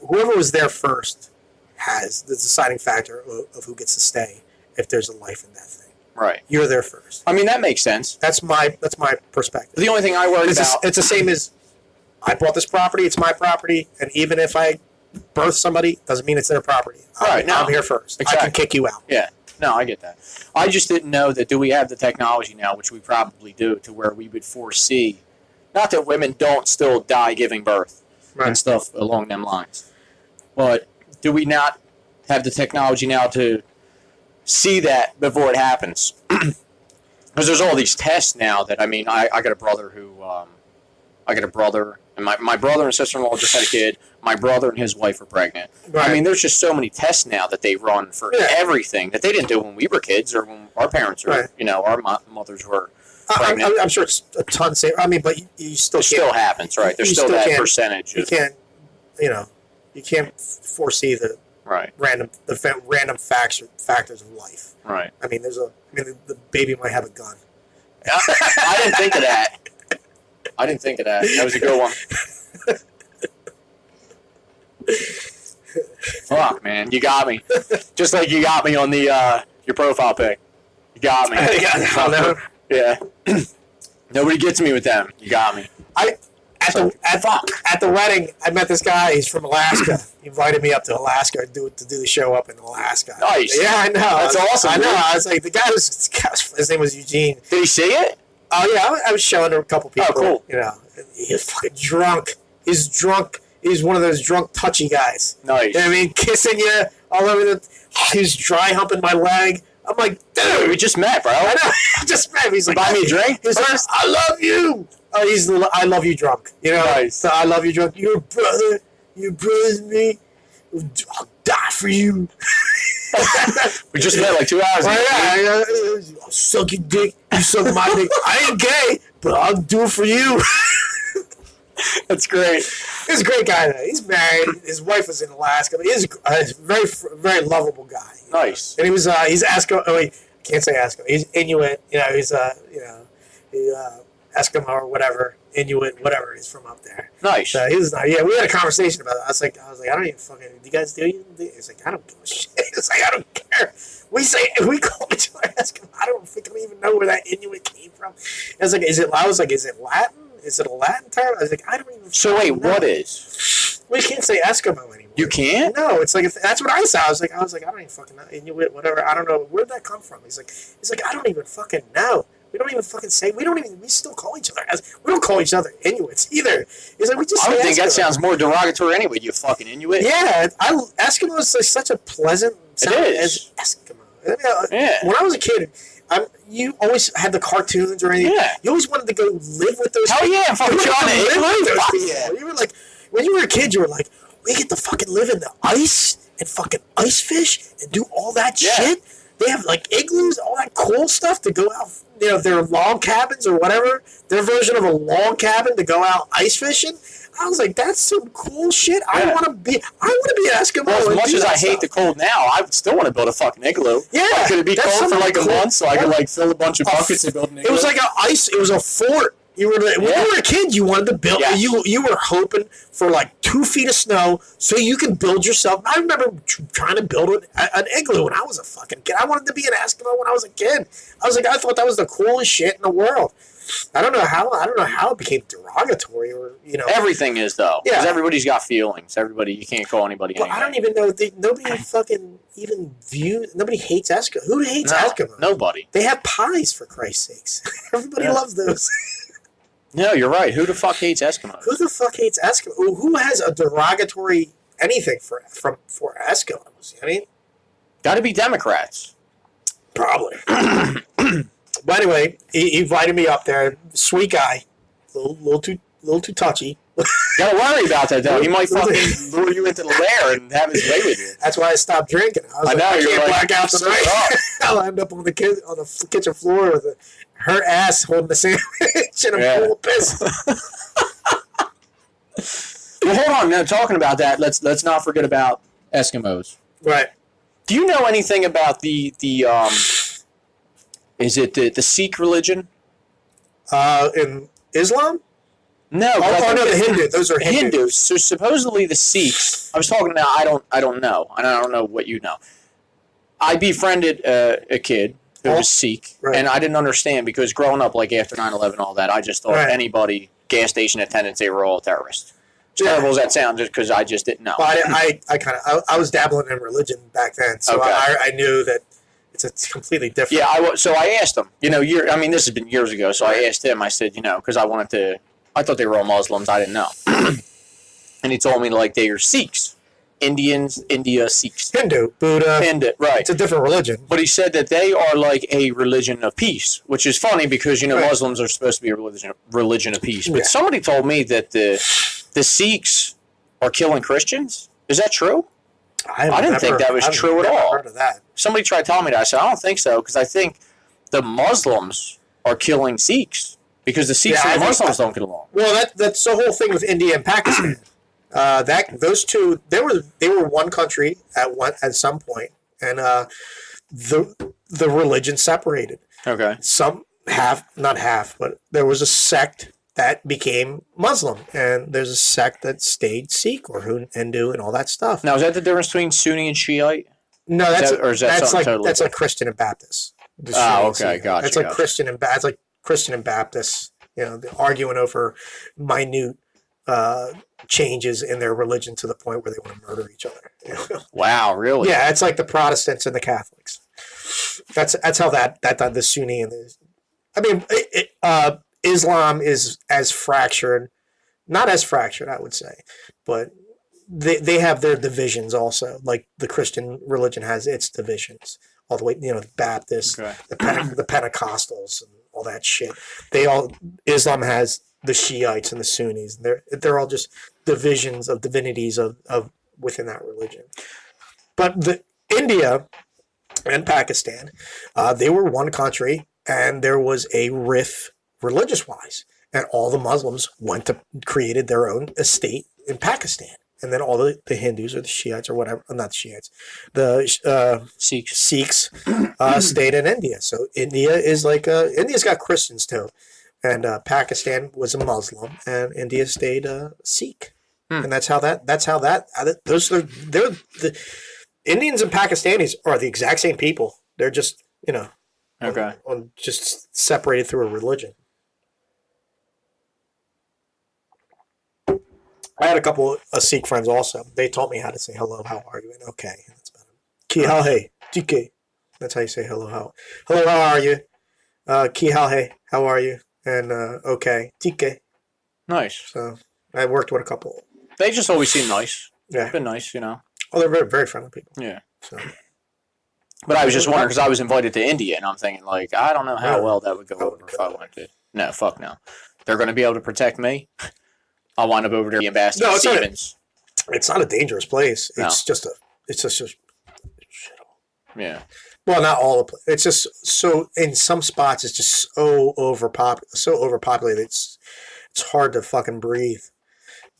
Whoever was there first has the deciding factor of who gets to stay if there's a life and death thing. Right. You're there first. I mean, that makes sense. That's my perspective. The only thing I worry about... It's the same as I bought this property, it's my property, and even if I birth somebody, doesn't mean it's their property. Right. I'm here first. Exactly. I can kick you out. Yeah. No, I get that. I just didn't know that do we have the technology now, which we probably do, to where we would foresee, not that women don't still die giving birth and stuff along them lines, but do we not have the technology now to see that before it happens? Because there's all these tests now that, I mean, I got a brother who, and my brother and sister-in-law just had a kid. My brother and his wife are pregnant. Right. I mean, there's just so many tests now that they run for everything that they didn't do when we were kids or when our parents were, our mothers were pregnant. I'm sure it's a ton safe. I mean, but you still it still happens, right? There's still that percentage. You can't, you can't foresee the random factors of life. Right. I mean, the baby might have a gun. I didn't think of that. That was a good one. Fuck, man, you got me. Just like you got me on the your profile pic. You got me. Yeah. Nobody gets me with them. You got me. At the wedding, I met this guy. He's from Alaska. He invited me up to Alaska to do the show up in Alaska. Nice. Yeah, I know. That's awesome. I know. Dude. I was like, his name was Eugene. Did he see it? Oh yeah, I was showing a couple people. Oh, cool. He was fucking drunk. He's drunk. He's one of those drunk, touchy guys. Nice. You know what I mean? Kissing you all over the. He's dry humping my leg. I'm like, dude, we just met, bro. I know. I just met him. He's like, buy me a drink. He's like, I love you. Oh, he's the I love you drunk. Nice. So I love you drunk. You're a brother. You're brother to me. I'll die for you. We just met like 2 hours ago. I'll suck your dick. You suck my dick. I ain't gay, but I'll do it for you. That's great. He's a great guy, though. He's married. His wife was in Alaska. But he's a very, very lovable guy. Nice. And he's Eskimo. Oh, wait, I can't say Eskimo. He's Inuit. He's Eskimo or whatever. Inuit, whatever. He's from up there. Nice. So he was nice. Yeah, we had a conversation about it. I was like, I don't even fucking. Do you guys do anything? He's like, I don't give a shit. It's like, I don't care. We call each other Eskimo. I don't even know where that Inuit came from. I was like, is it Latin? Is it a Latin term? I was like, I don't even. So wait, know. what is? We can't say Eskimo anymore. You can't? No, it's like that's what I saw. I was like, I don't even fucking know. Inuit, whatever. I don't know where'd that come from. He's like, I don't even fucking know. We don't even fucking say. We still call each other we don't call each other Inuits either. He's like, we just. I would think Eskimo. that sounds more derogatory anyway. You fucking Inuit. Yeah, Eskimo is like such a pleasant sound. It is. As Eskimo. When I was a kid. You always had the cartoons or anything. Yeah. You always wanted to go live with those. Hell yeah, fucking John Yeah. You were like, when you were a kid, you were like, we get to fucking live in the ice and fucking ice fish and do all that shit. They have like igloos, all that cool stuff to go out. Their log cabins or whatever. Their version of a log cabin to go out ice fishing. I was like, that's some cool shit. I want to be an Eskimo. Well, as much as I hate the cold now, I would want to build a fucking igloo. Yeah. Could it be cold for like a month so I could fill a bunch of buckets and build an igloo? It was like it was a fort. When you were a kid, you wanted to build. Yes. You were hoping for like 2 feet of snow so you can build yourself. I remember trying to build an igloo when I was a fucking kid. I wanted to be an Eskimo when I was a kid. I thought that was the coolest shit in the world. I don't know how it became derogatory or Everything is though. Yeah. Because everybody's got feelings. You can't call anybody anything. I don't even know. Nobody fucking even nobody hates Eskimo. Who hates Eskimo? Nobody. They have pies, for Christ's sakes. Everybody loves those. No, you're right. Who the fuck hates Eskimos? Who the fuck hates Eskimo? Who has a derogatory anything for Eskimos? I mean, got to be Democrats. Probably. But anyway, he invited me up there. Sweet guy, little too touchy. Gotta worry about that though. He might fucking lure you into the lair and have his way with you. That's why I stopped drinking. I can't black out tonight. I'll end up on the kitchen floor with her ass holding the sandwich and a full of piss. Well, hold on. Now, talking about that, let's not forget about Eskimos. Right. Do you know anything about the is it the Sikh religion? In Islam? No. No, the Hindu. Those are Hindus. So supposedly the Sikhs. I was talking now. I don't know. I don't know what you know. I befriended a kid who was Sikh, and I didn't understand because growing up, like after 9/11, all that, I just thought anybody, gas station attendants, they were all terrorists. As terrible as that sounds, just because I just didn't know. Well, I was dabbling in religion back then, so I knew that it's a completely different. Yeah, so I asked him. This has been years ago. So I asked him. I said, because I wanted to. I thought they were all Muslims. I didn't know. And he told me like they are Sikhs Indians, India, Sikhs. Hindu, Buddha. Hindu, right. It's a different religion. But he said that they are like a religion of peace, which is funny because, you know, Right. Muslims are supposed to be a religion of peace. But Yeah. somebody told me that the Sikhs are killing Christians. Is that true? I didn't think that was true at all. Heard of that? Somebody tried telling me that. I said, I don't think so, because I think the Muslims are killing Sikhs because the Sikhs Yeah, and the I think Muslims don't get along. Well, that's the whole thing with India and Pakistan. Those two, they were one country at some point, and the religion separated. Okay. Some not half, but there was a sect that became Muslim, and there's a sect that stayed Sikh or Hindu and all that stuff. Now, is that the difference between Sunni and Shiite? No, Is that something totally that's like Christian and Baptist. Oh, okay, gotcha. That's like gotcha. Christian and Baptists. You know, they're arguing over minute changes in their religion to the point where they want to murder each other. You know? Wow, really? Yeah, it's like the Protestants and the Catholics. That's how that the Sunni and Islam is as fractured, not as fractured, I would say, but they have their divisions also. Like the Christian religion has its divisions all the way, you know, the Baptists, Okay. the Pentecostals, and all that shit. Islam has the Shiites and the Sunnis. And they're all just divisions of divinities of within that religion. But India and Pakistan, they were one country, and there was a rift religious-wise, and all the Muslims created their own estate in Pakistan, and then all the Hindus or the Shiites or whatever, not the Shiites, the Sikhs stayed in India. So India is India's got Christians too, and Pakistan was a Muslim, and India stayed Sikh, and they're the Indians and Pakistanis are the exact same people. They're just, you know, Okay. just separated through a religion. I had a couple of Sikh friends also. They taught me how to say hello, how are you, and okay. That's about it. Ki hal hai, TK. That's how you say hello, how are you? Ki hal hai, how are you? And okay, TK. Nice. So I worked with a couple. They just always seem nice. Yeah. Been nice, you know. Oh, they're very, very friendly people. Yeah. So But I was just wondering because I was invited to India, and I'm thinking, like, I don't know how Really? well that would go over if I went to. No, fuck no. They're going to be able to protect me. I'll wind up over there, Ambassador No, it's not Stevens. it's not a dangerous place. No. It's just shithole. Yeah. Well, not all the it's just so in some spots it's just so overpopulated. It's hard to fucking breathe.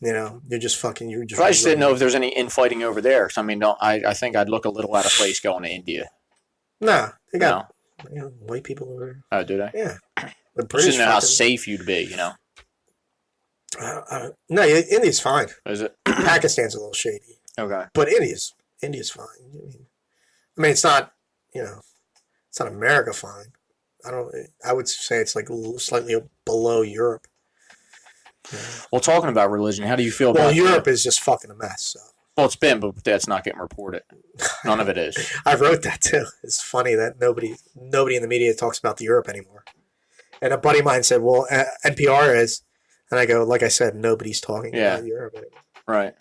You know, you're just. But I just didn't know if there's any infighting over there. 'Cause, I mean, I think I'd look a little out of place going to India. Nah, they got No. white people over there. Oh, do they? Yeah, the I just British. didn't know how fucking- safe you'd be, you know. No, India's fine. Is it? Pakistan's a little shady, Okay. but India's fine. I mean, it's not. You know, it's not America fine. I would say it's like slightly below Europe. Well, talking about religion, how do you feel Well, about Europe is just fucking a mess. So. Well, it's been, but that's not getting reported. None of it is. I wrote that too. It's funny that nobody in the media talks about the Europe anymore. And a buddy of mine said, "Well, NPR is," and I go, "Like I said, nobody's talking about Europe anymore." Right.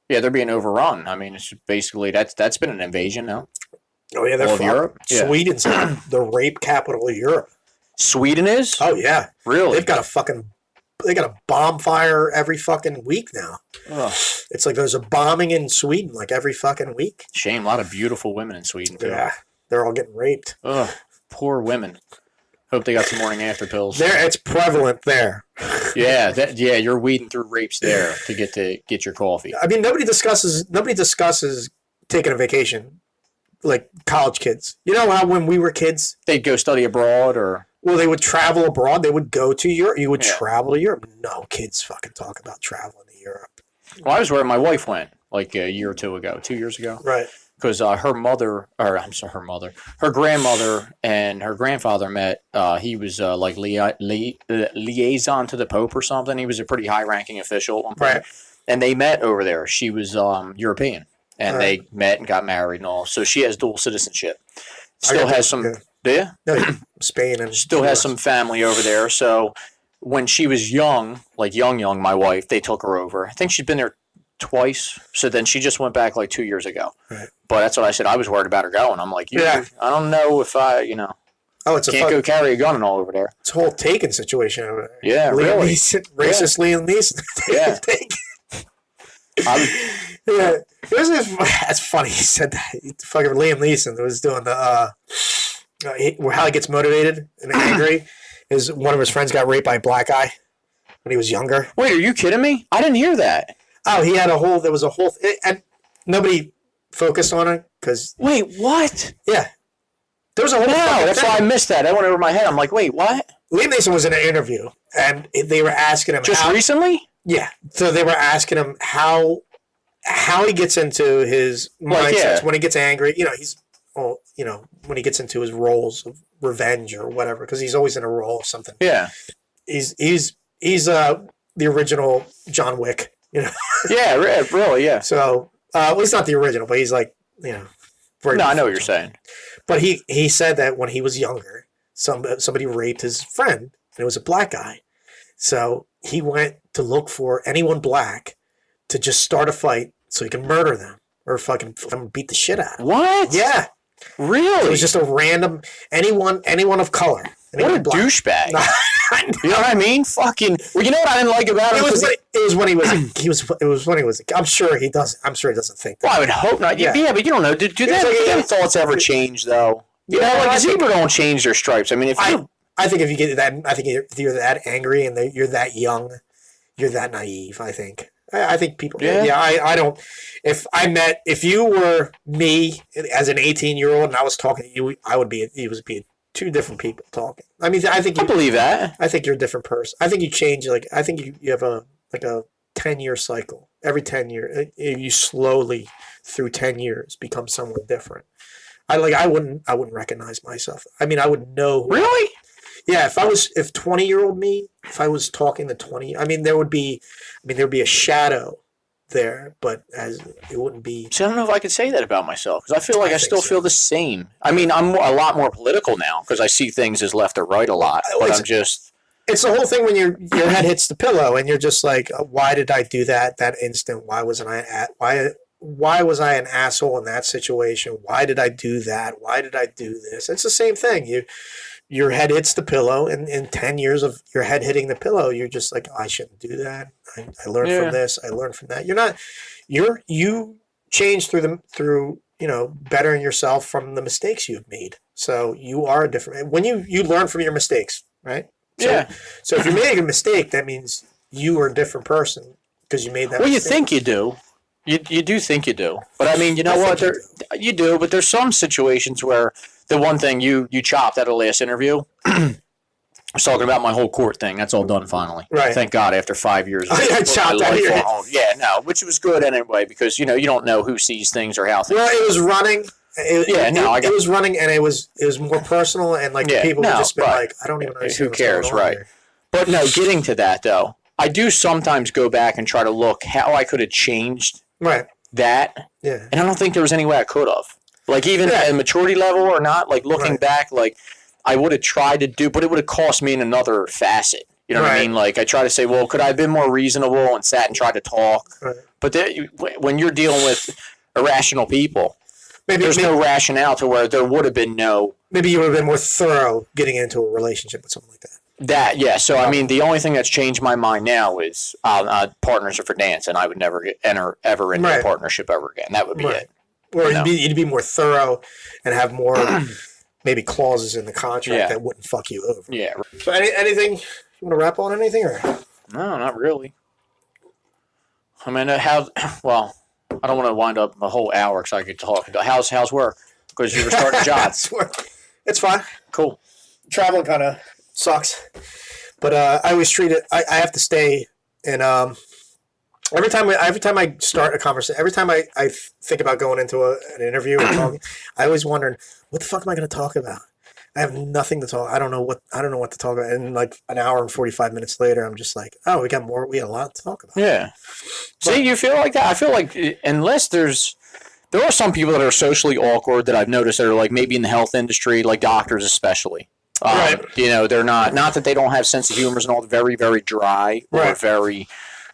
Yeah, they're being overrun. I mean, it's basically that's been an invasion now. Oh yeah, they're All of fucked. Europe? Yeah. Sweden's the rape capital of Europe. Sweden is? Oh yeah, Really? they got a bomb fire every fucking week now. Ugh. It's like there's a bombing in Sweden like every fucking week. Shame. A lot of beautiful women in Sweden too. Yeah, they're all getting raped. Ugh. Poor women. Hope they got some morning after pills. It's prevalent there. Yeah, you're weeding through rapes there to get your coffee. I mean, nobody discusses taking a vacation, like college kids. You know how when we were kids, They'd go study abroad or well, they would travel abroad. They would go to Europe. You would Yeah. travel to Europe. No kids fucking talk about traveling to Europe. well, I was where my wife went like a year or 2 ago, 2 years ago. Right. Because her grandmother and her grandfather met. He was like liaison to the Pope or something. He was a pretty high-ranking official at one point. Right. And they met over there. She was European, and Right. they met and got married and all. So she has dual citizenship. Still got has that, some, yeah. yeah. No, Spain and Still has US. some family over there. So when she was young, like young, my wife, they took her over. I think she'd been there twice. So then she just went back like 2 years ago. Right. But that's what I said. I was worried about her going. I'm like, I don't know if Oh, it's can't go carry a gun and all over there. It's a whole Taken situation over there. Yeah, Liam really. Neeson, racist Liam Neeson. Yeah. Yeah. That's funny. He said that. Fucking Liam Neeson was doing the how he gets motivated and angry is one of his friends got raped by a black guy when he was younger. Wait, are you kidding me? I didn't hear that. Oh, he had there was a whole and nobody focused on it because Wait, what? yeah. There was a whole No, that's why I missed that. That went over my head. I'm like, wait, what? Liam Neeson was in an interview and they were asking him Just recently? Yeah. So they were asking him how he gets into his mindsets when he gets angry. When he gets into his roles of revenge or whatever, because he's always in a role of something. Yeah. He's the original John Wick. Yeah, really, yeah. So well, he's not the original, but he's like No, I know what you're saying. But he said that when he was younger, somebody raped his friend, and it was a black guy. So he went to look for anyone black to just start a fight so he can murder them or fucking beat the shit out of them. What? Yeah. Really? It was just a random anyone of color. What a douchebag. You know what I mean? Fucking. Well, you know what I didn't like about him? It was when he was. I'm sure he doesn't think that. Well, I would hope not. Yeah, but you don't know. Do them thoughts ever change though? You know, like people don't change their stripes. I mean, I think if you get that, I think if you're that angry and you're that young, you're that naive. I think. I think people. Yeah. I don't. If you were me as an 18-year-old and I was talking to you, it would be two different people talking. I mean, I believe that. I think you're a different person. I think you change. I think you have a 10-year cycle. Every 10 years, you slowly through 10 years become someone different. I wouldn't recognize myself. I mean, I would know. Really? Yeah, if 20-year-old me, if I was talking to 20, there would be a shadow there, but as it wouldn't be. See, I don't know if I could say that about myself because I feel like I still feel the same. I mean, I'm a lot more political now because I see things as left or right a lot. But I'm just. It's the whole thing when your head hits the pillow and you're just like, why did I do that instant? Why was I an asshole in that situation? Why did I do that? Why did I do this? It's the same thing. Your head hits the pillow, and in 10 years of your head hitting the pillow, you're just like, I shouldn't do that. I learned from this. I learned from that. You change through bettering yourself from the mistakes you've made. So you are different. When you learn from your mistakes, right? So if you make a mistake, that means you are a different person because you made that mistake. You think you do. You do think you do. But I mean, you know what? You do, but there's some situations where the one thing you chopped at a last interview, I was talking about my whole court thing. That's all done finally. Right. Thank God after 5 years. I chopped that. Yeah, no, which was good anyway because, you don't know who sees things or how things. Well, it was running. It was running, and it was more personal, and people would just be like, I don't even understand. Who cares, right? Here. But no, getting to that though, I do sometimes go back and try to look how I could have changed that. Yeah. And I don't think there was any way I could have. Like even at a maturity level or not, like looking back, like I would have tried to do, but it would have cost me in another facet. You know what I mean? Like I try to say, well, could I have been more reasonable and sat and tried to talk? Right. But when you're dealing with irrational people, there's no rationale to where there would have been no. Maybe you would have been more thorough getting into a relationship with someone like that. So I mean, the only thing that's changed my mind now is partners are for dance, and I would never enter ever into a partnership ever again. That would be it. Or you'd be more thorough and have more maybe clauses in the contract that wouldn't fuck you over. Yeah. So anything you want to wrap on anything or? No, not really. I mean, I don't want to wind up a whole hour because I could talk. How's work? Because you were starting jobs. It's fine. Cool. Traveling kind of sucks, but I always treat it. I have to stay in. Every time I start a conversation, every time I think about going into an interview or talking, I always wonder, what the fuck am I going to talk about? I have nothing to talk. I don't know what to talk about. And like an hour and 45 minutes later, I'm just like, oh, we got a lot to talk about. Yeah. See, you feel like that? I feel like unless there are some people that are socially awkward that I've noticed that are like maybe in the health industry, like doctors especially. Right. They're not that they don't have sense of humor and all, very, very dry or very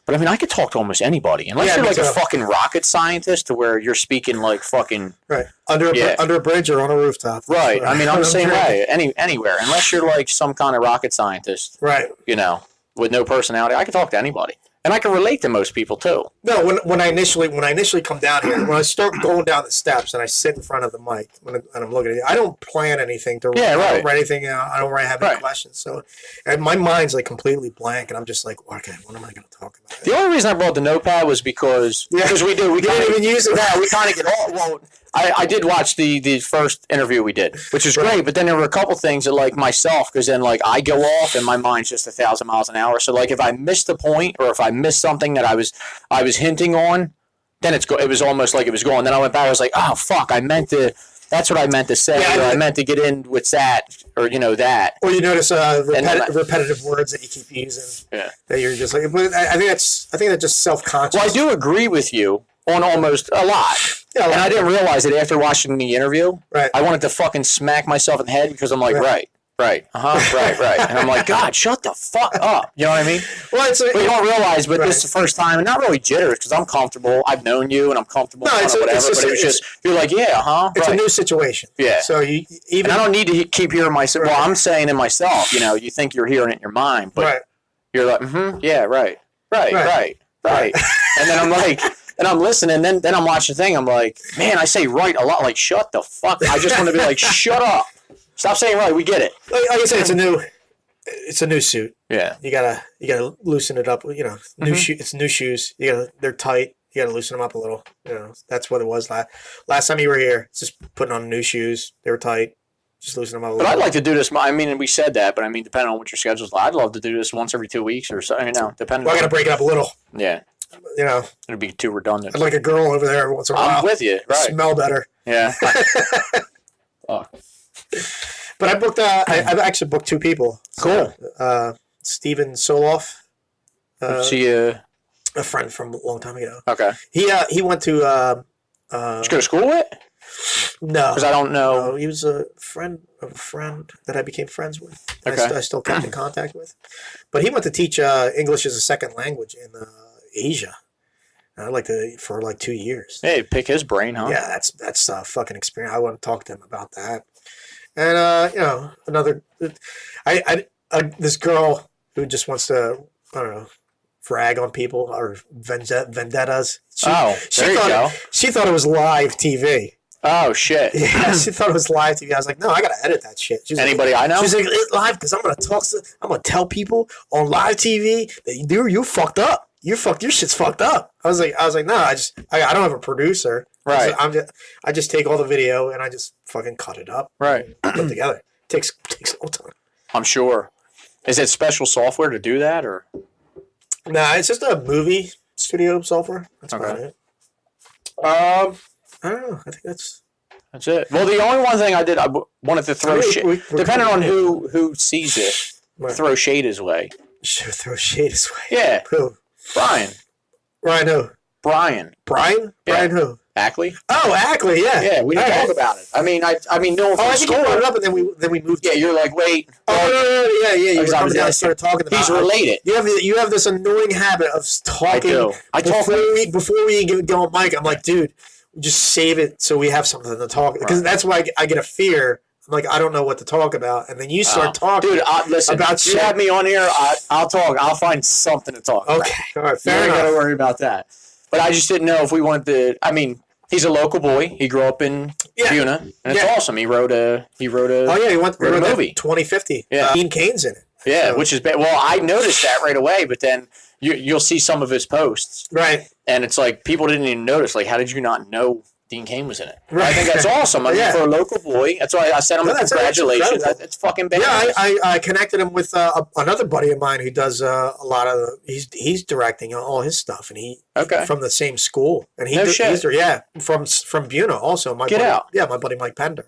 But I mean, I could talk to almost anybody, unless Yeah, you're me like a too. fucking rocket scientist, to where you're speaking like fucking Right. Under a bridge or on a rooftop. right. I mean, I'm the same sure. way. Anywhere, unless you're like some kind of rocket scientist, Right. you know, with no personality, I can talk to anybody, and I can relate to most people too. No, when I initially come down here, when I start going down the steps and I sit in front of the mic and I'm looking at it, I don't plan anything to Yeah, I right. don't write anything out. I don't have any Right. questions. So, and my mind's like completely blank, and I'm just like, okay, what am I going to talk about? The only reason I brought the notepad was because we You didn't even use it. Yeah, we kind of get all. Well, I did watch the first interview we did, which is great. But then there were a couple things that, like myself, because then like I go off and my mind's just 1,000 miles an hour. So like if I missed the point or if I missed something that I was hinting on, then it was almost like it was gone. Then I went back. I was like, oh fuck, that's what I meant to say. Yeah, or I meant to get in with that, or that. Or you notice repetitive words that you keep using. Yeah. That you're just like, but I think that's just self-conscious. Well, I do agree with you on almost a lot. Yeah, And I didn't realize it after watching the interview. Right. I wanted to fucking smack myself in the head because I'm like, right. And I'm like, God, shut the fuck up. You know what I mean? Well, But you don't realize, but Right. this is the first time, and not really jitters because I'm comfortable. I've known you, and I'm comfortable. No, whatever. it's just- but it was just you're like, yeah, It's right. a new situation. Yeah. So you even And I don't need to keep hearing myself. Well, I'm saying it myself. You think you're hearing it in your mind, but right. you're like, yeah, right. And then I'm like, and I'm listening, then I'm watching the thing. I'm like, man, I say right a lot. Like, shut the fuck. I just want to be like, shut up. Stop saying right. We get it. Like I said, it's a new suit. Yeah. You gotta loosen it up. It's new shoes. They're tight. You gotta loosen them up a little. That's what it was last time you were here. It's just putting on new shoes. They were tight. Just loosen them up a little. But I'd like to do this. I mean, we said that, but I mean, depending on what your schedule's like, I'd love to do this once every 2 weeks or so. Depending. Well, I gotta break it up a little. Yeah. It'd be too redundant. I'd like a girl over there every once in a while. I'm with you. Right. Smell better. Yeah. Oh. But I booked. I've actually booked 2 people. Cool. Steven Soloff. See you. A friend from a long time ago. Okay. He went to. Did you go to school with? No. Because I don't know. No, he was a friend of a friend that I became friends with. Okay. I still kept in contact with. But he went to teach English as a second language in Asia. I'd like to for like 2 years. Hey, pick his brain, huh? Yeah, that's a fucking experience. I want to talk to him about that. And another, this girl who just wants to, I don't know, frag on people or vendettas. She there you go. She thought it was live TV. Oh shit. Yeah, she thought it was live TV. I was like, no, I gotta edit that shit. She's Anybody like, I know? She's like, it's live because I'm gonna tell people on live TV that you fucked up. Your shit's fucked up. I was like, no, I don't have a producer. Right. I just take all the video and I just fucking cut it up. Right. Put it together. Takes a long time. I'm sure. Is it special software to do that, or? Nah, it's just a movie studio software. That's about it. I don't know. I think that's it. Well, the only one thing I wanted to throw shade, depending on who sees it, Right. throw shade his way. Should throw shade his way. Yeah. Who? Brian. Ryan who? Brian. Brian? Yeah. Brian who? Ackley. Oh, Ackley, yeah. Yeah, we didn't talk about it. I mean, no. Oh, I think you brought it up, and then we moved. Yeah, you're like, wait. Oh no, yeah. You were coming down and started talking about. He's related. You have this annoying habit of talking. I talk before we go on mic. I'm like, dude, just save it so we have something to talk. Because that's why I get a fear. I'm like, I don't know what to talk about, and then you start talking. Dude, listen. About you shit. have me on here. I'll talk. I'll find something to talk about. Okay, all right, You fair ain't enough. got to worry about that. But I just didn't know if we wanted to. I mean, he's a local boy. He grew up in Buna, and it's awesome. He wrote a. Oh yeah, he wrote a movie. 2050. Yeah, Dean Kane's in it. Yeah, So- which is bad. Well, I noticed that right away, but then you'll see some of his posts, Right. and it's like people didn't even notice. Like, how did you not know Dean Kane was in it? Right. I think that's awesome. I mean, for a local boy, that's why I sent him That's congratulations. incredible. It's fucking bad. Yeah, I connected him with another buddy of mine who does a lot of. He's directing all his stuff, and he from the same school, and he No shit. he's from Buna also. My Get buddy, out. Yeah, my buddy Mike Pender.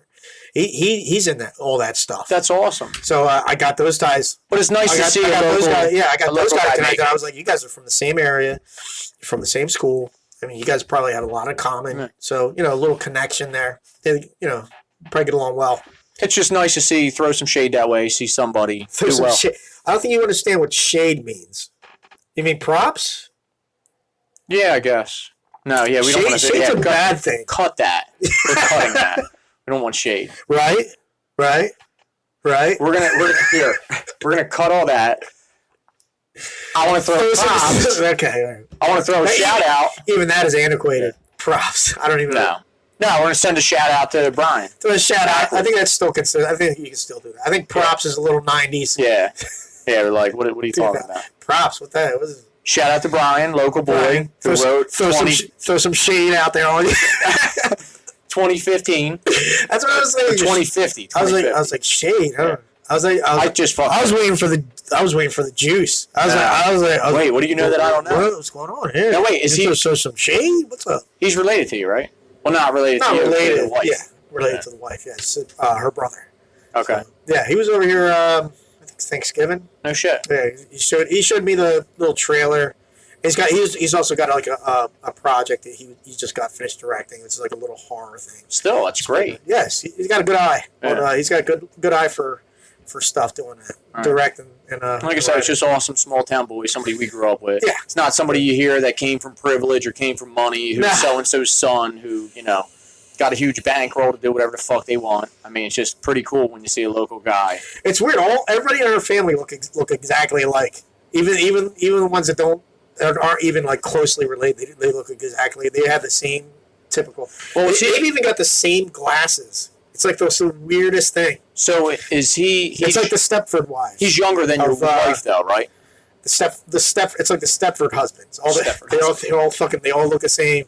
He's in all that stuff. That's awesome. So I got those guys. But it's nice to see I got a those local, guys. Yeah, I got a those local guys guy connected. make it. I was like, you guys are from the same area, from the same school. I mean, you guys probably have a lot in common. Yeah. So a little connection there. They, probably get along well. It's just nice to see, throw some shade that way, see somebody do well. I don't think you understand what shade means. You mean props? Yeah, I guess. No, yeah, we don't want to say Shade's a bad thing. Cut that. We're cutting that. We don't want shade. Right? Right? Right? We're gonna cut all that. I want to throw props. Okay. I want to throw a shout out. Even that is antiquated. Props. I don't even know. No, we're gonna send a shout out to Brian. So a shout out. I think that's still considered. I think you can still do that. I think props is a little 90s. Yeah. Yeah, we're like, what are you talking about? Props. What the hell? What is it? Shout out to Brian, local boy, who wrote throw some shade out there on you. 2015. That's what I was saying. 2050. I was like shade. I was waiting for the juice. I was like, wait, what do you know that I don't know? What's going on here? No, wait, is he so some shade? What's up? He's related to you, right? Well, not related to you. Related. To the wife. Yeah, related to the wife. Yes, her brother. Okay. So, yeah, he was over here. I think Thanksgiving. No shit. Yeah, he showed me the little trailer. He's also got like a project that he just got finished directing. It's like a little horror thing. Still, that's great. Yes, he's got a good eye. Yeah. He's got a good eye for stuff doing that, right. Directing and like I said, it's just awesome small town boy, somebody we grew up with. Yeah, it's not somebody you hear that came from privilege or came from money, who's so and so's son, who got a huge bankroll to do whatever the fuck they want. I mean, it's just pretty cool when you see a local guy. It's weird. Everybody in our family look exactly alike. Even the ones that aren't even like closely related. They look exactly. They have the same typical. Well, they've even got the same glasses. It's like the weirdest thing. So is he? It's like the Stepford wives. He's younger than your wife, though, right? It's like the Stepford husbands. They all look the same.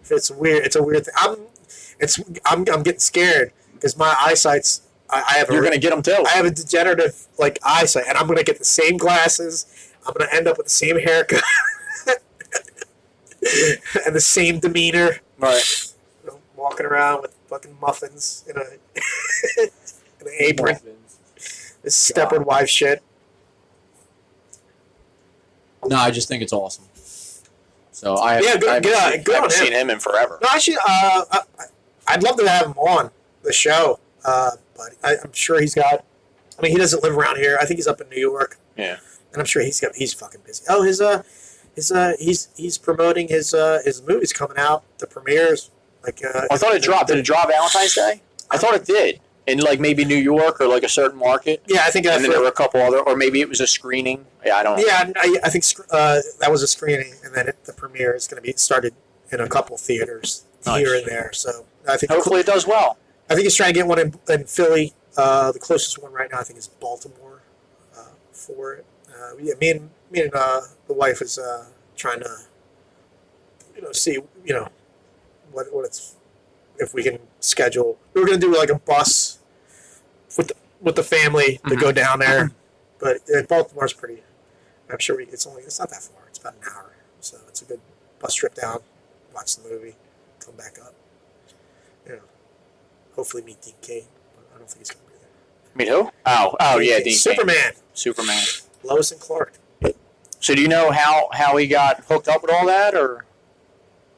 It's weird. It's a weird thing. I'm getting scared because my eyesight's. You're gonna get them too. I have a degenerative eyesight, and I'm gonna get the same glasses. I'm gonna end up with the same haircut and the same demeanor. Right. Walking around with fucking muffins in an apron. This Stepford wife shit. No, I just think it's awesome. So I haven't seen him in forever. No, actually, I'd love to have him on the show, but I'm sure he's got. I mean, he doesn't live around here. I think he's up in New York. Yeah, and I'm sure he's fucking busy. Oh, he's promoting his movies coming out. The premieres. I thought it dropped. Did it drop Valentine's Day? I thought it did. In maybe New York or a certain market. Yeah, I think. And then there were a couple other, or maybe it was a screening. Yeah, I don't know. Yeah, I think that was a screening, and then the premiere is going to be started in a couple theaters here and there. So I think hopefully it does well. I think he's trying to get one in Philly. The closest one right now, I think, is Baltimore for it. Yeah, me and the wife is trying to, see what it's if we can schedule. We're gonna do a bus with the family to go down there, but Baltimore's pretty. I'm sure it's not that far. It's about an hour, so it's a good bus trip down, watch the movie, come back up. Hopefully meet Dean Cain, but I don't think he's gonna be there. Meet who? Oh yeah, Dean Superman. Cain. Superman. Lois and Clark. So do you know how he got hooked up with all that, or?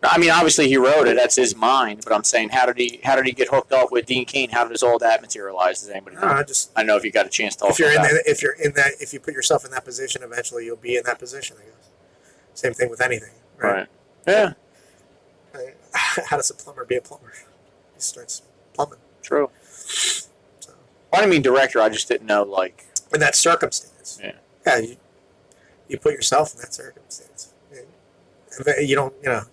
I mean, obviously he wrote it. That's his mind. But I'm saying, how did he get hooked up with Dean Cain? How does all that materialize? Does anybody know? I don't know if you got a chance to talk about that. If you put yourself in that position, eventually you'll be in that position. I guess. Same thing with anything. Right. Yeah. How does a plumber be a plumber? He starts plumbing. True. So. I didn't mean director. I just didn't know in that circumstance. Yeah. Yeah. You put yourself in that circumstance. You don't. You're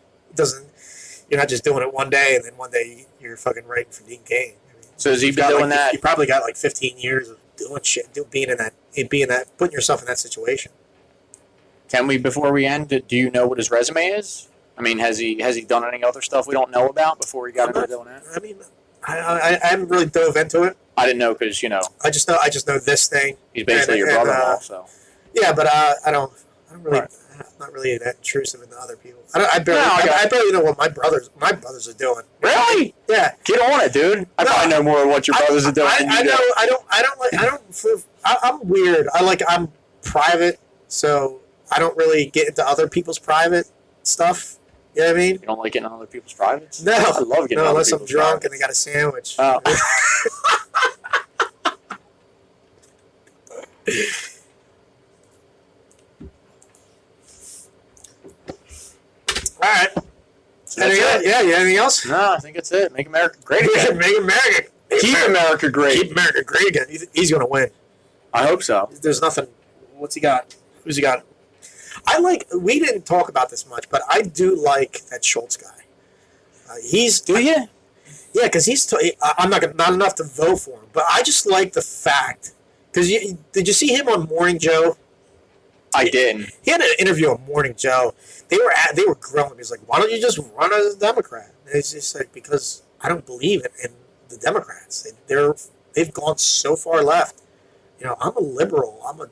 not just doing it one day and then one day you're fucking writing for Dean Cain. So has he been doing that? You probably got 15 years of doing shit, being that, putting yourself in that situation. Can we, before we end, do you know what his resume is? I mean, has he done any other stuff we don't know about before he got into doing that? I mean, I haven't really dove into it. I didn't know because I just know this thing. He's basically your brother-in-law, so. Yeah, but I don't really. Right. I'm not really that intrusive into other people. I barely know what my brothers are doing. Really? Yeah. Get on it, dude. I probably know more of what your brothers are doing. I'm weird. I'm private, so I don't really get into other people's private stuff. You know what I mean? You don't like getting on other people's privates? No. I love getting on other people's unless I'm drunk privates. and they got a sandwich. Oh. right. So that's it. Yeah, anything else? No, I think that's it. Make America great again. Make America. Keep America great. Keep America great again. He's going to win. I hope so. There's nothing. What's he got? Who's he got? We didn't talk about this much, but I do like that Schultz guy. Do you? Yeah, because I'm not enough to vote for him, but I just like the fact. Because did you see him on Morning Joe? I didn't. He had an interview on Morning Joe. They were grilling him. He's like, "Why don't you just run as a Democrat?" And it's just like, because I don't believe in the Democrats. They've gone so far left. I'm a liberal. I'm a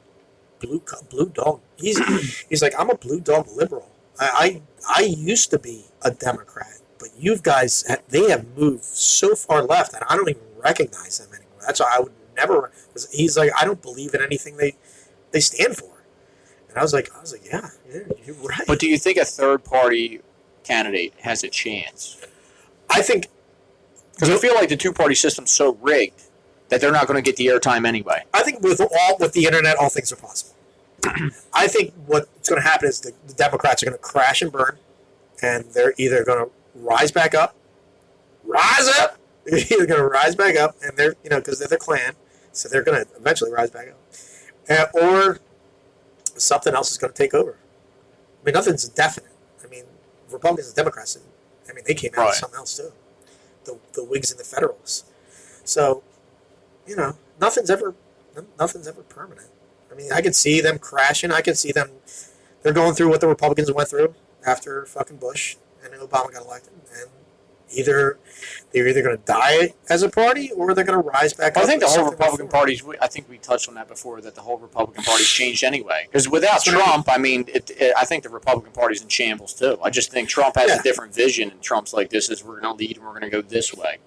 blue dog. He's like, I'm a blue dog liberal. I used to be a Democrat, but you guys, they have moved so far left that I don't even recognize them anymore. That's why I would never. He's like, I don't believe in anything they stand for. And I was like, yeah, you're right. But do you think a third party candidate has a chance? I think, because I feel like the two-party system's so rigged that they're not going to get the airtime anyway. I think with the internet, all things are possible. I think what's going to happen is the Democrats are going to crash and burn, and they're either going to rise back up. They're either going to rise back up, and they're because they're the Klan, so they're going to eventually rise back up, or something else is going to take over. I mean, nothing's definite. I mean, Republicans and Democrats, they came out with something else too. The Whigs and the Federalists. So, nothing's ever permanent. I mean, I could see them crashing. I could see them. They're going through what the Republicans went through after fucking Bush and Obama got elected, and they're either going to die as a party or they're going to rise back up. I think the whole Republican Party's. I think we touched on that before. That the whole Republican Party's changed anyway. Because without Trump, I think the Republican Party's in shambles too. I just think Trump has a different vision, and Trump's like, we're going to lead, and we're going to go this way.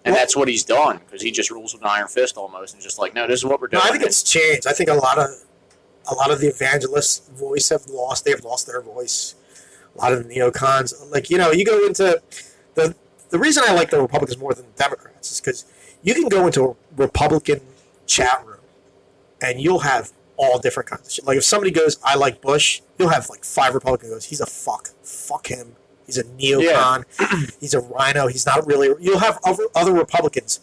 And that's what he's done, because he just rules with an iron fist almost, and just like, no, this is what we're doing. No, I think it's changed. I think a lot of the evangelists' voice they have lost their voice. A lot of the neocons, you go into the reason I like the Republicans more than the Democrats is because you can go into a Republican chat room and you'll have all different kinds of shit. Like if somebody goes, I like Bush, you'll have like 5 Republicans goes, he's a fuck him. He's a neocon. Yeah. He's a rhino. He's not really. You'll have other Republicans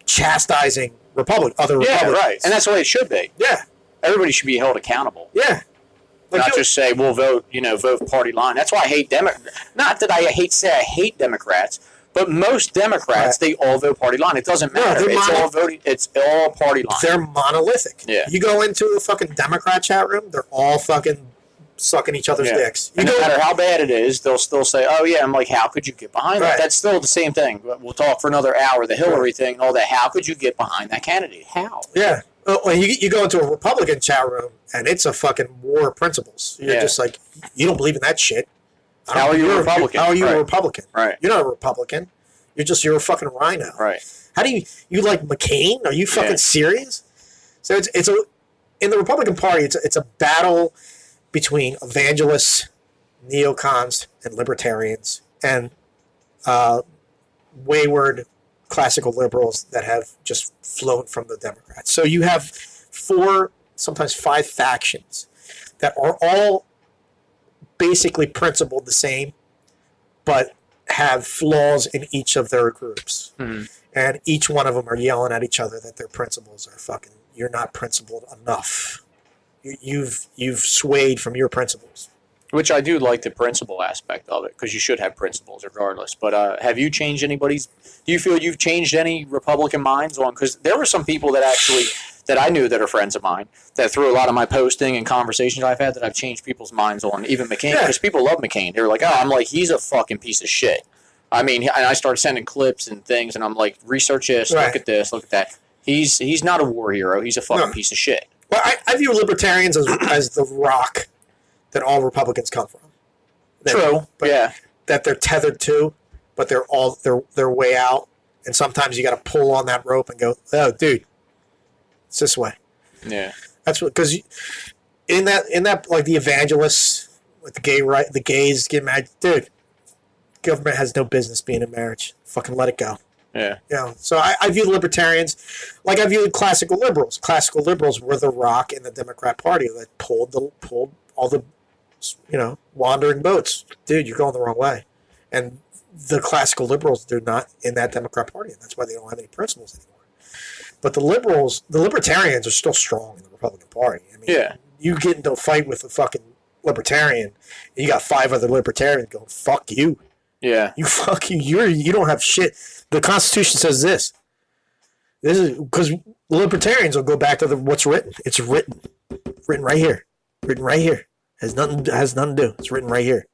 chastising Republicans. Yeah, right. And that's the way it should be. Yeah. Everybody should be held accountable. Yeah. Not just say, we'll vote party line. That's why I hate Not that I hate Democrats, but most Democrats, they all vote party line. It doesn't matter. It's all party line. They're monolithic. Yeah. You go into a fucking Democrat chat room, they're all fucking sucking each other's dicks. And no matter how bad it is, they'll still say, oh, yeah. I'm like, how could you get behind that? That's still the same thing. We'll talk for another hour, the Hillary thing and all that. How could you get behind that candidate? How? Yeah. When you go into a Republican chat room, and it's a fucking war of principles. You're just like, you don't believe in that shit. How are you a Republican? How are you a Republican? Right. You're not a Republican. You're a fucking rhino. Right. How do you like McCain? Are you fucking serious? So it's in the Republican Party, it's a battle between evangelists, neocons, and libertarians, and wayward classical liberals that have just flown from the Democrats. So you have 4, sometimes 5 factions that are all basically principled the same, but have flaws in each of their groups. Mm-hmm. And each one of them are yelling at each other that their principles are fucking, you're not principled enough. You've swayed from your principles. Which I do like the principle aspect of it, because you should have principles regardless. But have you changed do you feel you've changed any Republican minds on, because there were some people that I knew that are friends of mine, that through a lot of my posting and conversations I've had, that I've changed people's minds on, even McCain, because people love McCain. They were like, I'm like, he's a fucking piece of shit. I mean, and I started sending clips and things, and I'm like, research this, look at this, look at that. He's not a war hero. He's a fucking piece of shit. Well, I view libertarians as the rock that all Republicans come from. True. That they're tethered to, but they're way out, and sometimes you got to pull on that rope and go, oh, dude, it's this way. Yeah. That's what, because in that like the evangelists, with the gays get mad, dude. Government has no business being in marriage. Fucking let it go. Yeah. So I view libertarians like I view classical liberals. Classical liberals were the rock in the Democrat Party that pulled all the wandering boats. Dude, you're going the wrong way. And the classical liberals, they're not in that Democrat Party, and that's why they don't have any principles anymore. But the libertarians are still strong in the Republican Party. I mean, Yeah. You get into a fight with a fucking libertarian, and you got 5 other libertarians going, fuck you. Yeah. You don't have shit. The Constitution says this. This is because libertarians will go back to what's written. It's written right here. Written right here. Has nothing to do. It's written right here.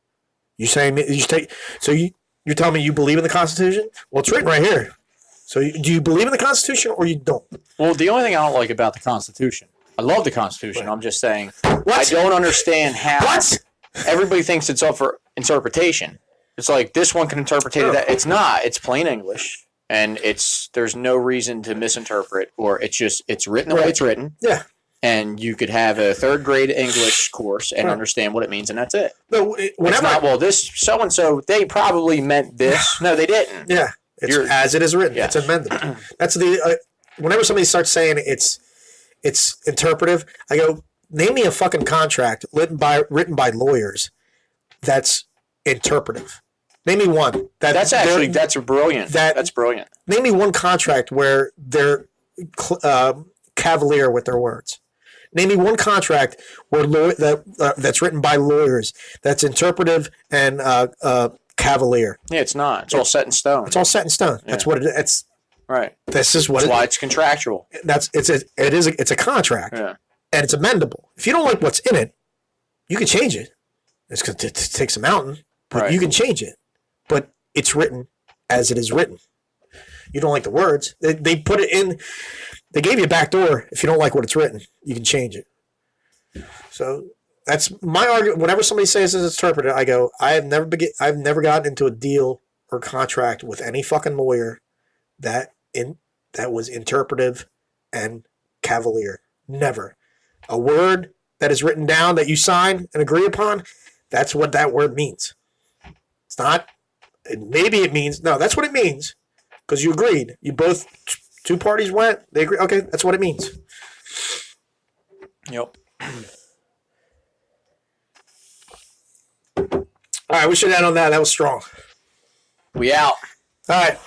You're telling me you believe in the Constitution? Well, it's written right here. So do you believe in the Constitution or you don't? Well, the only thing I don't like about the Constitution, I love the Constitution. Right. I'm just saying, What? I don't understand how What? everybody thinks it's up for interpretation. It's like this one can interpret it. That it's not. It's plain English, and there's no reason to misinterpret, or it's written the way it's written. Yeah. And you could have a 3rd grade English course and understand what it means, and that's it. No, It's not, well, this so and so they probably meant this. No, they didn't. Yeah. It's as it is written. Yes. It's amendable. That's whenever somebody starts saying it's interpretive, I go, name me a fucking contract written by lawyers that's interpretive. Name me one. That's brilliant. That's brilliant. Name me one contract where they're cavalier with their words. Name me one contract where that's written by lawyers that's interpretive and cavalier. Yeah, it's not. It's all set in stone. It's all set in stone. Yeah. That's what it is. It's right. This is what That's why it's contractual. It's a contract. Yeah. And it's amendable. If you don't like what's in it, you can change it. It's going to take some mountain, but Right. you can change it. But it's written as it is written. You don't like the words. They put it in. They gave you a back door. If you don't like what it's written, you can change it. So that's my argument. Whenever somebody says it's interpreted, I go, I've never gotten into a deal or contract with any fucking lawyer that was interpretive and cavalier. Never. A word that is written down that you sign and agree upon, that's what that word means. It's not, maybe it means, no, that's what it means. Because you agreed. You both, two parties went, they agree. Okay, that's what it means. Yep. All right, we should end on that. That was strong. We out. All right.